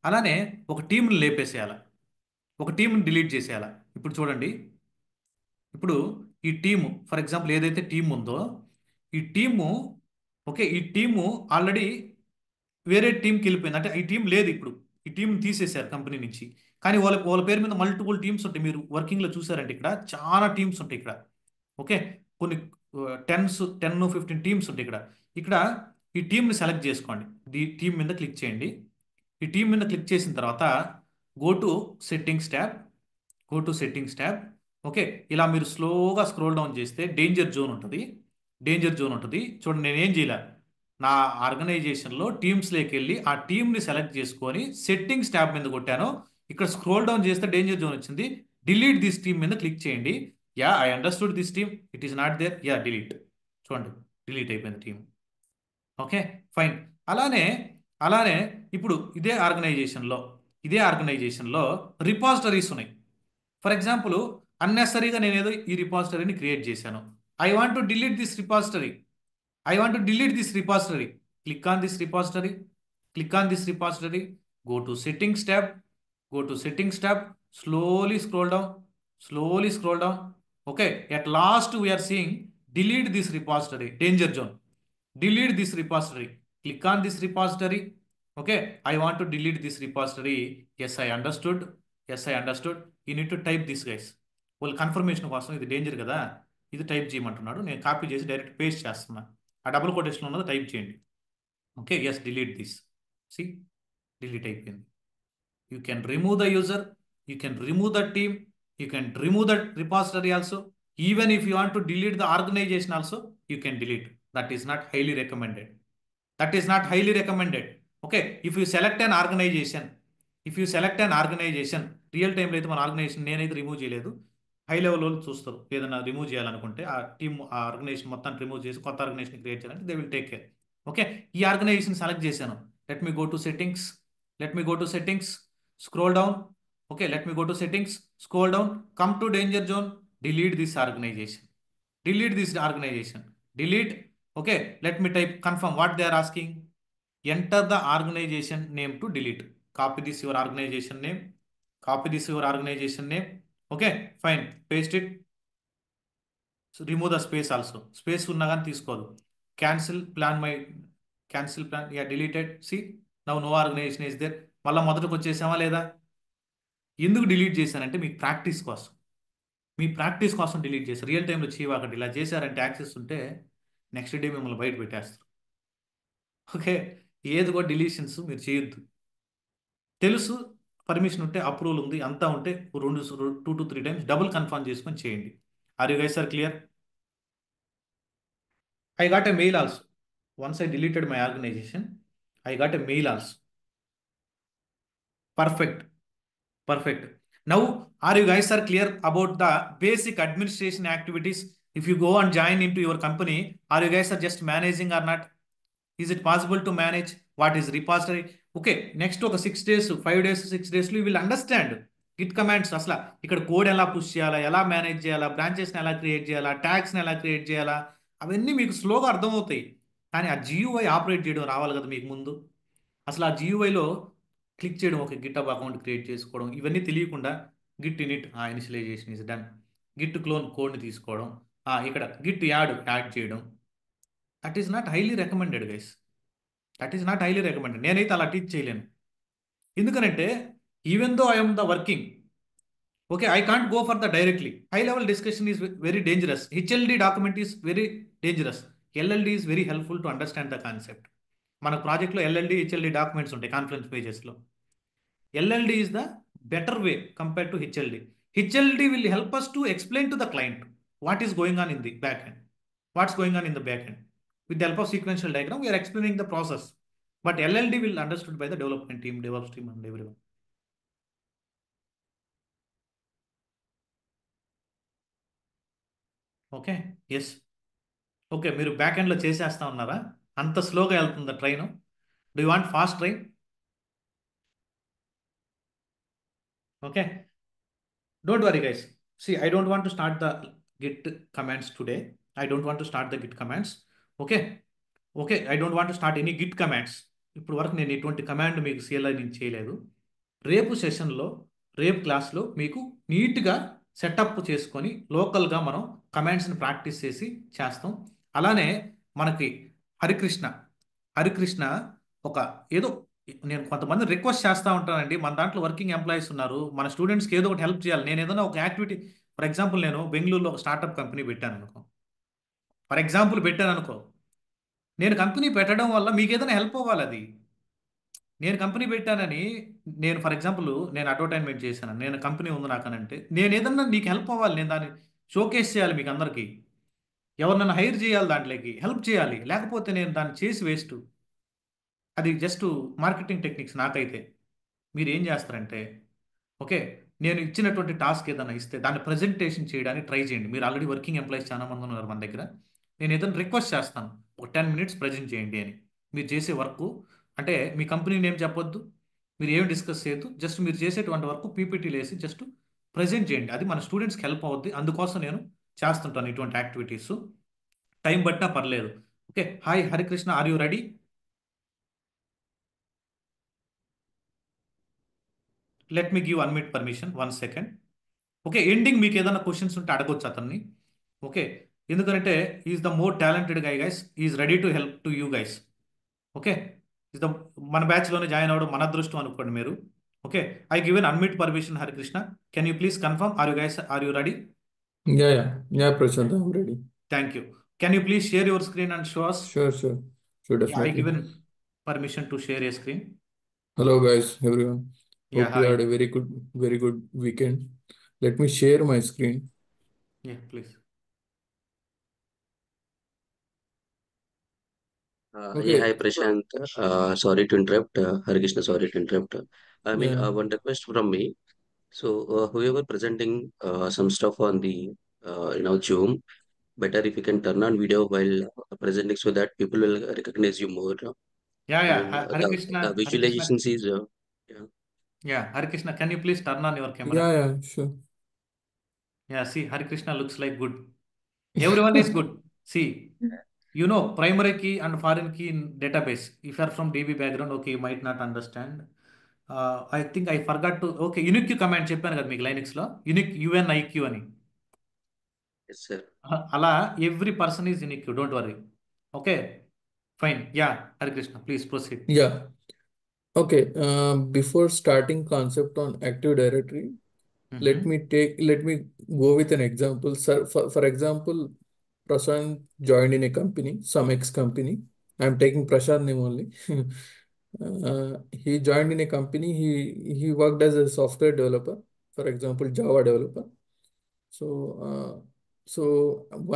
అలానే ఒక టీంని లేపేసేయాలి, ఒక టీంని డిలీట్ చేసేయాలి. ఇప్పుడు చూడండి, ఇప్పుడు ఈ టీము, ఫర్ ఎగ్జాంపుల్ ఏదైతే టీం ఉందో ఈ టీము, ఓకే, ఈ టీము ఆల్రెడీ వేరే టీంకి వెళ్ళిపోయింది. అంటే ఈ టీం లేదు, ఇప్పుడు ఈ టీంని తీసేశారు కంపెనీ నుంచి. కానీ వాళ్ళ పేరు మీద మల్టిపుల్ టీమ్స్ ఉంటాయి. మీరు వర్కింగ్లో చూసారంటే ఇక్కడ చాలా టీమ్స్ ఉంటాయి ఇక్కడ. ఓకే, కొన్ని 10-15 టీమ్స్ ఉంటాయి ఇక్కడ. ఈ టీంని సెలెక్ట్ చేసుకోండి, టీం మీద క్లిక్ చేయండి. ఈ టీం మీద క్లిక్ చేసిన తర్వాత go to settings tab, go to settings tab. Okay, ఇలా మీరు స్లోగా స్క్రోల్ డౌన్ చేస్తే డేంజర్ జోన్ ఉంటుంది. డేంజర్ జోన్ ఉంటుంది. చూడండి, నేనేం చేయలే, నా ఆర్గనైజేషన్లో టీమ్స్లోకి వెళ్ళి ఆ టీంని సెలెక్ట్ చేసుకొని సెట్టింగ్స్ ట్యాబ్ మీద కొట్టాను. ఇక్కడ స్క్రోల్ డౌన్ చేస్తే డేంజర్ జోన్ వచ్చింది. డిలీట్ దిస్ టీమ్ మీద క్లిక్ చేయండి. Yeah, I understood this team, it is not there. Yeah, delete. చూడండి, డిలీట్ అయిపోయింది టీం. Okay, fine. అలానే అలానే ఇప్పుడు ఇదే ఆర్గనైజేషన్లో రిపాజిటరీస్ ఉన్నాయి. ఫర్ ఎగ్జాంపుల్, అన్నెసరీగా నేనేదో ఈ రిపాజిటరీని క్రియేట్ చేశాను. I want to delete this repository. I want to delete this repository. Click on this repository. Click on this repository. Go to settings tab. Go to settings tab. Slowly scroll down. Slowly scroll down. Okay. At last we are seeing delete this repository. Danger zone. Delete this repository. Click on this repository. Okay. I want to delete this repository. Yes, I understood. Yes, I understood. You need to type this, guys. వాళ్ళు confirmation కోసం ఇది danger కదా, ఇది type చేయమంటున్నాడు. నేను copy చేసి direct paste చేస్తున్నా. ఆ డబుల్ కొటేషన్ ఉన్నది టైప్ చేయండి. Okay, yes, delete this. See, delete అయిపోయింది. You can remove the user, you can remove the team, you can remove the repository also. Even if you want to delete the organization also, you can delete. That is not highly recommended. That is not highly recommended. Okay, if you select an organization, real టైంలో అయితే మన organisation నేనైతే remove చేయలేదు. High లెవెల్లో చూస్తారు, ఏదైనా remove చేయాలనుకుంటే ఆ టీమ్, ఆ ఆర్గనైజేషన్ మొత్తాన్ని రిమూవ్ చేసి కొత్త ఆర్గనైజేషన్ క్రియేట్ చేయాలంటే they will take care. Okay, ఈ ఆర్గనైజేషన్ సెలెక్ట్ చేశాను. Let me go to settings, scroll down. Okay, let me go to settings, scroll down, come to danger zone, delete this organization. Delete. Okay, let me type confirm what they are asking. Enter the organization name to delete. Copy this your organization name. Okay, fine. Paste it. So remove the space also. Space unna gaani teeskodu. Cancel plan. Yeah, deleted. See, now no organization is there. మళ్ళీ మొదటికి వచ్చేసామా లేదా? ఎందుకు delete చేశానంటే మీ practice కోసం delete చేశారు. Real టైంలో చేయవాకండి. ఇలా చేశారంటే యాక్సెస్ ఉంటే నెక్స్ట్ డే మిమ్మల్ని బయట పెట్టేస్తారు. ఓకే, ఏది కూడా డిలీషన్స్ మీరు చేయొద్దు. తెలుసు, పర్మిషన్ ఉంటే, అప్రూవల్ ఉంది, అంతా ఉంటే 2 to 3 times డబుల్ కన్ఫర్మ్ చేసుకొని చేయండి. Are you guys are clear? I got a mail also. Once I deleted my organization, I got a mail also. Perfect. Now, are you guys are clear about the basic administration activities? If you go and join into your company, are you guys are just managing or not? Is it possible to manage? What is repository? Okay, next ఒక 6 days, 5 days, 6 days you will understand Git commands. అసలు ఇక్కడ code ఎలా push చేయాలా, ఎలా manage చేయాలా, బ్రాంచెస్ని ఎలా create చేయాలా, ట్యాగ్స్ని ఎలా క్రియేట్ చేయాలా, అవన్నీ మీకు స్లోగా అర్థమవుతాయి. కానీ ఆ GUI ఆపరేట్ చేయడం రావాలి కదా మీకు ముందు. అసలు ఆ GUIలో క్లిక్ చేయడం, ఒక గిట్హబ్ అకౌంట్ క్రియేట్ చేసుకోవడం, ఇవన్నీ తెలియకుండా git init initialization is done, git clone కోడ్ని తీసుకోవడం, ఇక్కడ గిట్ యాడ్ చేయడం, that is not highly recommended guys. నేనైతే అలా టీచ్ చేయలేను. ఎందుకనంటే even though I'm the working, okay, I can't go for the directly. High level discussion is very dangerous. HLD document is very dangerous. LLD is very helpful to understand the concept. మన ప్రాజెక్ట్లో LLD, HLD documents ఉంటాయి conference పేజెస్లో. LLD is the better way compare to HLD. HLD will help us to explain to the client what is going on in the back end. With the help of sequential diagram, we are explaining the process. But LLD will understood by the development team, DevOps team, and everyone. Okay, yes. Okay, మీరు back ఎండ్లో చేసేస్తా ఉన్నారా? అంత స్లోగా వెళ్తుందా train? Do you want fast train? Okay, don't worry guys. See, I don't want to start the git commands today. Okay, I don't want to start any git commands. ఇప్పుడు వరకు నేను ఎటువంటి కమాండ్ మీకు CLI నుంచి చేయలేదు. రేపు సెషన్లో, రేపు క్లాస్లో మీకు నీట్గా సెటప్ చేసుకొని లోకల్గా మనం కమాండ్స్ని ప్రాక్టీస్ చేస్తాం. అలానే మనకి హరికృష్ణ ఒక ఏదో, నేను కొంతమంది రిక్వెస్ట్ చేస్తూ ఉంటానండి, మన దాంట్లో వర్కింగ్ ఎంప్లాయీస్ ఉన్నారు, మన స్టూడెంట్స్కి ఏదో ఒకటి హెల్ప్ చేయాలి. నేను ఏదైనా ఒక యాక్టివిటీ, ఫర్ ఎగ్జాంపుల్ నేను బెంగళూరులో ఒక స్టార్టప్ కంపెనీ పెట్టాను అనుకో, నేను కంపెనీ పెట్టడం వల్ల మీకు ఏదైనా హెల్ప్ అవ్వాలి. అది నేను కంపెనీ పెట్టానని, నేను ఫర్ ఎగ్జాంపుల్ నేను అడ్వర్టైజ్మెంట్ చేశాను, నేను కంపెనీ ఉంది నాకనంటే, నేను ఏదన్నా నీకు హెల్ప్ అవ్వాలి, నేను దాన్ని షోకేస్ చేయాలి మీకు అందరికీ, ఎవరినైనా హైర్ చేయాలి, దాంట్లోకి హెల్ప్ చేయాలి, లేకపోతే నేను దాన్ని చేసి వేస్ట్. అది జస్ట్ మార్కెటింగ్ టెక్నిక్స్ నాకైతే. మీరు ఏం చేస్తారంటే, ఓకే, నేను ఇచ్చినటువంటి టాస్క్ ఏదైనా ఇస్తే దాన్ని ప్రజెంటేషన్ చేయడానికి ట్రై చేయండి. మీరు ఆల్రెడీ వర్కింగ్ ఎంప్లాయీస్ చాలా మంది ఉన్నారు మన దగ్గర. నేను ఏదైనా రిక్వెస్ట్ చేస్తాను, ఒక 10 మినిట్స్ ప్రజెంట్ చేయండి అని. మీరు చేసే వర్క్ అంటే మీ కంపెనీ నేమ్ చెప్పొద్దు, మీరు ఏం డిస్కస్ చేయొద్దు, జస్ట్ మీరు చేసేటువంటి వర్క్ పీపీటీలు వేసి జస్ట్ ప్రజెంట్ చేయండి. అది మన స్టూడెంట్స్కి హెల్ప్ అవుద్ది. అందుకోసం నేను చేస్తుంటాను ఇటువంటి యాక్టివిటీస్. టైం పట్టినా పర్లేదు. Okay, hi Harikrishna, are you ready? Let me give unmute permission 1 second. Okay, ending మీకు ఏదైనా క్వశ్చన్స్ ఉంటే అడగొచ్చు అతన్ని. ఓకే, ఎందుకంటే is the more talented guy guys, is ready to help to you guys. Okay, is the మన బ్యాచ్లోనే join అవ్వడం మన అదృష్టం అనుకోండి మీరు. Okay, I given unmute permission Harikrishna. Can you please confirm, are you guys, are you ready? Yeah, Prashant, I'm ready. Thank you. Can you please share your screen and show us? Sure, I definitely. Given permission to share a screen. Hello, guys, everyone. Yeah, Hope you hi. had a very good weekend. Let me share my screen. Yeah, please. Yeah, Okay. hi Prashant. Sorry to interrupt. Harikrishna, sorry to interrupt. Yeah. One request from me. So, whoever presenting some stuff on the Zoom, better if you can turn on video while presenting so that people will recognize you more. Yeah, And Harikrishna, the visualizations is yeah. Yeah, Harikrishna, can you please turn on your camera? Yeah, sure. Yeah, see, Harikrishna looks like good. Everyone is good. See, you know, primary key and foreign key in database. If you are from DB background, okay, you might not understand. I think I forgot to. Okay, unique command చెప్పాను కదా మీకు Linux లో, unique UNIQ అని. Yes, sir. అలా every person is unique. Don't worry. Okay, fine. Yeah, Harikrishna, please proceed. Yeah. Okay. Before starting concept on Active Directory, let me go with an example. Sir, for example, Prashant joined in a company, some ex company. I'm taking Prashant name only. He joined in a company. He worked as a software developer, for example, Java developer. So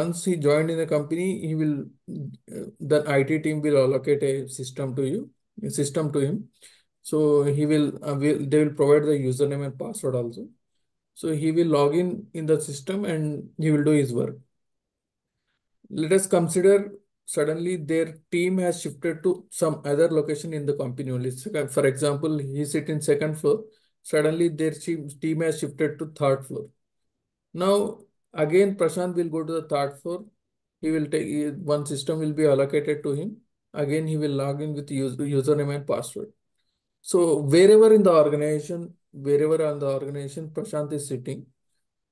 once he joined in the company, the IT team will allocate a system to him. So they will provide the username and password also. So he will log in the system and he will do his work. Let us consider suddenly their team has shifted to some other location in the company only. For example, he sit in second floor. Suddenly their team has shifted to third floor. Now, again, Prashant will go to the third floor. He will take one system will be allocated to him. Again, he will log in with username and password. So wherever on the organization, Prashant is sitting,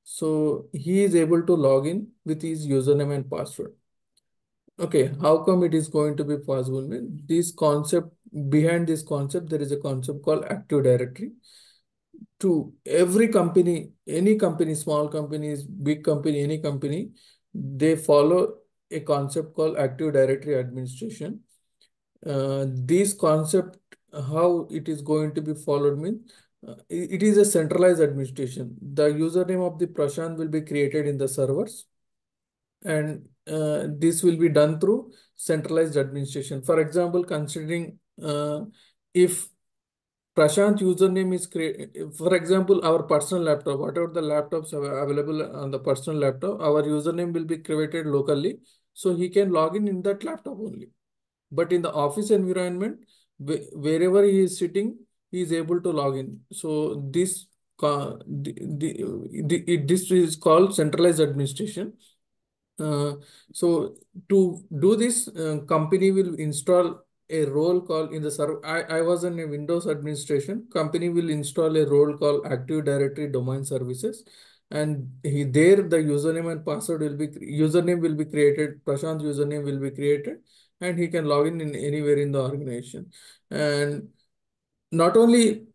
so he is able to log in with his username and password. Okay, how come it is going to be possible? Behind this concept, there is a concept called Active Directory. To every company, any company, small companies, big company, any company, they follow a concept called Active Directory administration. This concept, how it is going to be followed means, it is a centralized administration. The username of the Prashant will be created in the servers, and this will be done through centralized administration. For example, considering if Prashant username is created, for example, our personal laptop, whatever the laptops are available on the personal laptop, our username will be created locally. So he can log in that laptop only. But in the office environment, wherever he is sitting, he is able to log in. So this is called centralized administration. So to do this, company will install a role called in the server. I was in a Windows administration. Company will install a role called Active Directory Domain Services, and there the username and password will be created. Prashant username will be created, and he can log in anywhere in the organization. And not only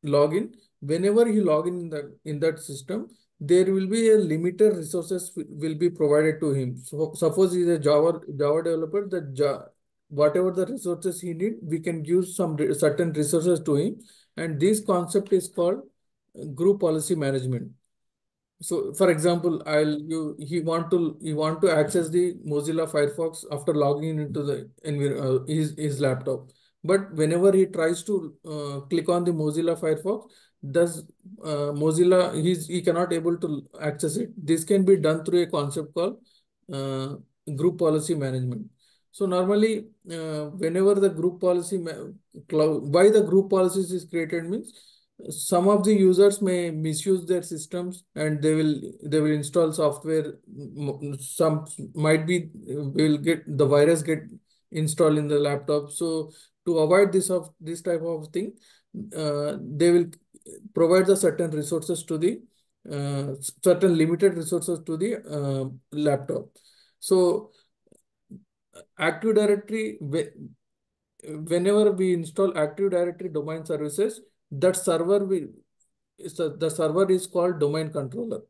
log in, whenever he log in that system, there will be a limited resources will be provided to him. So suppose he is a Java developer, whatever the resources he need, we can give some certain resources to him. And this concept is called group policy management. So, for example, he want to access the Mozilla Firefox after logging into the his laptop. But whenever he tries to click on the Mozilla Firefox, does he cannot able to access it. This can be done through a concept called uh, group policy management. So normally, whenever the group policy why the group policies is created means some of the users may misuse their systems and they will install software. Some might be will get the virus get installed in the laptop. So to avoid this type of thing, they will provide the certain resources to the certain limited resources to the laptop. So Active Directory, whenever we install Active Directory domain services, that server the server is called domain controller.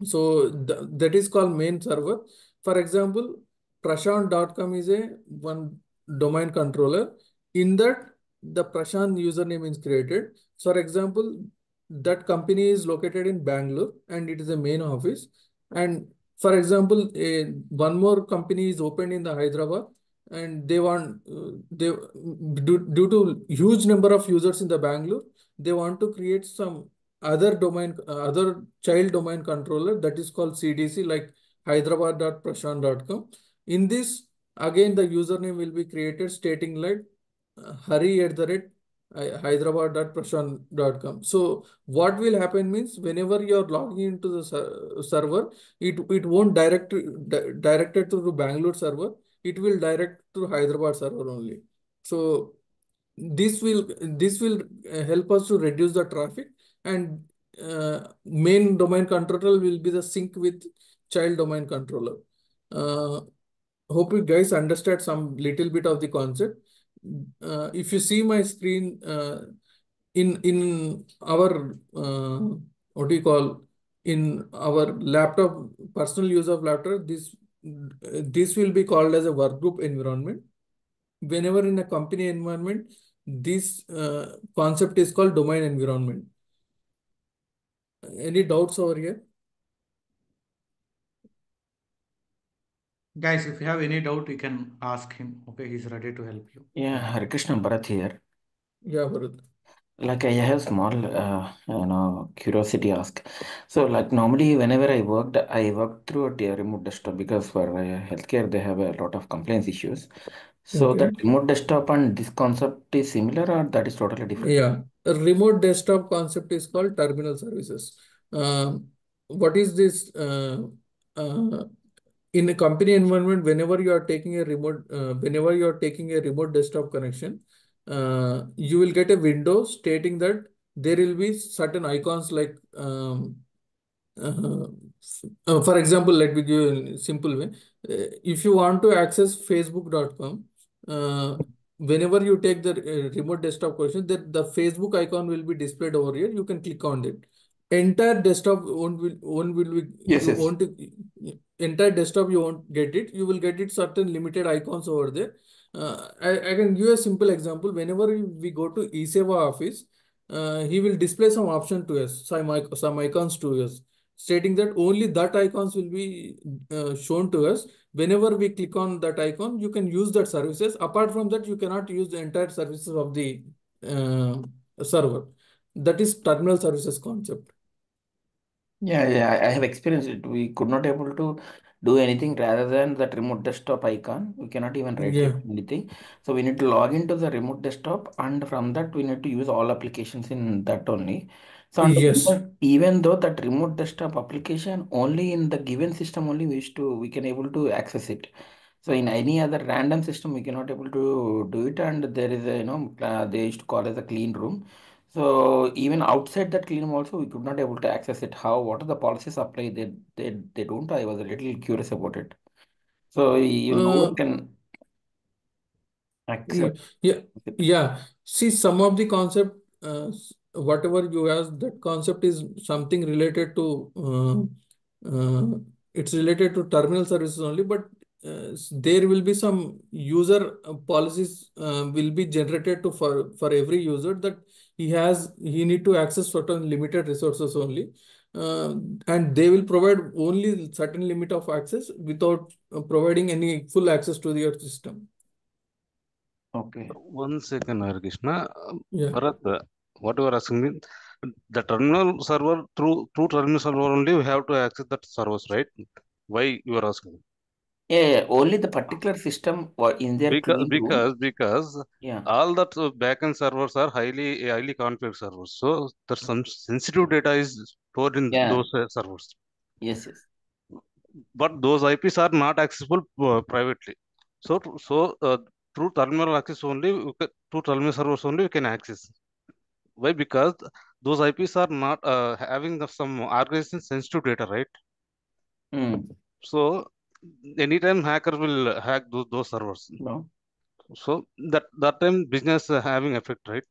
So that is called main server. For example, prashant.com is a one domain controller. In that, the Prashant username is created. So for example, that company is located in Bangalore and it is a main office. And for example, one more company is opened in the Hyderabad, and they want due to huge number of users in the Bangalore, they want to create some other child domain controller that is called CDC, like hyderabad.prashant.com. In this, again, the username will be created stating like hari@hyderabad.prashant.com. So what will happen means whenever you're logging into the server, it won't directed to the Bangalore server. It will direct to Hyderabad server only. So this will help us to reduce the traffic, and main domain controller will be the sync with child domain controller. Hope you guys understand some little bit of the concept. If you see my screen, in our what do you call, in our laptop, personal use of laptop, this will be called as a workgroup environment. Whenever in a company environment, this concept is called domain environment. Any doubts over here? Guys, if you have any doubt, you can ask him. Okay, he's ready to help you. Yeah, Hare Krishna, Bharat here. Yeah, Bharat. Like I have small, curiosity ask. So like normally whenever I worked through a remote desktop because for healthcare they have a lot of compliance issues. So Okay. that remote desktop and this concept is similar or that is totally different? Yeah, a remote desktop concept is called terminal services. What is this? In a company environment, whenever you are taking a remote desktop connection, you will get a window stating that there will be certain icons like uh, for example, let me give you a simple way. If you want to access facebook.com, whenever you take the remote desktop connection, the Facebook icon will be displayed over here. You can click on it. Entire desktop won't be, Yes, you yes. want to, entire desktop you won't get it. You will get it certain limited icons over there. I can give a simple example. Whenever we go to eSeva office, he will display some option to us, some icons to us, stating that only that icons will be shown to us. Whenever we click on that icon, you can use that services. Apart from that, you cannot use the entire services of the server. That is terminal services concept. Yeah, I have experienced it. We could not able to do anything rather than that remote desktop icon. We cannot even right click Yeah. anything. So we need to log into the remote desktop and from that we need to use all applications in that only. So and Yes. even though that remote desktop application only in the given system only we can able to access it. So in any other random system we cannot able to do it, and there is a they used to call as a clean room. So even outside that clean room also we could not able to access it. What are the policies apply? They don't. I was a little curious about it. So no Uh, one can yeah, accept yeah, it. yeah. See, some of the concept, whatever you ask, that concept is something related to, it's related to terminal services only. But there will be some user policies will be generated for every user that he need to access certain limited resources only, and they will provide only certain limit of access without providing any full access to your system. Okay. One second, Krishna. Yeah. Bharat, what you are asking me, the terminal server through terminal server only we have to access that servers, right? Why you are asking? Yeah, only the particular system in their clean room. Because Yeah. all that backend servers are highly configured servers, so there's some sensitive data is stored in Yeah. those servers. Yes. But those IPs are not accessible privately. So through terminal access only, through terminal servers only we can access. Why? Because those IPs are not having some organization sensitive data, right? So anytime hacker will hack those servers. No. So that time business having effect, right?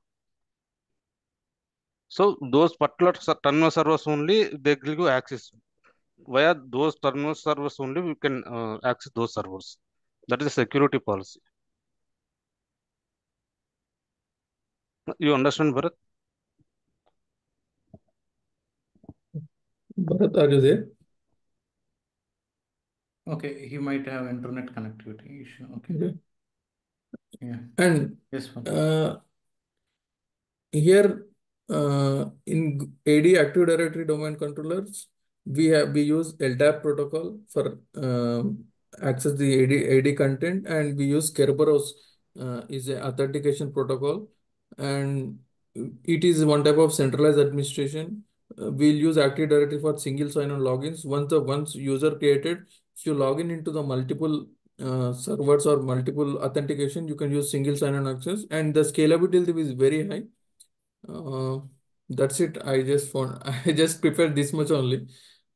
So those particular terminal servers only they give you access. Via those terminal servers only we can access those servers. That is a security policy. You understand, Bharat? Bharat, are you there? Okay, he might have internet connectivity issue. Okay. Yeah. And yes, here in AD Active Directory domain controllers, we use LDAP protocol for access the AD content, and we use Kerberos is an authentication protocol, and it is one type of centralized administration. We'll use Active Directory for single sign-on logins. Once user created, if you log in into the multiple servers or multiple authentication, you can use single sign-on access, and the scalability is very high. That's it. I just prepared this much only,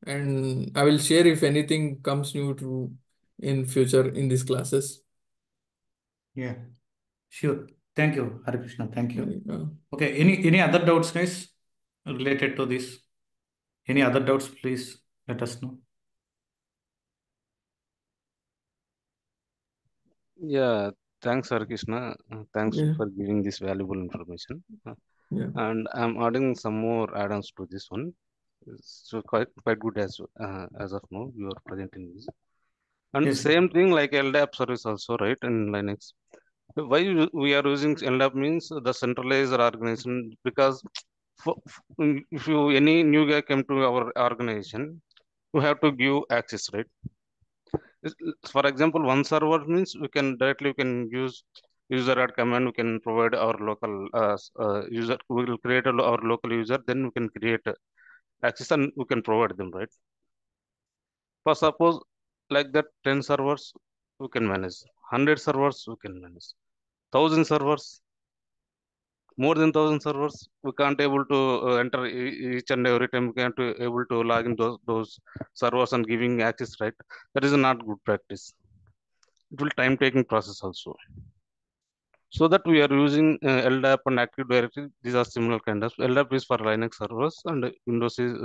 and I will share if anything comes new to in future in these classes. Yeah, sure. Thank you, Hare Krishna. Thank you. Okay. Any other doubts, guys, related to this? Any other doubts? Please let us know. Yeah, thanks, Hare Krishna. Thanks Yeah. for giving this valuable information. Yeah. And I'm adding some more add-ons to this one. So quite good as of now you are presenting this. And Yes. same thing like LDAP service also, right, in Linux. Why we are using LDAP means the centralized organization, because if any new guy come to our organization, you have to give access, right? For example, one server means we can use user add command. We can provide our local user. We will create our local user. Then we can create access and we can provide them, right? For suppose like that 10 servers we can manage, 100 servers we can manage, 1,000 servers, more than 1,000 servers we can't able to enter each and every time. We can't able to log in those servers and giving access, right? That is not good practice. It will time taking process also. So that we are using LDAP and Active Directory. These are similar kind of. LDAP is for Linux servers, and Windows is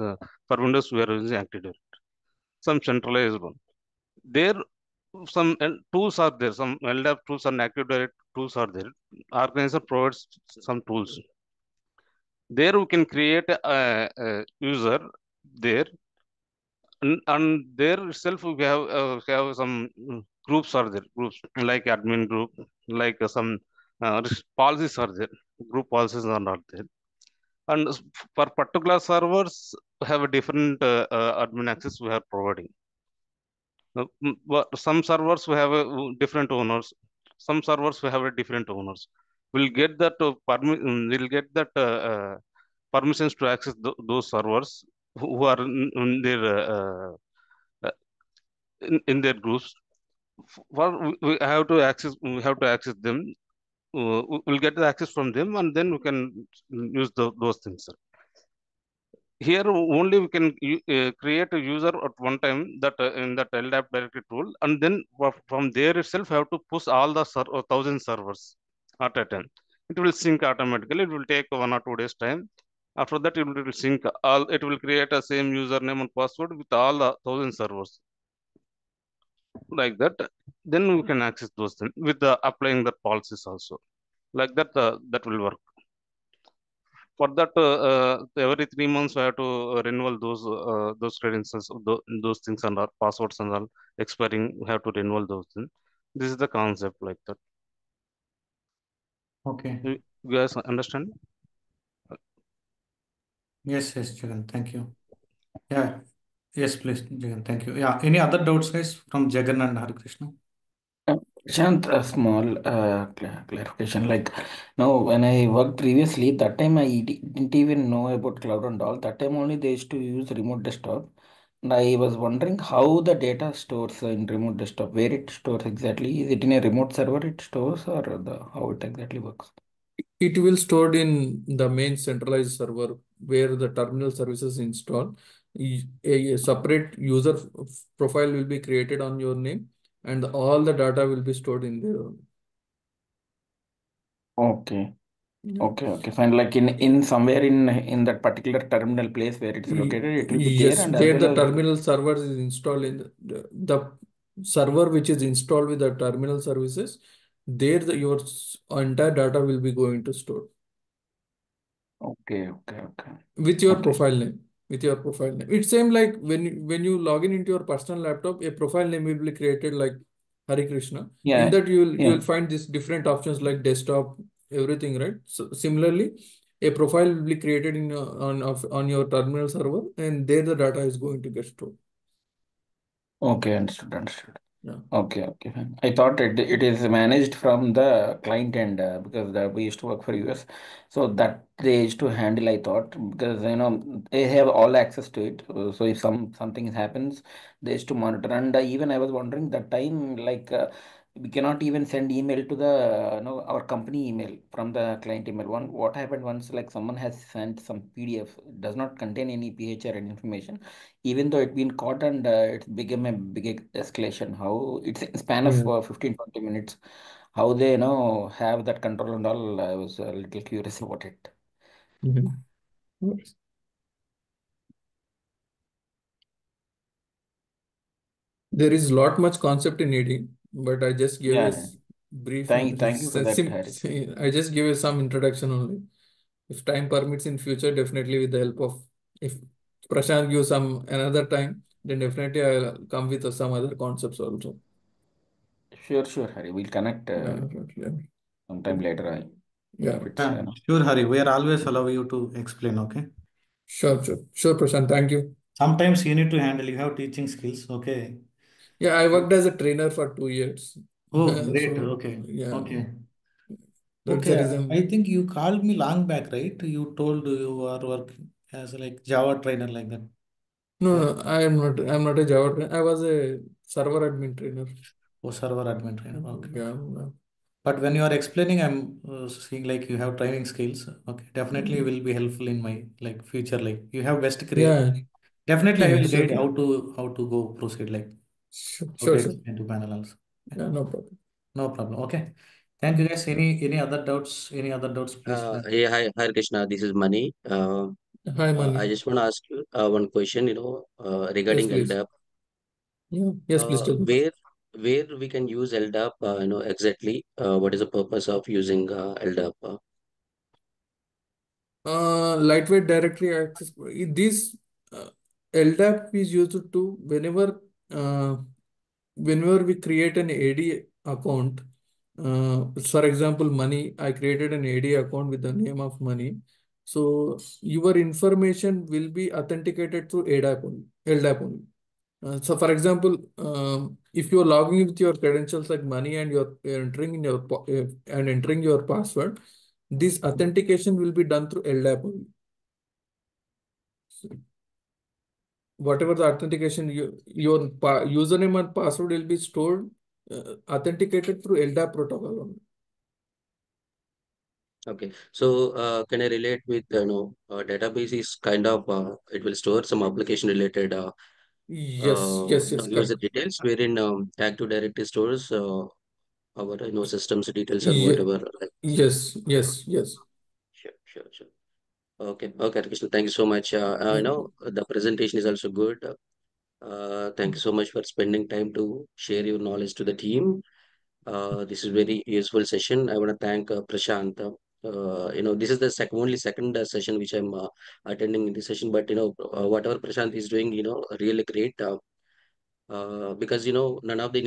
for Windows we are using Active Directory. Some centralized one. There some tools are there. Some LDAP tools and Active Directory tools are there. Organizer provides some tools. There we can create a user there, and there itself we have some groups are there. Groups like admin group, like some policies are there. Group policies are not there. And for particular servers, we have a different admin access we are providing. But some servers we have different owners. Some servers we have a different owners. We'll get that permissions to access those servers who are in their uh, in their groups. We have to access. We have to access them. We'll get the access from them, and then we can use those things. Here only we can create a user at one time, that in that LDAP directory tool, and then from there itself have to push all the 1,000 servers at a time. It will sync automatically. It will take 1 or 2 days time. After that, it will sync all. It will create a same username and password with all the 1,000 servers. like that. Then we can access those things with the applying the policies also. Like that, that will work. For that, every 3 months we have to renewal those credentials, those things and our passwords and all expiring. We have to renewal those things. This is the concept like that. Okay. You guys understand? Yes, Jagan. Thank you. Yeah. Yes, please, Jagan. Thank you. Yeah. Any other doubts, guys, from Jagan and Hare Krishna? Shant, a small clarification. Like, now, when I worked previously, that time didn't even know about cloud and all. That time only they used to use remote desktop. And I was wondering how the data stores in remote desktop, where it stores exactly. Is it in a remote server it stores, or how it exactly works? It will stored in the main centralized server where the terminal services install. A separate user profile will be created on your name, and all the data will be stored in there. Okay. Yeah. Okay, fine. Like in somewhere in that particular terminal place where it's located, it will be there, Yes, and as where well the as terminal server is installed in the server which is installed with the terminal services, there your entire data will be going to store okay. with your Okay. profile name. With your profile name, it's same like when you log in into your personal laptop, a profile name will be created like Hari Krishna. In Yeah, that you'll yeah. find these different options like desktop, everything, right? So similarly, a profile will be created in on your terminal server, and there the data is going to get stored. Okay, understood. Yeah. Okay, fine. I thought it is managed from the client end because we used to work for US, so that they used to handle. I thought because they have all access to it. So if something happens, they used to monitor. And even I was wondering that time, like we cannot even send email to the our company email from the client email. What happened once, like someone has sent some PDF, does not contain any PHR information, even though it been caught, and it's become a big escalation. How it's a span of Yeah. 15-20 minutes, how they have that control and all. I was a little curious about it. Yes. There is lot much concept in AD, but I just gave a Yeah, brief. thank you for that, Harry. I just gave you some introduction only. If time permits in future, definitely with the help of, if Prashant gives some another time, then definitely I'll come with some other concepts also. Sure, Harry. We'll connect Yeah. sometime later. Yeah. If it's Sure, Hari. We are always allow you to explain. Okay. Sure, Prashant. Thank you. Sometimes you need to handle. You have teaching skills. Okay. Yeah, I worked as a trainer for 2 years. Oh, great. So Okay. yeah, Okay. that's the Okay. I reason. think you called me long back, right? You told you are working as like Java trainer like that. No, I am not. I'm not a Java trainer. I was a server admin trainer. Oh, server admin trainer. Okay. Yeah. But when you are explaining, I'm seeing like you have training skills. Okay, definitely will be helpful in my like future. Like you have best career. Yeah. Definitely, I will Sure. guide how to go proceed. Like how to Sure. explain to panel also. Yeah, no problem. No problem. Okay. Thank you guys. Any other doubts? Any other doubts, please? Hey, hi Krishna. This is Mani. Hi, I Mani. just want to ask you one question. Yes, Regarding please. LDAP. Yeah. Yes, please tell me. Where we can use LDAP. Exactly. What is the purpose of using LDAP? Lightweight directory access. This LDAP is used to uh, whenever we create an AD account. For example, money. I created an AD account with the name of money. So your information will be authenticated through LDAP only. So, for example, if you are logging in with your credentials like money and you're entering in and entering your password, this authentication will be done through LDAP only. So, whatever the authentication, your username and password will be stored, authenticated through LDAP protocol only. Okay, so can I relate with database is kind of it will store some application related Yes, user correct. details, wherein Active Directory stores our systems details or Ye- whatever. Like, yes. sure. Okay, Krishna, thank you so much. I know the presentation is also good. Thank you so much for spending time to share your knowledge to the team. This is very useful session. I want to thank Prashant. This is the only second session which I'm attending in this session, but whatever Prashant is doing, really great. Because none of the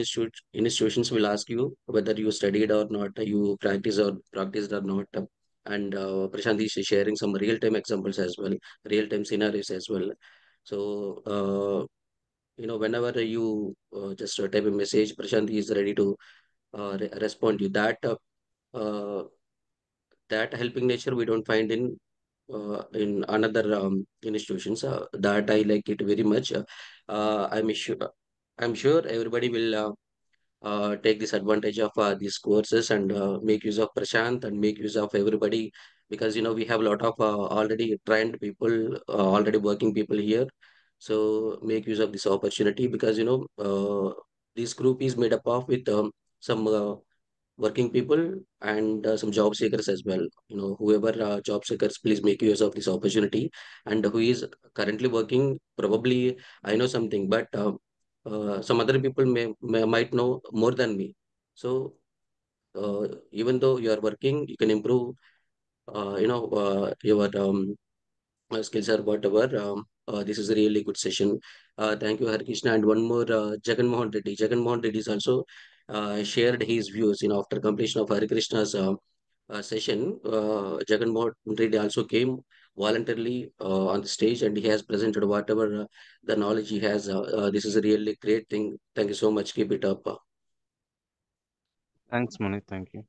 institutions will ask you whether you studied or not, you practiced or not. And Prashant is sharing some real-time examples as well, real-time scenarios as well. So whenever you just type a message, Prashant is ready to respond to you. Uh, that helping nature we don't find in another institutions. That I like it very much. I'm sure everybody will take this advantage of these courses and make use of Prashant and make use of everybody, because we have a lot of already trained people, already working people here. So make use of this opportunity, because this group is made up of with some working people and some job seekers as well. Whoever job seekers, please make use of this opportunity. And who is currently working, probably I know something, but some other people might know more than me. So even though you are working, you can improve your skills or whatever. This is a really good session. Thank you, Harikrishna. And one more, Jagan Mohan Reddy. Jagan Mohan Reddy is also shared his views. After completion of Harikrishna's session, Jagan Mohan Reddy also came voluntarily on the stage, and he has presented whatever the knowledge he has. This is a really great thing. Thank you so much. Keep it up. Thanks, Mani. Thank you.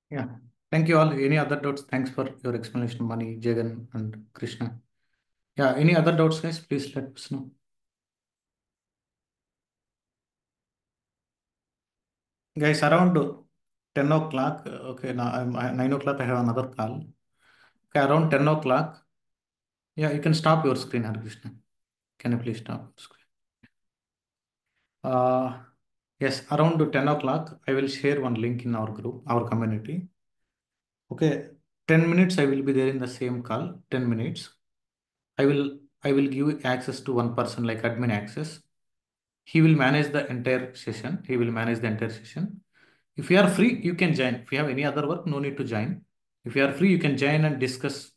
Yeah. Thank you all. Any other doubts? Thanks for your explanation, Mani, Jagan, and Krishna. Yeah. Any other doubts, guys? Please let us know. Guys, around 10 o'clock. Okay, now 9 o'clock. I have another call. Okay, around 10 o'clock. Yeah, you can stop your screen, Harikrishna. Can you please stop your screen? Yes, around 10 o'clock, I will share one link in our group, our community. Okay, 10 minutes I will be there in the same call, 10 minutes. I will give access to one person like admin access. He will manage the entire session. He will manage the entire session. If you are free, you can join. If you have any other work, no need to join. If you are free, you can join and discuss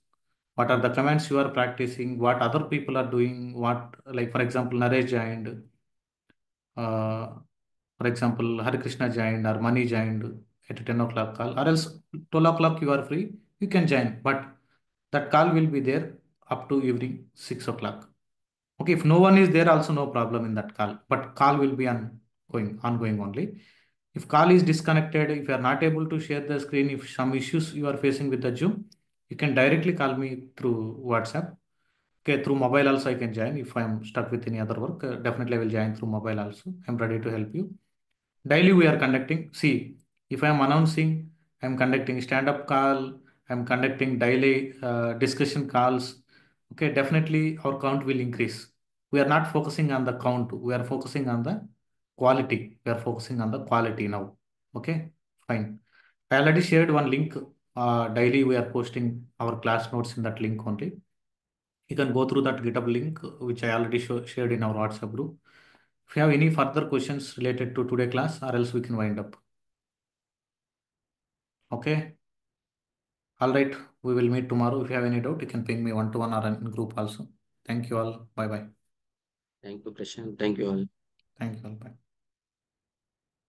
what are the commands you are practicing, what other people are doing, what, like for example, Naresh joined, for example, Hare Krishna joined or Mani joined at a 10 o'clock call, or else 12 o'clock you are free, you can join. But that call will be there up to evening 6 o'clock. Okay, if no one is there, also no problem in that call, but call will be ongoing only. If call is disconnected, if you are not able to share the screen, if some issues you are facing with the Zoom, you can directly call me through WhatsApp. Okay, through mobile also I can join. If I am stuck with any other work, definitely I will join through mobile also. I'm ready to help you. Daily we are conducting. See, if I am announcing, I am conducting stand-up call, I am conducting daily discussion calls. Okay, definitely our count will increase. We are not focusing on the count. We are focusing on the quality. We are focusing on the quality now. Okay, fine. I already shared one link. Daily we are posting our class notes in that link only. You can go through that GitHub link, which I already shared in our WhatsApp group. If you have any further questions related to today class, or else we can wind up. Okay. All right. We will meet tomorrow. If you have any doubt, you can ping me one-to-one or in group also. Thank you all. Bye-bye. Thank you, Prashant. Thank you all. Thank you all. Bye.